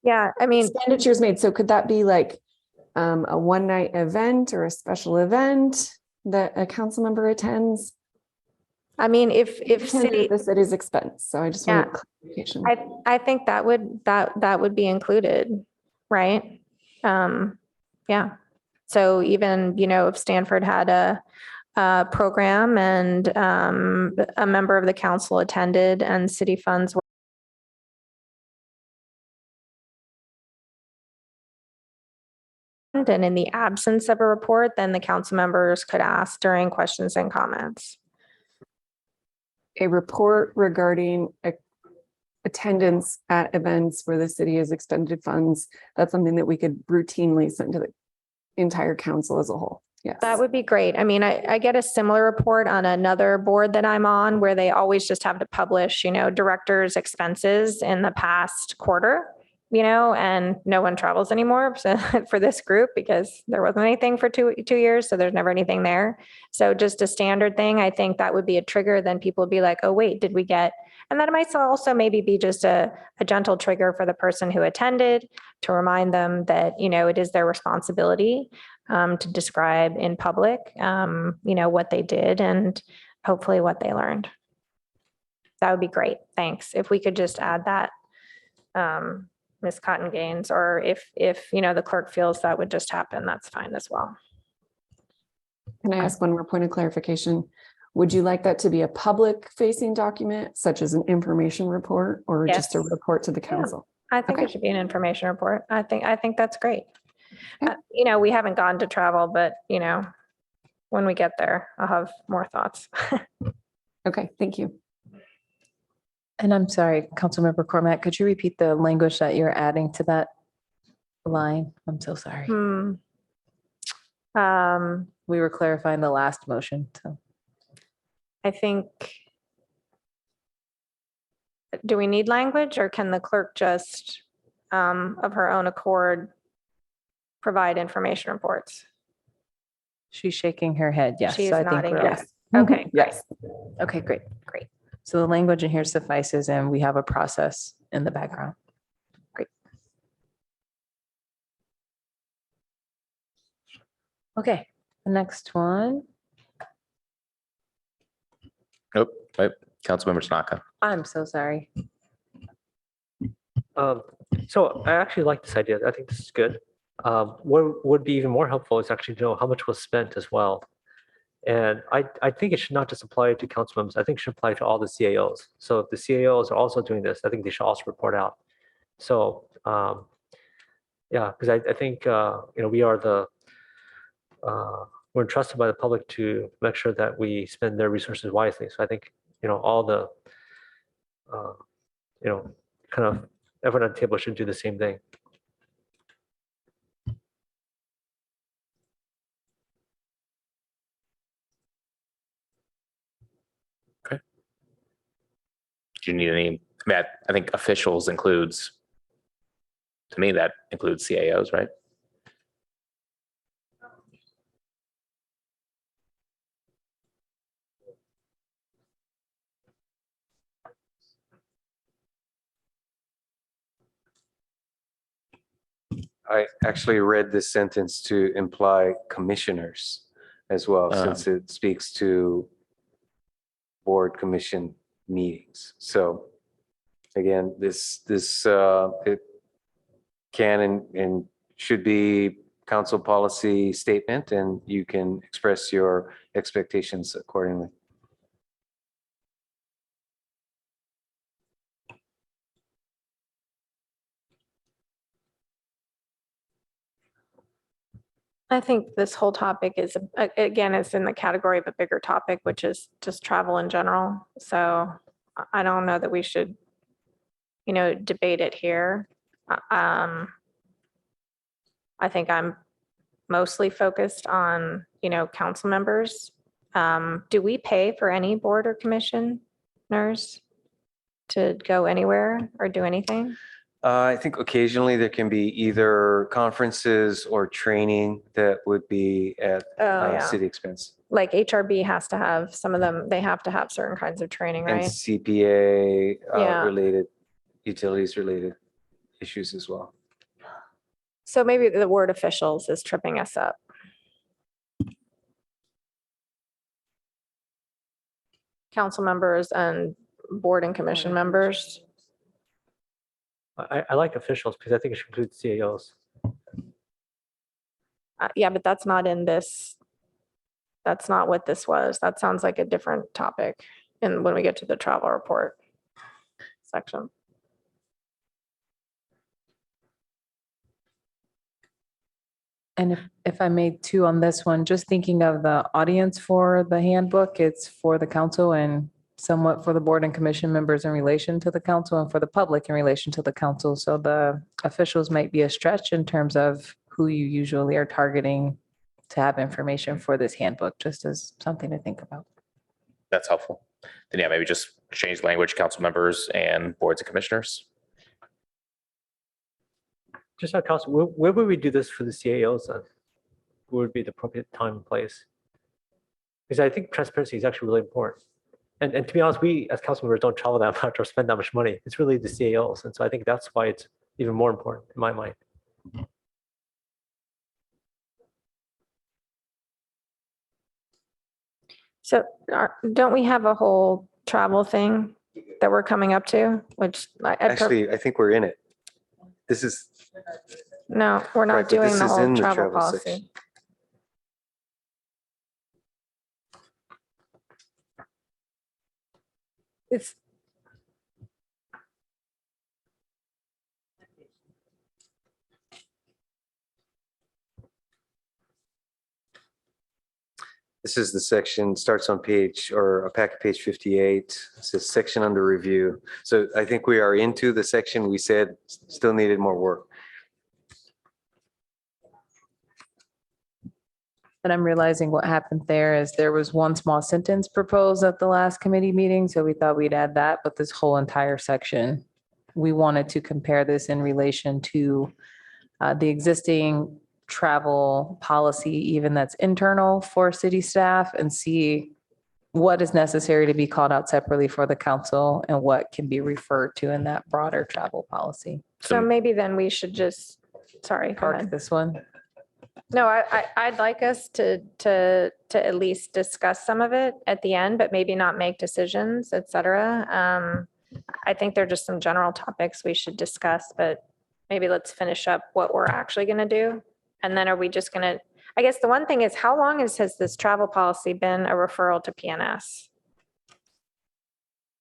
S3: Yeah, I mean,
S9: Expenditures made. So could that be like a one-night event or a special event that a council member attends?
S3: I mean, if
S9: City, the city's expense. So I just want clarification.
S3: I think that would be included, right? Yeah. So even, if Stanford had a program and a member of the council attended and city funds were and in the absence of a report, then the council members could ask during questions and comments.
S9: A report regarding attendance at events where the city has expended funds. That's something that we could routinely send to the entire council as a whole. Yes.
S3: That would be great. I mean, I get a similar report on another board that I'm on where they always just have to publish, directors' expenses in the past quarter, and no one travels anymore for this group because there wasn't anything for two years. So there's never anything there. So just a standard thing, I think that would be a trigger. Then people would be like, oh, wait, did we get, and that might also maybe be just a gentle trigger for the person who attended to remind them that, it is their responsibility to describe in public, what they did and hopefully what they learned. That would be great. Thanks. If we could just add that, Ms. Cotton Gaines, or if the clerk feels that would just happen, that's fine as well.
S9: Can I ask one more point of clarification? Would you like that to be a public facing document, such as an information report or just a report to the council?
S3: I think it should be an information report. I think that's great. We haven't gone to travel, but when we get there, I'll have more thoughts.
S9: Okay, thank you.
S8: And I'm sorry, Councilmember Cormack, could you repeat the language that you're adding to that line? I'm so sorry. We were clarifying the last motion, so.
S3: I think, do we need language or can the clerk just of her own accord provide information reports?
S8: She's shaking her head, yes.
S3: She's
S8: So I think
S3: nodding
S8: we're-
S3: yes. Okay.
S9: Yes.
S8: Okay, great. So the language in here suffices and we have a process in the background. Great. Okay, the next one.
S1: Nope. Right. Councilmember Tanaka.
S8: I'm so sorry.
S7: So I actually like this idea. I think this is good. What would be even more helpful is actually to know how much was spent as well. And I think it should not just apply to council members. I think it should apply to all the CAOs. So if the CAOs are also doing this, I think they should also report out. So yeah, because I think we are we're entrusted by the public to make sure that we spend their resources wisely. So I think all the kind of everyone at the table should do the same thing.
S1: Do you need any, I think officials includes, to me, that includes CAOs, right?
S5: I actually read this sentence to imply commissioners as well, since it speaks to board commission meetings. So again, this it can and should be council policy statement, and you can express your expectations accordingly.
S3: I think this whole topic is, again, it's in the category of a bigger topic, which is just travel in general. So I don't know that we should, debate it here. I think I'm mostly focused on, council members. Do we pay for any board or commissioners to go anywhere or do anything?
S5: I think occasionally there can be either conferences or training that would be at
S3: Oh, yeah.
S5: city expense.
S3: Like HRB has to have, some of them, they have to have certain kinds of training,
S5: And
S3: right?
S5: CPA
S3: Yeah.
S5: related, utilities related issues as well.
S3: So maybe the word officials is tripping us up. Council members and board and commission members.
S7: I like officials because I think it should include CAOs.
S3: Yeah, but that's not in this. That's not what this was. That sounds like a different topic. And when we get to the travel report section.
S8: And if I may too on this one, just thinking of the audience for the handbook, it's for the council and somewhat for the board and commission members in relation to the council and for the public in relation to the council. So the officials might be a stretch in terms of who you usually are targeting to have information for this handbook, just as something to think about.
S1: That's helpful. Then yeah, maybe just change language, council members and boards and commissioners.
S7: Just out of council, where would we do this for the CAOs then? Where would be the appropriate time and place? Because I think transparency is actually really important. And to be honest, we as council members don't travel that much or spend that much money. It's really the CAOs. And so I think that's why it's even more important in my mind.
S3: So don't we have a whole travel thing that we're coming up to, which
S5: Actually, I think we're in it. This is,
S3: no, we're
S5: Right,
S3: not
S5: but
S3: doing
S5: this
S3: the
S5: is
S3: whole
S5: in the
S3: travel
S5: travel
S3: policy.
S5: section.
S3: It's,
S5: this is the section, starts on page or a packet page 58. It says section under review. So I think we are into the section we said still needed more work.
S8: And I'm realizing what happened there is there was one small sentence proposed at the last committee meeting, so we thought we'd add that, but this whole entire section, we wanted to compare this in relation to the existing travel policy, even that's internal for city staff, and see what is necessary to be called out separately for the council and what can be referred to in that broader travel policy.
S3: so maybe then we should just, sorry, go
S8: Park
S3: ahead.
S8: this one.
S3: No, I'd like us to at least discuss some of it at the end, but maybe not make decisions, et cetera. I think there are just some general topics we should discuss, but maybe let's finish up what we're actually going to do. And then are we just going to, I guess the one thing is, how long has this travel policy been a referral to PNS?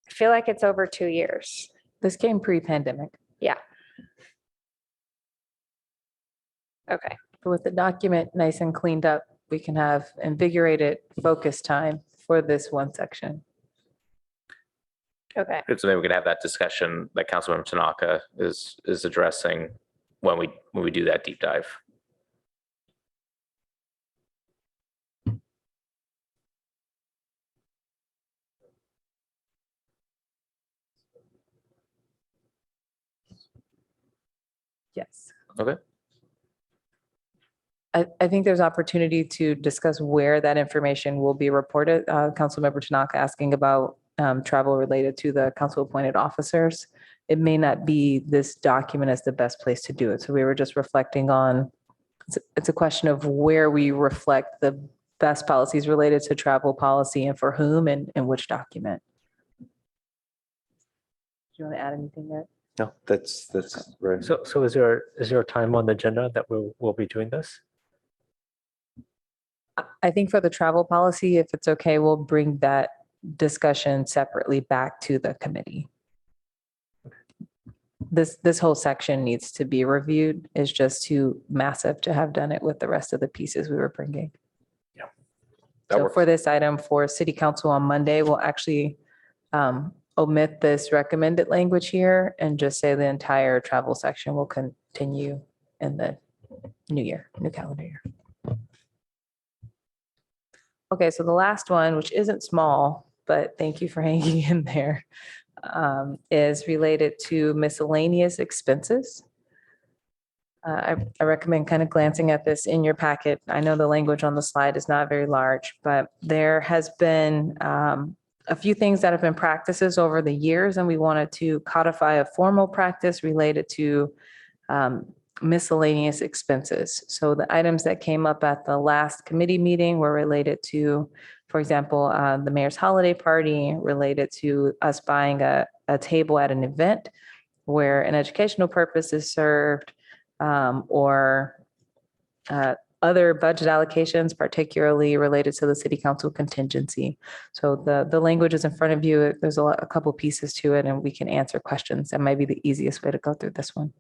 S3: I feel like it's over 2 years.
S8: This came pre-pandemic.
S3: Yeah. Okay.
S8: But with the document nice and cleaned up, we can have invigorated focus time for this one section.
S3: Okay.
S1: So maybe we can have that discussion that Councilmember Tanaka is addressing when we do that deep dive.
S8: Yes.
S1: Okay.
S8: I think there's opportunity to discuss where that information will be reported. Councilmember Tanaka asking about travel related to the council appointed officers. It may not be this document as the best place to do it. So we were just reflecting on, it's a question of where we reflect the best policies related to travel policy and for whom and which document. Do you want to add anything there?
S5: No, that's right.
S7: So is there a time on the agenda that we'll be doing this?
S8: I think for the travel policy, if it's okay, we'll bring that discussion separately back to the committee. This whole section needs to be reviewed. It's just too massive to have done it with the rest of the pieces we were bringing.
S1: That
S8: So
S1: works.
S8: for this item for city council on Monday, we'll actually omit this recommended language here and just say the entire travel section will continue in the new calendar year. Okay, so the last one, which isn't small, but thank you for hanging in there, is related to miscellaneous expenses. I recommend kind of glancing at this in your packet. I know the language on the slide is not very large, but there has been a few things that have been practices over the years, and we wanted to codify a formal practice related to miscellaneous expenses. So the items that came up at the last committee meeting were related to, for example, the mayor's holiday party, related to us buying a table at an event where an educational purpose is served, or other budget allocations, particularly related to the city council contingency. So the language is in front of you. There's a couple pieces to it, and we can answer questions. That might be the easiest way to go through this one.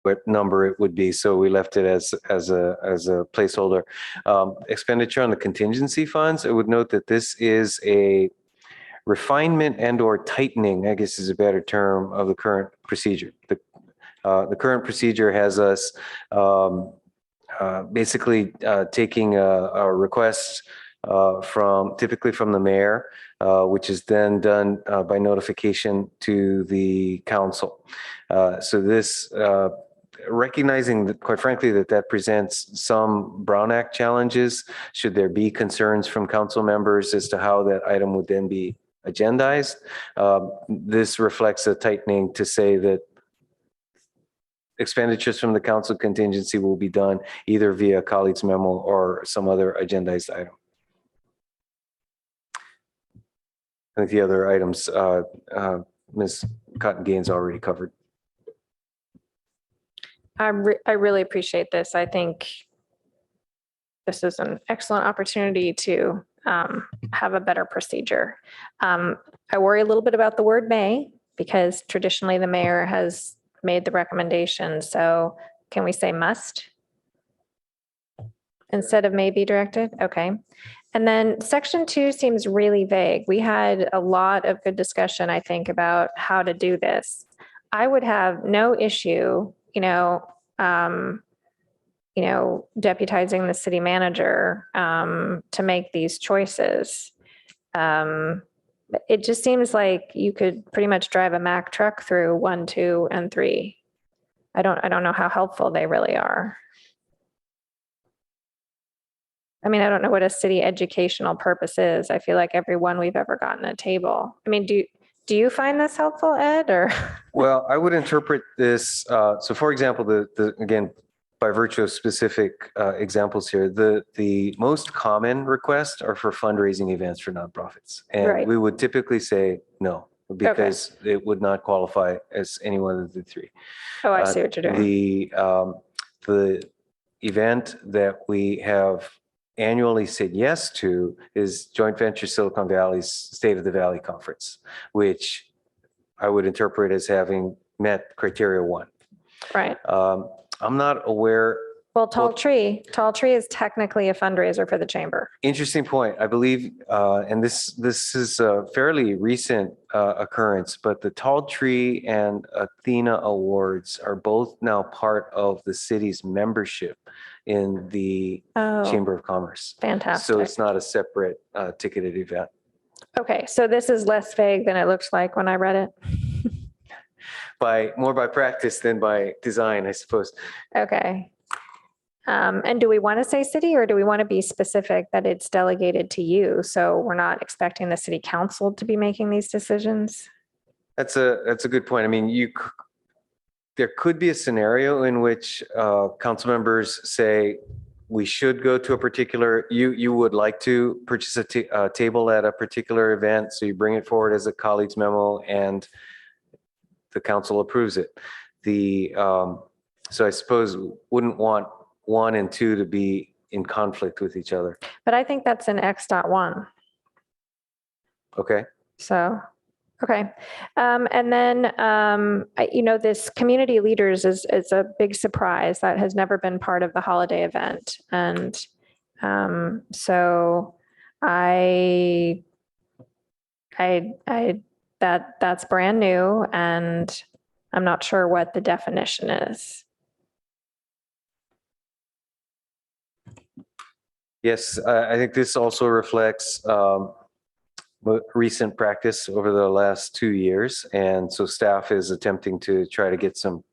S5: What number it would be, so we left it as a placeholder. Expenditure on the contingency funds, I would note that this is a refinement and or tightening, I guess is a better term, of the current procedure. The current procedure has us basically taking a request typically from the mayor, which is then done by notification to the council. So this recognizing that, quite frankly, that presents some Brown Act challenges, should there be concerns from council members as to how that item would then be agendized. This reflects a tightening to say that expenditures from the council contingency will be done either via colleague's memo or some other agendized item. I think the other items Ms. Cotton Gaines already covered.
S3: I really appreciate this. I think this is an excellent opportunity to have a better procedure. I worry a little bit about the word may, because traditionally the mayor has made the recommendation. So can we say must instead of may be directed? Okay. And then section 2 seems really vague. We had a lot of good discussion, I think, about how to do this. I would have no issue, deputizing the city manager to make these choices. It just seems like you could pretty much drive a Mack truck through 1, 2, and 3. I don't know how helpful they really are. I mean, I don't know what a city educational purpose is. I feel like every one we've ever gotten a table. I mean, do you find this helpful, Ed, or?
S5: Well, I would interpret this, so for example, again, by virtue of specific examples here, the most common requests are for fundraising events for nonprofits. And
S3: Right.
S5: we would typically say no, because it would not qualify as any one of the 3.
S3: Oh, I see what you're doing.
S5: The event that we have annually said yes to is Joint Venture Silicon Valley's State of the Valley Conference, which I would interpret as having met criteria 1.
S3: Right.
S5: I'm not aware.
S3: Well, Tall Tree is technically a fundraiser for the chamber.
S5: Interesting point. I believe, and this is a fairly recent occurrence, but the Tall Tree and Athena Awards are both now part of the city's membership in the Chamber of Commerce.
S3: Fantastic.
S5: So it's not a separate ticketed event.
S3: Okay, so this is less vague than it looks like when I read it.
S5: More by practice than by design, I suppose.
S3: Okay. And do we want to say city, or do we want to be specific that it's delegated to you? So we're not expecting the city council to be making these decisions?
S5: That's a good point. I mean, there could be a scenario in which council members say we should go to a particular, you would like to purchase a table at a particular event, so you bring it forward as a colleague's memo, and the council approves it. So I suppose wouldn't want 1 and 2 to be in conflict with each other.
S3: But I think that's in X.1.
S5: Okay.
S3: So, okay. And then, this community leaders is a big surprise that has never been part of the holiday event. And so that's brand new, and I'm not sure what the definition is.
S5: Yes, I think this also reflects recent practice over the last 2 years. And so staff is attempting to try to get some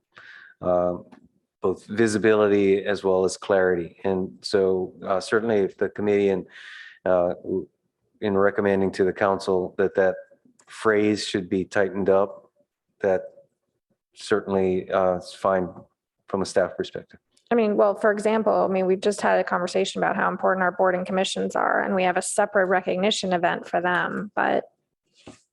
S5: both visibility as well as clarity. And so certainly if the committee in recommending to the council that phrase should be tightened up, that certainly is fine from a staff perspective.
S3: I mean, well, for example, we've just had a conversation about how important our board and commissions are, and we have a separate recognition event for them. But,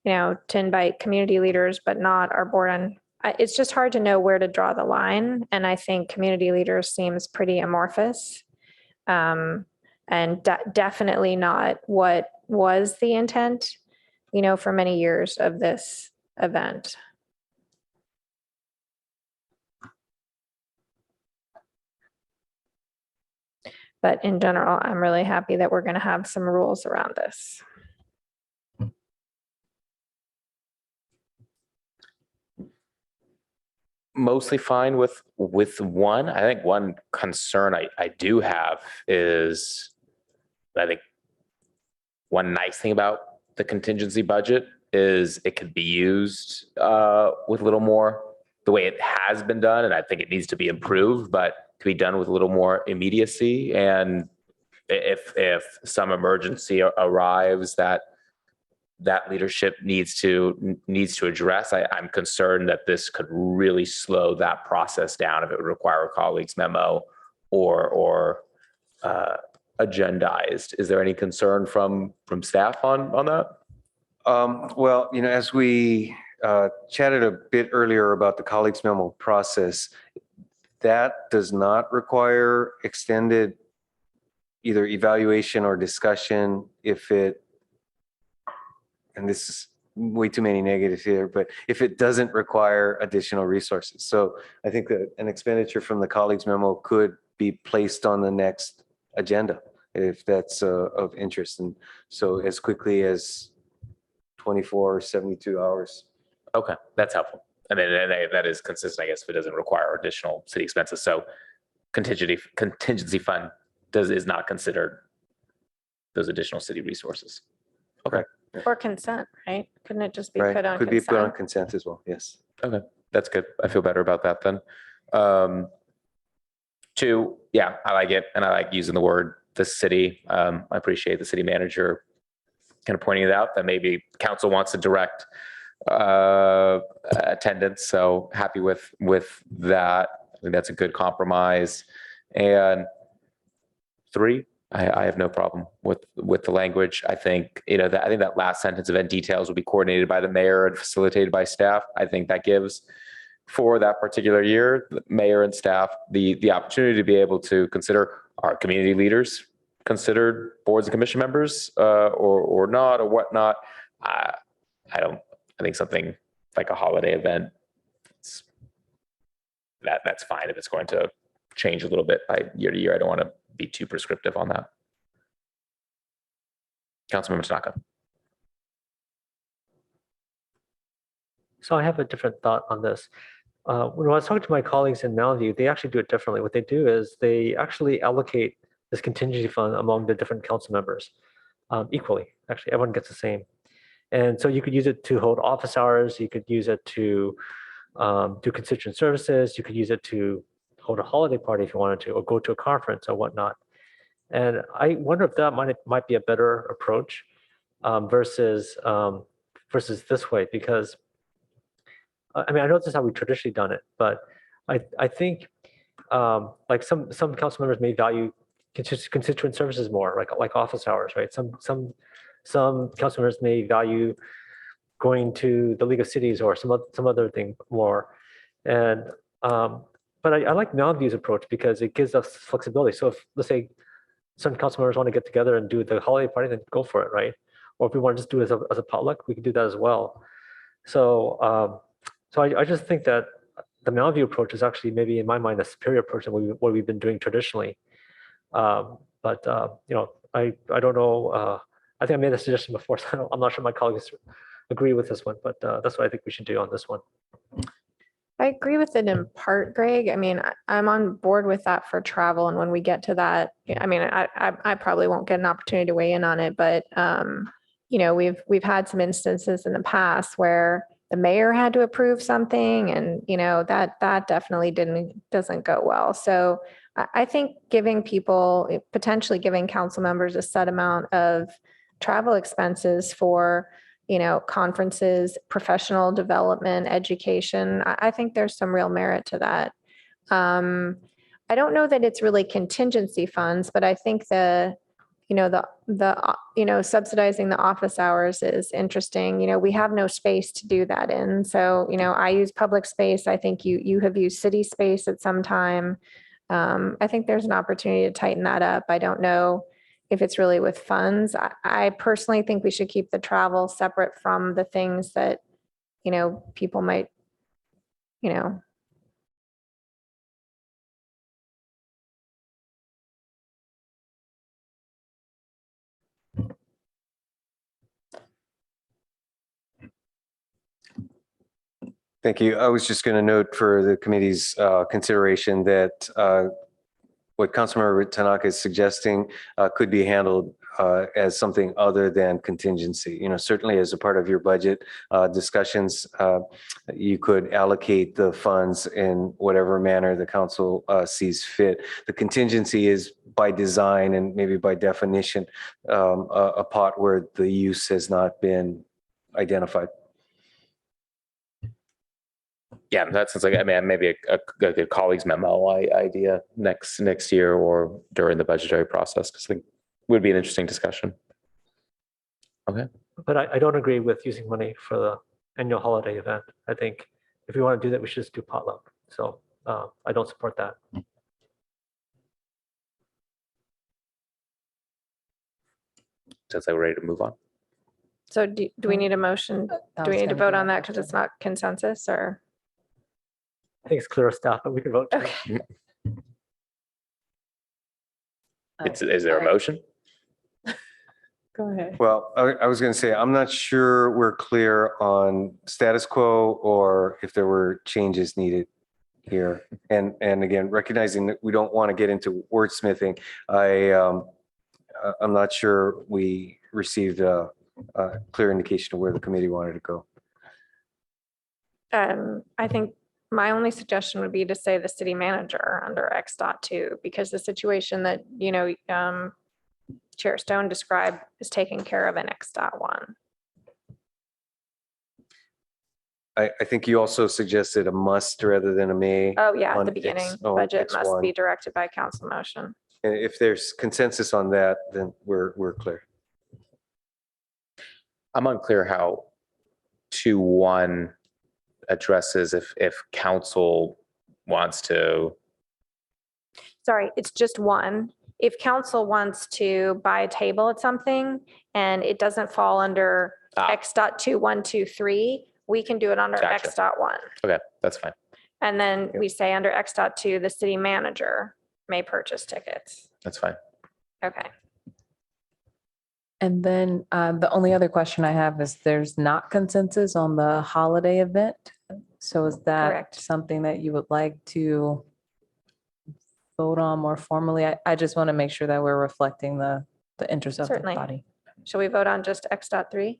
S3: to invite community leaders, but not our board, and it's just hard to know where to draw the line. And I think community leaders seems pretty amorphous, and definitely not what was the intent, for many years of this event. But in general, I'm really happy that we're going to have some rules around this.
S1: Mostly fine with one. I think one concern I do have is, I think one nice thing about the contingency budget is it could be used with a little more the way it has been done, and I think it needs to be improved, but to be done with a little more immediacy. And if some emergency arrives that leadership needs to address, I'm concerned that this could really slow that process down if it would require a colleague's memo or agendized. Is there any concern from staff on that?
S5: Well, as we chatted a bit earlier about the colleagues memo process, that does not require extended either evaluation or discussion and this is way too many negatives here, but if it doesn't require additional resources. So I think that an expenditure from the colleagues memo could be placed on the next agenda if that's of interest. And so as quickly as 24 or 72 hours.
S1: Okay, that's helpful. And that is consistent, I guess, if it doesn't require additional city expenses. So contingency fund is not considered those additional city resources. Okay.
S3: Or consent, right? Couldn't it just be
S5: Right.
S3: put on
S5: Could
S3: consent?
S5: be put on consent as well. Yes.
S1: Okay, that's good. I feel better about that then. 2, yeah, I like it. And I like using the word the city. I appreciate the city manager kind of pointing it out that maybe council wants to direct attendance. So happy with that. I think that's a good compromise. And 3, I have no problem with the language. I think, I think that last sentence, event details will be coordinated by the mayor and facilitated by staff. I think that gives, for that particular year, the mayor and staff the opportunity to be able to consider, our community leaders considered boards and commission members or not or whatnot. I think something like a holiday event, that's fine if it's going to change a little bit by year to year. I don't want to be too prescriptive on that. Councilmember Tanaka.
S7: So I have a different thought on this. When I was talking to my colleagues in Mountain View, they actually do it differently. What they do is they actually allocate this contingency fund among the different council members equally. Actually, everyone gets the same. And so you could use it to hold office hours. You could use it to do constituent services. You could use it to hold a holiday party if you wanted to, or go to a conference or whatnot. And I wonder if that might be a better approach versus this way, because I know this is how we traditionally done it, but I think like some council members may value constituent services more, like office hours, right? Some council members may value going to the League of Cities or some other thing more. And but I like Mountain View's approach because it gives us flexibility. So if, let's say, some council members want to get together and do the holiday party, then go for it, right? Or if we want to just do it as a potluck, we can do that as well. So I just think that the Mountain View approach is actually maybe in my mind a superior approach than what we've been doing traditionally. But you know, I don't know. I think I made a suggestion before, so I'm not sure my colleagues agree with this one, but that's what I think we should do on this one.
S3: I agree with it in part, Greg. I mean, I'm on board with that for travel. And when we get to that, I mean, I probably won't get an opportunity to weigh in on it, but you know, we've had some instances in the past where the mayor had to approve something and, you know, that definitely doesn't go well. So I think giving people, potentially giving council members a set amount of travel expenses for, you know, conferences, professional development, education. I think there's some real merit to that. I don't know that it's really contingency funds, but I think you know, subsidizing the office hours is interesting. You know, we have no space to do that in. So, you know, I use public space. I think you have used city space at some time. I think there's an opportunity to tighten that up. I don't know if it's really with funds. I personally think we should keep the travel separate from the things that, you know, people might, you know.
S5: Thank you. I was just going to note for the committee's consideration that what Councilmember Tanaka is suggesting could be handled as something other than contingency. You know, certainly as a part of your budget discussions, you could allocate the funds in whatever manner the council sees fit. The contingency is by design and maybe by definition a pot where the use has not been identified.
S1: Yeah, that sounds like, I mean, maybe a good colleagues memo idea next year or during the budgetary process, because I think would be an interesting discussion. Okay.
S7: But I don't agree with using money for the annual holiday event. I think if we want to do that, we should just do potluck. So I don't support that.
S1: Sounds like we're ready to move on.
S3: So do we need a motion?
S8: I
S3: Do we
S8: was
S3: need to
S8: gonna
S3: vote
S8: do
S3: on
S8: that
S3: that because it's not consensus or?
S7: I think it's clear as stuff, but we can vote. too.
S3: Okay.
S1: Is there a motion?
S8: Go ahead.
S5: Well, I was going to say, I'm not sure we're clear on status quo or if there were changes needed here. And again, recognizing that we don't want to get into wordsmithing, I'm not sure we received a clear indication of where the committee wanted to go.
S3: I think my only suggestion would be to say the city manager under X.2, because the situation that, you know, Chair Stone described is taken care of in X.1.
S5: I think you also suggested a must rather than a may.
S3: Oh, yeah, at
S5: on
S3: the beginning,
S5: X- on
S3: budget must
S5: X1.
S3: be directed by council motion.
S5: And if there's consensus on that, then we're clear.
S1: I'm unclear how 2.1 addresses if council wants to.
S3: Sorry, it's just one. If council wants to buy a table at something and it doesn't fall under X.2, 1, 2, 3, we can do it under
S1: Gotcha.
S3: X.1.
S1: Okay, that's fine.
S3: And then we say under X.2, the city manager may purchase tickets.
S1: That's fine.
S3: Okay.
S8: And then the only other question I have is there's not consensus on the holiday event. So is that
S3: Correct.
S8: something that you would like to vote on more formally? I just want to make sure that we're reflecting the interest of the
S3: Certainly.
S8: body.
S3: Shall we vote on just X.3?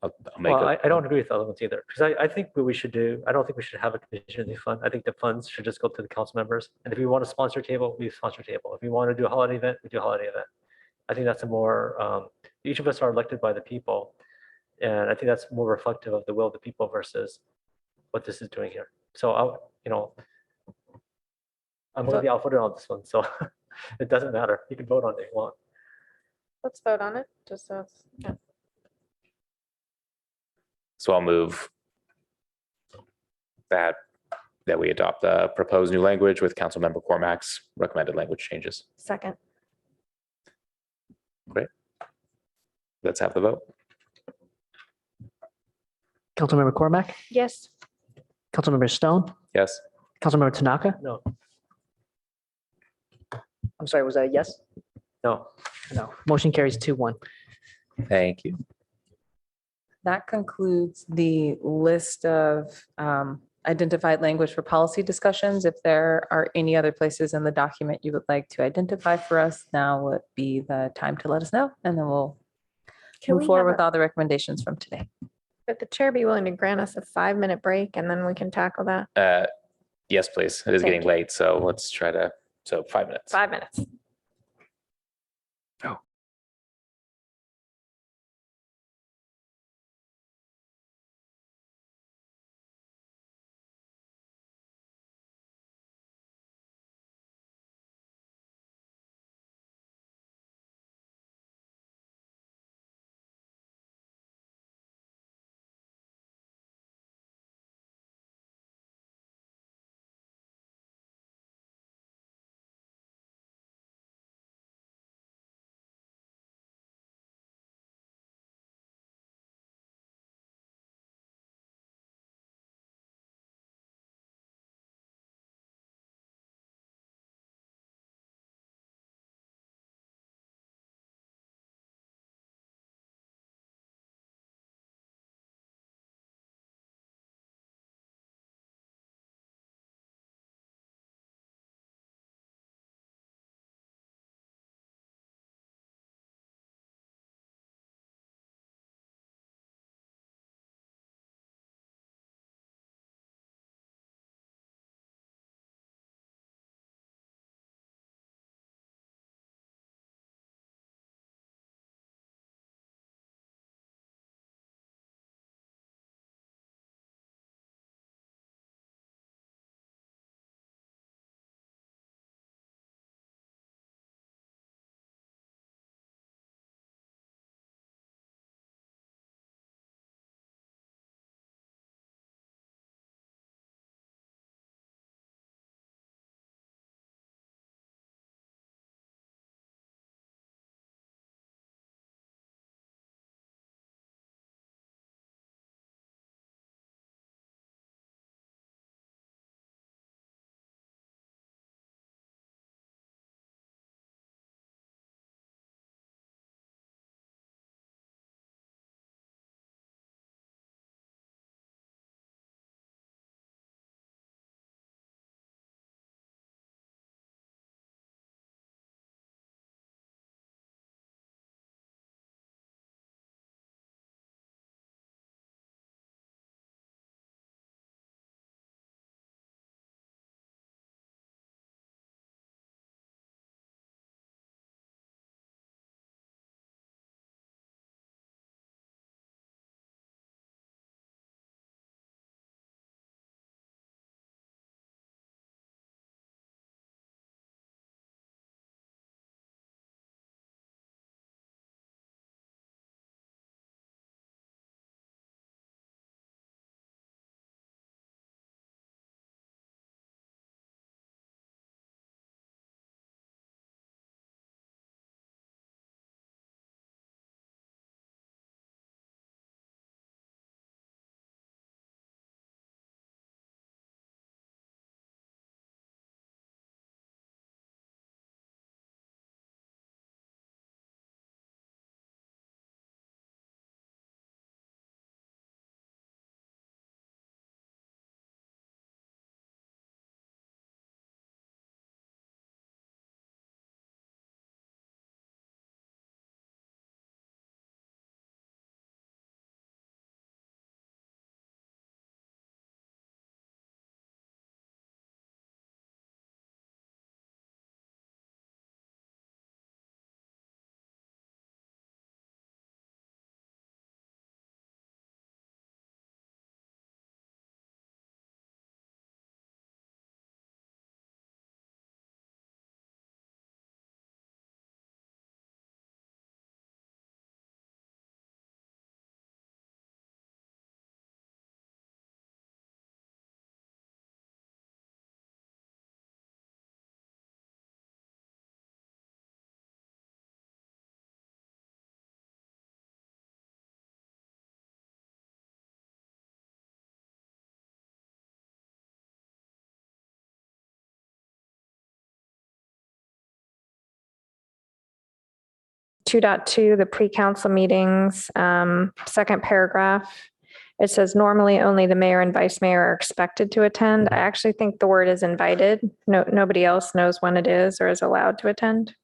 S1: I'll make
S7: Well,
S1: a,
S7: I don't agree with the other ones either, because I think what we should do, I don't think we should have a contingency fund. I think the funds should just go to the council members. And if we want to sponsor a table, we sponsor a table. If we want to do a holiday event, we do a holiday event. I think that's a more, each of us are elected by the people. And I think that's more reflective of the will of the people versus what this is doing here. So I'm going to be outvoted on this one, so it doesn't matter. You can vote on it if you want.
S3: Let's vote on it, just so it's, yeah.
S1: So I'll move that we adopt the proposed new language with Councilmember Cormack's recommended language changes.
S3: Second.
S1: Let's have the vote.
S2: Councilmember Cormack,
S3: Yes.
S2: Councilmember Stone,
S1: Yes.
S2: Councilmember Tanaka.
S7: No.
S2: I'm sorry, was that a yes?
S7: No.
S2: No. Motion carries 2-1.
S1: Thank you.
S8: That concludes the list of identified language for policy discussions. If there are any other places in the document you would like to identify for us, now would be the time to let us know, and then we'll
S3: Can
S8: move
S3: we
S8: forward
S3: have
S8: with all the recommendations from today.
S3: Would the chair be willing to grant us a 5-minute break and then we can tackle that?
S1: Yes, please. It is
S3: Thank
S1: getting
S3: you.
S1: late, so let's try to, 5 minutes.
S3: 5 minutes. 2.2, the pre-council meetings, second paragraph. It says normally only the mayor and vice mayor are expected to attend. I actually think the word is invited. No, nobody else knows when it is or is allowed to attend.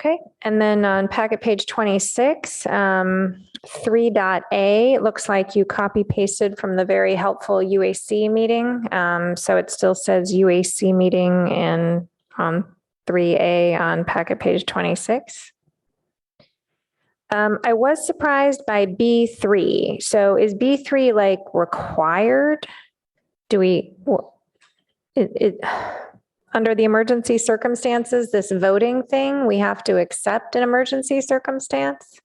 S3: Okay, and then on packet page 26, 3.a, it looks like you copy pasted from the very helpful UAC meeting. So it still says UAC meeting and on 3A on packet page 26. I was surprised by B3. So is B3 like required? Do we, under the emergency circumstances, this voting thing, we have to accept an emergency circumstance?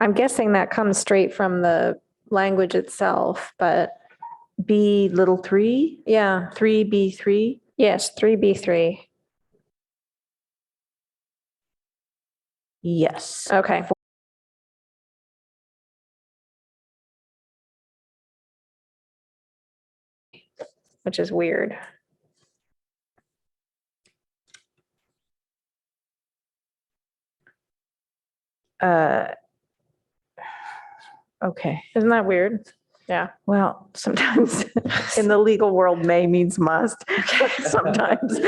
S3: I'm guessing that comes straight from the language itself, but
S6: B3,
S3: yeah,
S6: 3B3.
S3: yes, 3B3.
S6: Yes.
S3: Okay. Which is weird.
S6: Okay.
S3: Isn't that weird? Yeah.
S6: Well, sometimes in the legal world, may means must. Sometimes.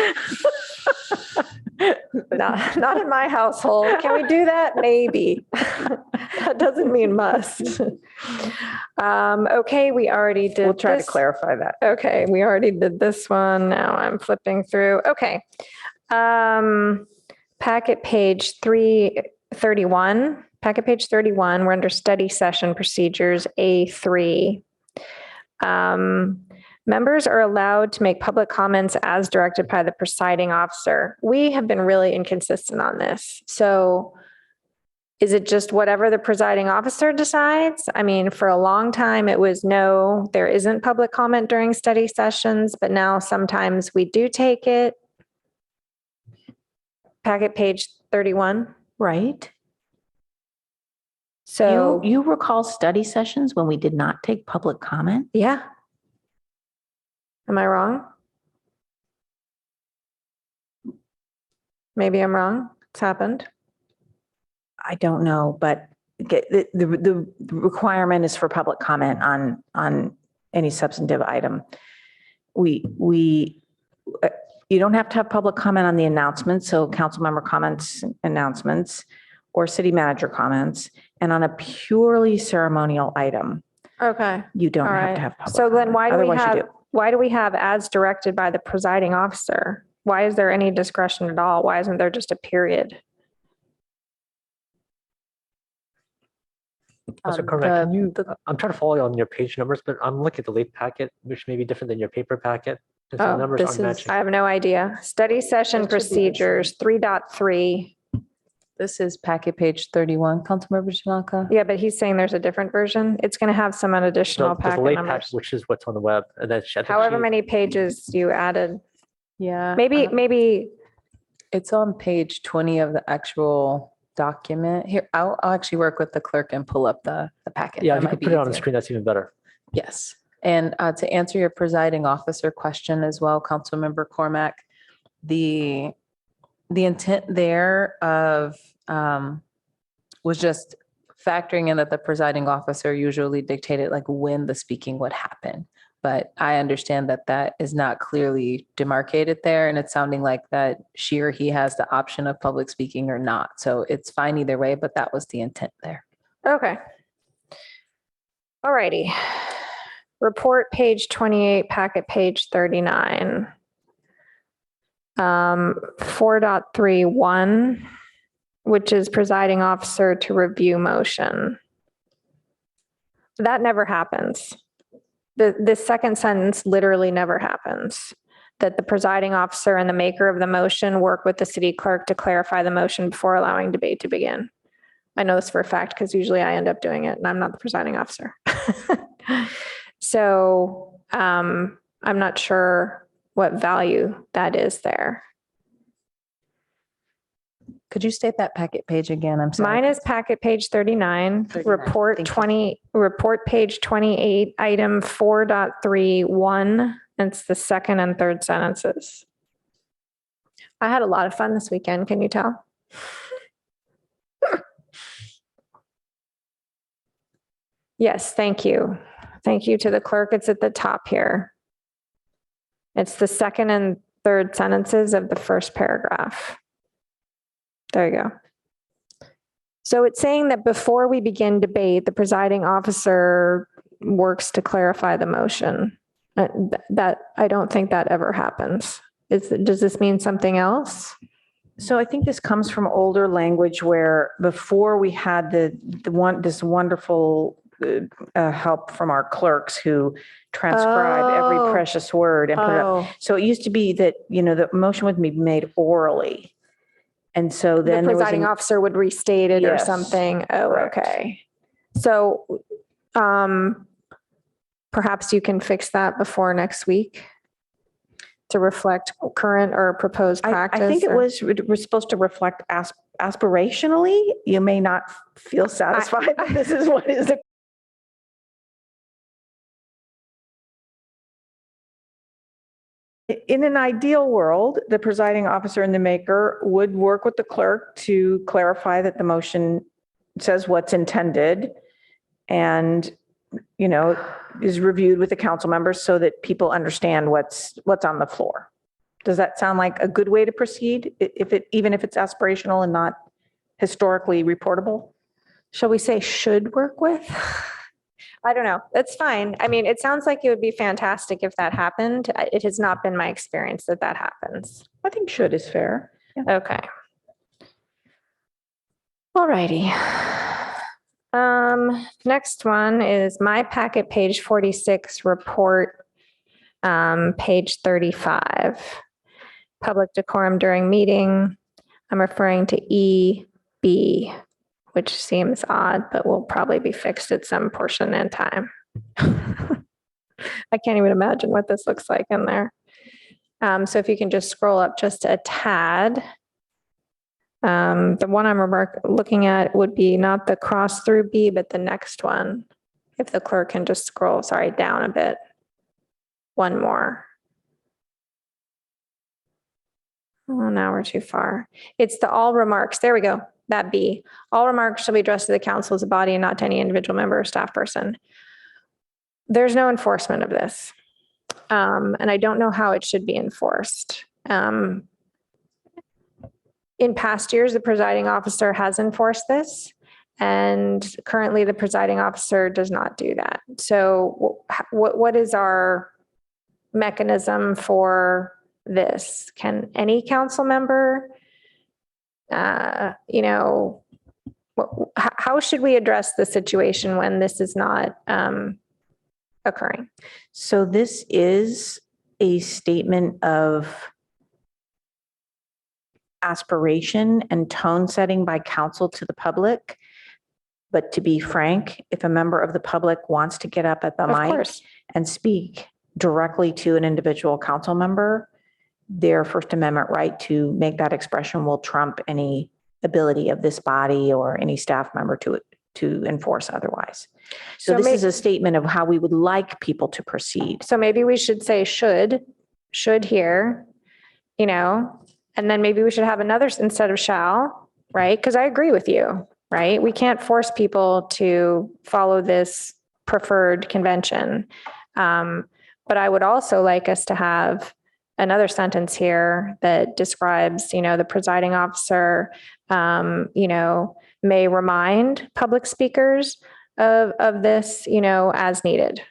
S3: Not in my household. Can we do that? Maybe. That doesn't mean must. Okay, we already did
S6: We'll try to
S3: this.
S6: clarify that.
S3: Okay, we already did this one. Now I'm flipping through. Okay. Packet page 331. Packet page 31, we're under study session procedures, A3. Members are allowed to make public comments as directed by the presiding officer. We have been really inconsistent on this. So is it just whatever the presiding officer decides? I mean, for a long time, it was no, there isn't public comment during study sessions, but now sometimes we do take it. Packet page 31.
S6: Right.
S3: So
S6: You recall study sessions when we did not take public comment?
S3: yeah. Am I wrong? Maybe I'm wrong. It's happened.
S6: I don't know, but the requirement is for public comment on any substantive item. You don't have to have public comment on the announcements, so council member comments, announcements, or city manager comments, and on a purely ceremonial item,
S3: Okay.
S6: you don't
S3: All
S6: have
S3: right.
S6: to have public
S3: So then
S6: comment. Otherwise you do.
S3: why do we have as directed by the presiding officer? Why is there any discretion at all? Why isn't there just a period?
S7: So Cormac, I'm trying to follow you on your page numbers, but I'm looking at the late packet, which may be different than your paper packet. And so the
S3: Oh,
S7: numbers
S8: this
S7: aren't
S8: is-
S7: matching.
S3: I have no idea. Study session
S8: That should be the
S3: procedures, 3.3.
S8: This is packet page 31, Councilmember Tanaka.
S3: Yeah, but he's saying there's a different version. It's going to have some additional
S7: There's a
S3: packet
S7: late packet,
S3: numbers.
S7: which is what's on the web. And then
S3: However many pages you added.
S8: Yeah.
S3: Maybe,
S8: It's on page 20 of the actual document. Here, I'll actually work with the clerk and pull up the packet.
S7: Yeah,
S8: That
S7: if you
S8: might
S7: could
S8: be
S7: put it on the
S8: easier.
S7: screen, that's even better.
S8: Yes. And to answer your presiding officer question as well, Councilmember Cormac, the intent there of was just factoring in that the presiding officer usually dictated like when the speaking would happen. But I understand that that is not clearly demarcated there, and it's sounding like that she or he has the option of public speaking or not. So it's fine either way, but that was the intent there.
S3: okay. All righty. Report page 28, packet page 39. 4.31, which is presiding officer to review motion. That never happens. The second sentence literally never happens. That the presiding officer and the maker of the motion work with the city clerk to clarify the motion before allowing debate to begin. I know this for a fact because usually I end up doing it and I'm not the presiding officer. So I'm not sure what value that is there.
S6: Could you state that packet page again? I'm sorry.
S3: Mine is packet page 39,
S6: 39,
S3: report
S6: thank you.
S3: 20, report page 28, item 4.31. It's the second and third sentences. I had a lot of fun this weekend. Can you tell? Yes, thank you. Thank you to the clerk. It's at the top here. It's the second and third sentences of the first paragraph. There you go. So it's saying that before we begin debate, the presiding officer works to clarify the motion. That I don't think that ever happens. Does this mean something else?
S6: So I think this comes from older language where before we had this wonderful help from our clerks who transcribe every
S3: Oh.
S6: precious word and put it up.
S3: Oh,
S6: So it used to be that, the motion would be made orally. And so
S3: the
S6: then there was
S3: presiding officer would restate it or
S6: Yes,
S3: something. Oh,
S6: correct.
S3: okay. So, perhaps you can fix that before next week to reflect current or proposed practice.
S6: I think it
S3: or-
S6: was supposed to reflect aspirationally. You may not feel satisfied that this is what is. In an ideal world, the presiding officer and the maker would work with the clerk to clarify that the motion says what's intended and, is reviewed with the council members so that people understand what's on the floor. Does that sound like a good way to proceed? Even if it's aspirational and not historically reportable?
S3: Shall we say should work with? I don't know. That's fine. I mean, it sounds like it would be fantastic if that happened. It has not been my experience that that happens.
S6: I think should is fair.
S3: Okay. All righty. Next one is my packet, page 46, report, page 35. Public decorum during meeting. I'm referring to EB, which seems odd, but will probably be fixed at some portion in time. I can't even imagine what this looks like in there. So if you can just scroll up just a tad. The one I'm looking at would be not the cross through B, but the next one. If the clerk can just scroll, down a bit. One more. Oh, now we're too far. It's the all remarks. There we go. That B. All remarks shall be addressed to the council as a body and not to any individual member or staff person. There's no enforcement of this. And I don't know how it should be enforced. In past years, the presiding officer has enforced this, and currently the presiding officer does not do that. So what is our mechanism for this? Can any council member, how should we address the situation when this is not occurring?
S6: So this is a statement of aspiration and tone setting by council to the public. But to be frank, if a member of the public wants to get up at the
S3: Of
S6: mic
S3: course.
S6: and speak directly to an individual council member, their First Amendment right to make that expression will trump any ability of this body or any staff member to enforce otherwise. So this is a statement of how we would like people to proceed.
S3: So maybe we should say should here, and then maybe we should have another instead of shall, right? Because I agree with you, right? We can't force people to follow this preferred convention. But I would also like us to have another sentence here that describes, the presiding officer, may remind public speakers of this, as needed.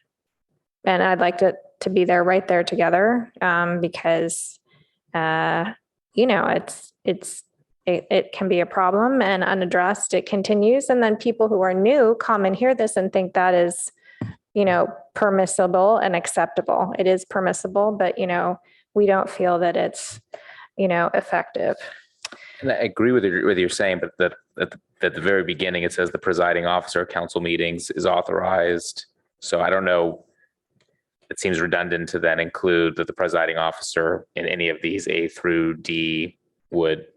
S3: And I'd like to be there right there together, because, it can be a problem and unaddressed, it continues. And then people who are new come and hear this and think that is, permissible and acceptable. It is permissible, but, we don't feel that it's, effective.
S1: And I agree with what you're saying, but that at the very beginning, it says the presiding officer at council meetings is authorized. So I don't know. It seems redundant to then include that the presiding officer in any of these A through D would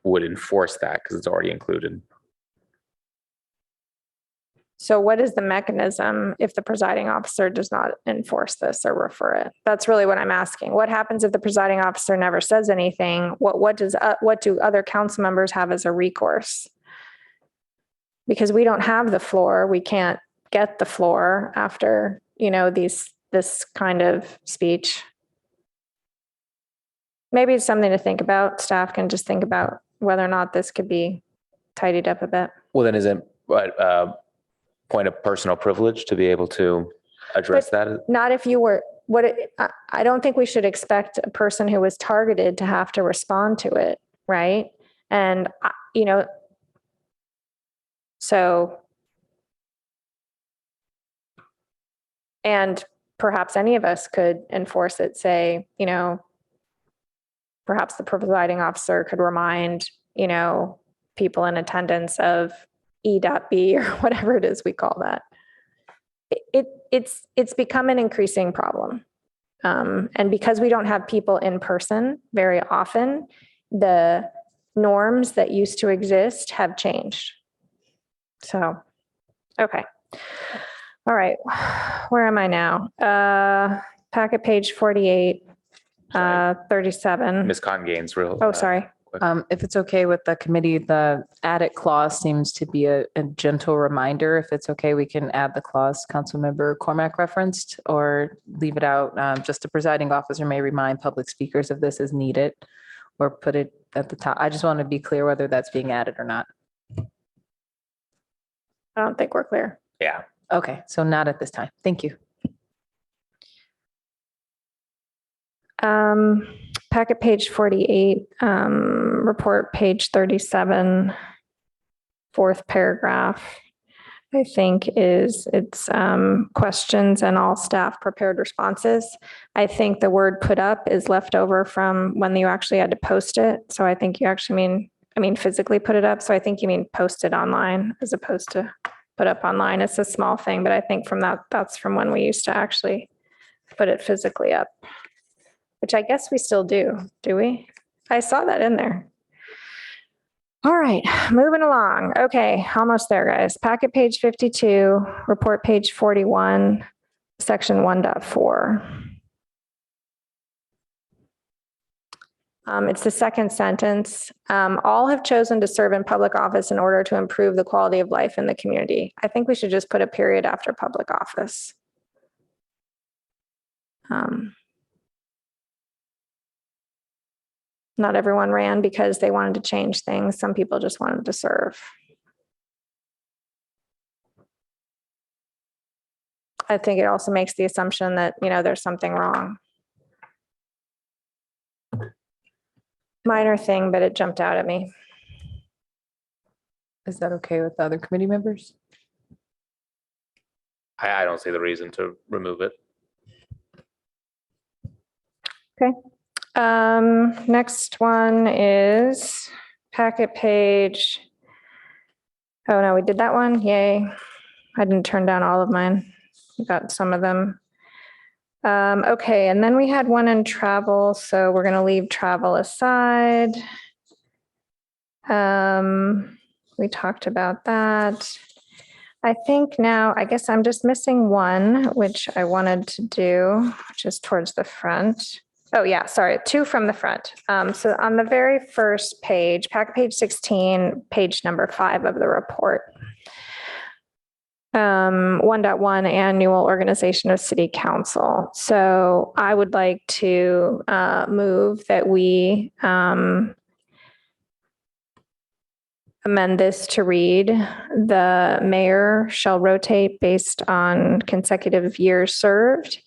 S1: would enforce that because it's already included.
S3: So what is the mechanism if the presiding officer does not enforce this or refer it? That's really what I'm asking. What happens if the presiding officer never says anything? What do other council members have as a recourse? Because we don't have the floor. We can't get the floor after, this kind of speech. Maybe it's something to think about. Staff can just think about whether or not this could be tidied up a bit.
S1: Well, then isn't point of personal privilege to be able to address that?
S3: Not if you were, I don't think we should expect a person who was targeted to have to respond to it, right? And, so, and perhaps any of us could enforce it, say, perhaps the presiding officer could remind, people in attendance of E.B or whatever it is we call that. It's become an increasing problem. And because we don't have people in person very often, the norms that used to exist have changed. So, okay. All right. Where am I now? Packet page 48,
S1: Sorry.
S3: 37.
S1: Ms. Congain's real.
S3: Oh, sorry.
S8: If it's okay with the committee, the added clause seems to be a gentle reminder. If it's okay, we can add the clause Councilmember Cormack referenced or leave it out. Just the presiding officer may remind public speakers of this as needed or put it at the top. I just want to be clear whether that's being added or not.
S3: I don't think we're clear.
S1: Yeah.
S8: Okay, so not at this time. Thank you.
S3: Packet page 48, report page 37, fourth paragraph, I think it's questions and all staff prepared responses. I think the word put up is left over from when you actually had to post it. So I think you actually mean physically put it up. So I think you mean post it online as opposed to put up online. It's a small thing, but I think that's from when we used to actually put it physically up. Which I guess we still do we? I saw that in there. All right, moving along. Okay, almost there, guys. Packet page 52, report page 41, section 1.4. It's the second sentence. All have chosen to serve in public office in order to improve the quality of life in the community. I think we should just put a period after public office. Not everyone ran because they wanted to change things. Some people just wanted to serve. I think it also makes the assumption that, there's something wrong. Minor thing, but it jumped out at me.
S8: Is that okay with the other committee members?
S1: I don't see the reason to remove it.
S3: Okay. Next one is packet page. Oh no, we did that one. Yay. I didn't turn down all of mine. We got some of them. Okay, and then we had one in travel, so we're gonna leave travel aside. We talked about that. I think now, I guess I'm just missing one, which I wanted to do, which is towards the front. Oh yeah, sorry, two from the front. So on the very first page, packet page 16, page number 5 of the report. 1.1 annual organization of city council. So I would like to move that we amend this to read, the mayor shall rotate based on consecutive years served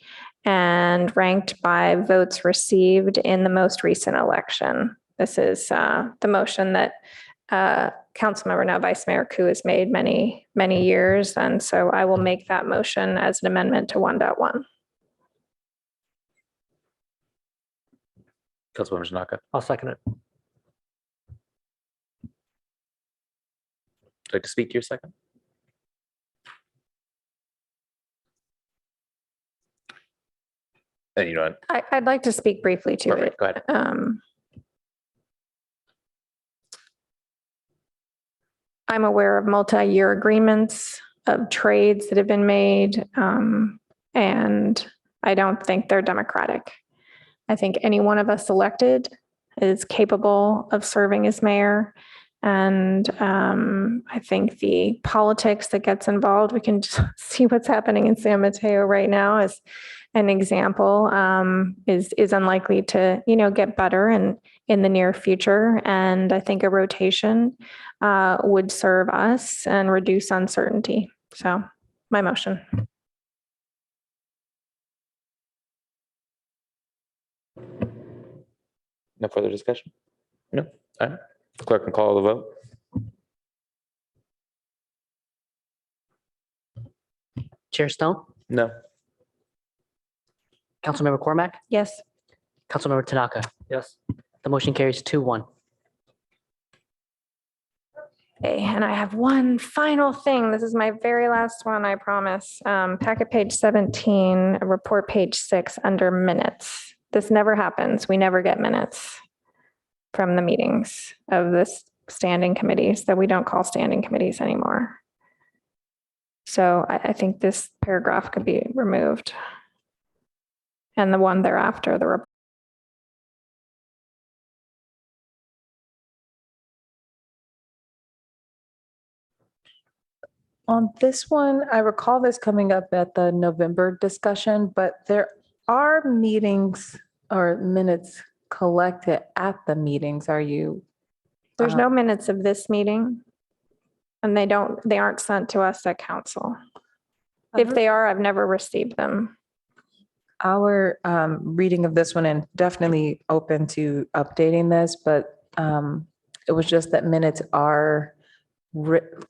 S3: and ranked by votes received in the most recent election. This is the motion that Councilmember, now Vice Mayor Koo, has made many, many years. And so I will make that motion as an amendment to 1.1.
S1: Councilmember Tanaka,
S7: I'll second it.
S1: would you like to speak to your second? And you know what?
S3: I'd like to speak briefly to
S1: Perfect.
S3: it.
S1: Go ahead.
S3: I'm aware of multi-year agreements of trades that have been made, and I don't think they're democratic. I think any one of us elected is capable of serving as mayor. And I think the politics that gets involved, we can just see what's happening in San Mateo right now as an example, is unlikely to, get better in the near future. And I think a rotation would serve us and reduce uncertainty. So my motion.
S1: No further discussion? No. All right. Clerk can call the vote.
S2: Chair Stone,
S1: No.
S2: Councilmember Cormac,
S3: Yes.
S2: Councilmember Tanaka.
S7: Yes.
S2: The motion carries 2-1.
S3: Okay, and I have one final thing. This is my very last one, I promise. Packet page 17, report page 6 under minutes. This never happens. We never get minutes from the meetings of this standing committees that we don't call standing committees anymore. So I think this paragraph could be removed. And the one thereafter, the report.
S6: On this one, I recall this coming up at the November discussion, but there are meetings or minutes collected at the meetings. Are you?
S3: There's no minutes of this meeting. And they aren't sent to us at council. If they are, I've never received them.
S6: Our reading of this one, and definitely open to updating this, but it was just that minutes are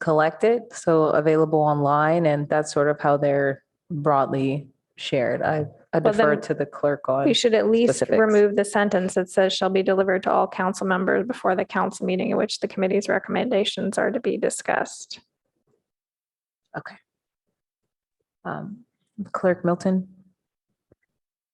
S6: collected, so available online, and that's sort of how they're broadly shared. I defer
S3: then
S6: to the clerk on.
S3: We should at least
S6: specifics.
S3: remove the sentence that says shall be delivered to all council members before the council meeting in which the committee's recommendations are to be discussed.
S6: Clerk Milton.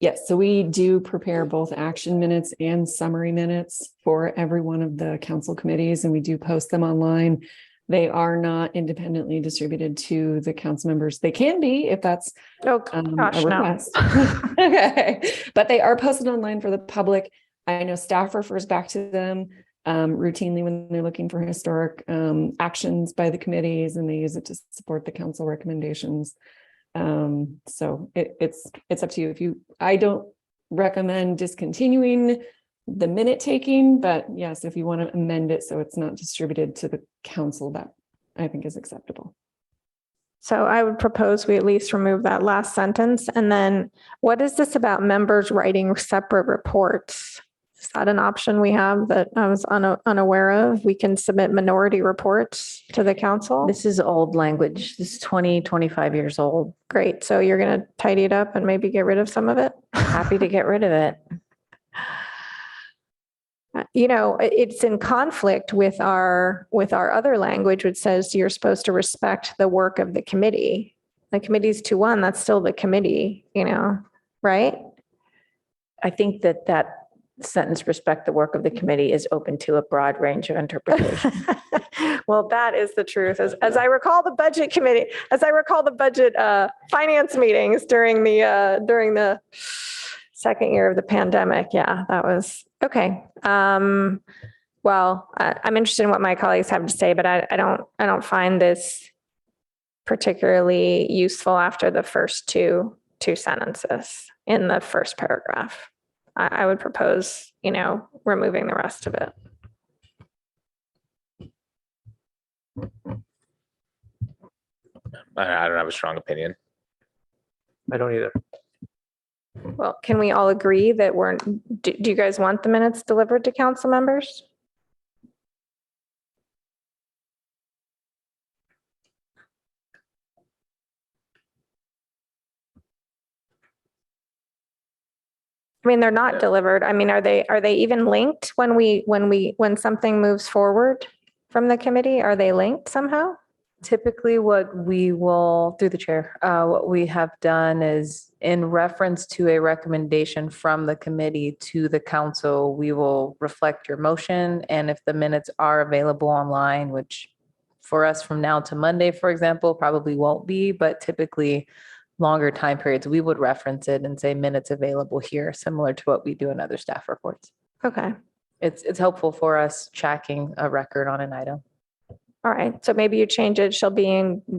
S9: Yes, so we do prepare both action minutes and summary minutes for every one of the council committees, and we do post them online. They are not independently distributed to the council members. They can be if that's
S3: Oh, gosh,
S9: a
S3: no.
S9: request. Okay, but they are posted online for the public. I know staff refers back to them routinely when they're looking for historic actions by the committees, and they use it to support the council recommendations. So it's up to you. I don't recommend discontinuing the minute taking, but yes, if you want to amend it so it's not distributed to the council, that I think is acceptable.
S3: So I would propose we at least remove that last sentence. And then what is this about members writing separate reports? Is that an option we have that I was unaware of? We can submit minority reports to the council.
S6: This is old language. This is 25 years old.
S3: Great. So you're going to tidy it up and maybe get rid of some of it?
S6: Happy to get rid of it.
S3: It's in conflict with our other language, which says you're supposed to respect the work of the committee. The committee's 2-1, that's still the committee, right?
S6: I think that sentence, respect the work of the committee, is open to a broad range of interpretation.
S3: Well, that is the truth. As I recall the budget committee, finance meetings during the second year of the pandemic. Yeah, that was okay. Well, I'm interested in what my colleagues have to say, but I don't find this particularly useful after the first two sentences in the first paragraph. I would propose, removing the rest of it.
S1: I don't have a strong opinion.
S7: I don't either.
S3: Well, can we all agree that do you guys want the minutes delivered to council members? I mean, they're not delivered. I mean, are they even linked when something moves forward from the committee? Are they linked somehow?
S6: Typically, what we will, through the chair, what we have done is in reference to a recommendation from the committee to the council, we will reflect your motion. And if the minutes are available online, which
S8: for us from now to Monday, for example, probably won't be, but typically longer time periods, we would reference it and say minutes available here, similar to what we do in other staff reports.
S3: Okay.
S8: It's helpful for us tracking a record on an item.
S3: All right. So maybe you change it, shall be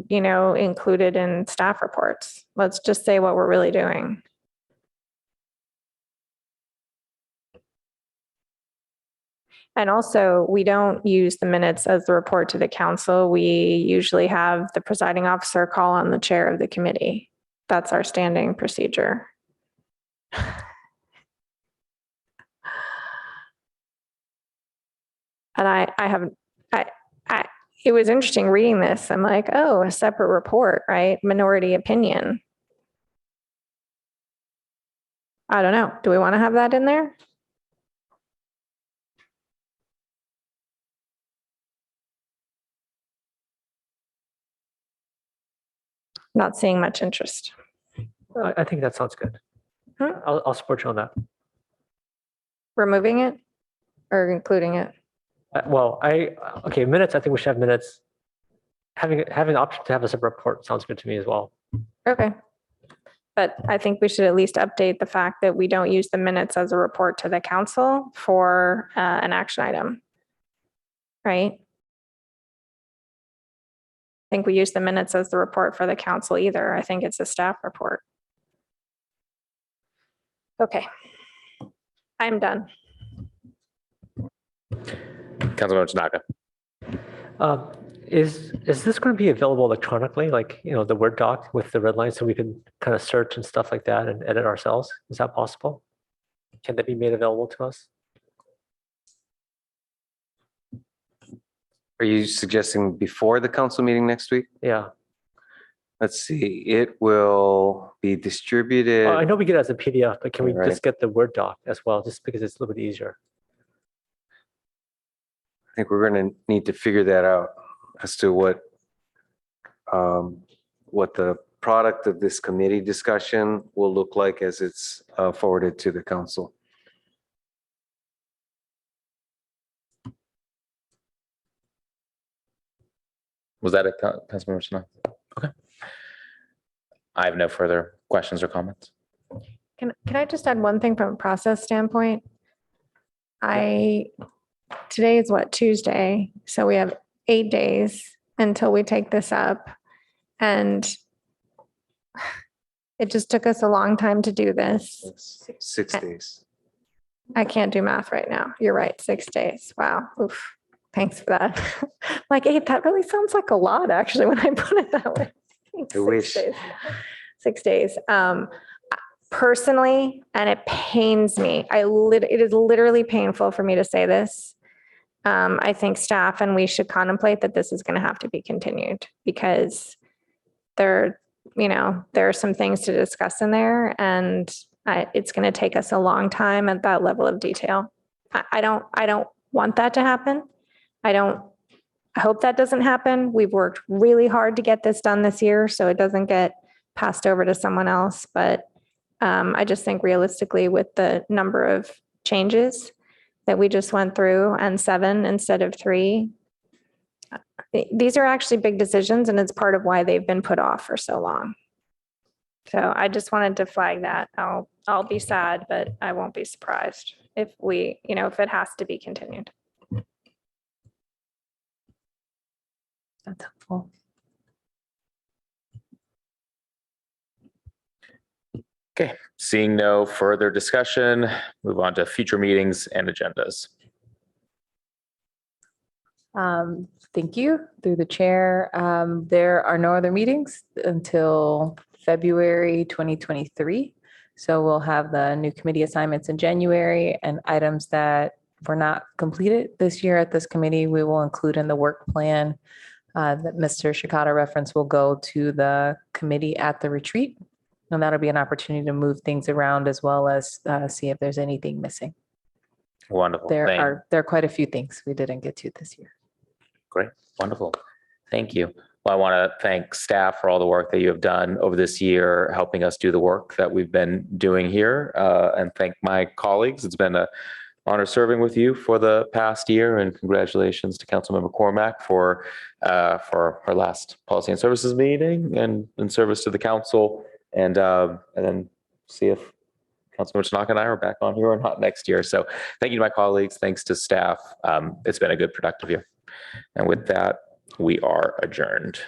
S3: included in staff reports. Let's just say what we're really doing. And also, we don't use the minutes as the report to the council. We usually have the presiding officer call on the chair of the committee. That's our standing procedure. And it was interesting reading this. I'm like, oh, a separate report, right? Minority opinion. I don't know. Do we want to have that in there? Not seeing much interest.
S7: I think that sounds good.
S3: Hmm?
S7: I'll support you on that.
S3: Removing it or including it?
S7: Well, okay, minutes, I think we should have minutes. Having the option to have a separate report sounds good to me as well.
S3: Okay. But I think we should at least update the fact that we don't use the minutes as a report to the council for an action item. Right? I think we use the minutes as the report for the council either. I think it's a staff report. Okay. I'm done.
S1: Councilmember Tanaka.
S7: Is this going to be available electronically, like, the Word doc with the red line, so we can kind of search and stuff like that and edit ourselves? Is that possible? Can that be made available to us?
S5: Are you suggesting before the council meeting next week?
S7: Yeah.
S5: Let's see, it will be distributed.
S7: I know we get it as a PDF, but can we
S5: Right.
S7: just get the Word doc as well, just because it's a little bit easier?
S5: I think we're going to need to figure that out as to what the product of this committee discussion will look like as it's forwarded to the council.
S1: Was that it, Councilmember Tanaka? Okay. I have no further questions or comments.
S3: Can I just add one thing from a process standpoint? Today is what, Tuesday? So we have 8 days until we take this up. And it just took us a long time to do this.
S5: 6 days.
S3: I can't do math right now. You're right, 6 days. Wow. Oof. Thanks for that. Like 8, that really sounds like a lot, actually, when I put it that way.
S5: I wish.
S3: 6 days. 6 days. Personally, and it pains me. It is literally painful for me to say this. I think staff and we should contemplate that this is going to have to be continued because there are some things to discuss in there, and it's going to take us a long time at that level of detail. I don't want that to happen. I hope that doesn't happen. We've worked really hard to get this done this year, so it doesn't get passed over to someone else. But I just think realistically, with the number of changes that we just went through and 7 instead of 3, these are actually big decisions, and it's part of why they've been put off for so long. So I just wanted to flag that. I'll be sad, but I won't be surprised if if it has to be continued.
S8: That's helpful.
S1: Okay, seeing no further discussion, move on to future meetings and agendas.
S8: Thank you. Through the chair, there are no other meetings until February 2023. So we'll have the new committee assignments in January, and items that were not completed this year at this committee, we will include in the work plan that Mr. Shikata referenced will go to the committee at the retreat. And that'll be an opportunity to move things around as well as see if there's anything missing.
S1: Wonderful.
S8: There are quite a few things we didn't get to this year.
S1: Great, wonderful. Thank you. Well, I want to thank staff for all the work that you have done over this year, helping us do the work that we've been doing here, and thank my colleagues. It's been a honor serving with you for the past year, and congratulations to Councilmember Cormack for her last Policy and Services meeting and in service to the council. And then see if Councilmember Tanaka and I are back on here or not next year. So thank you to my colleagues. Thanks to staff. It's been a good, productive year. And with that, we are adjourned.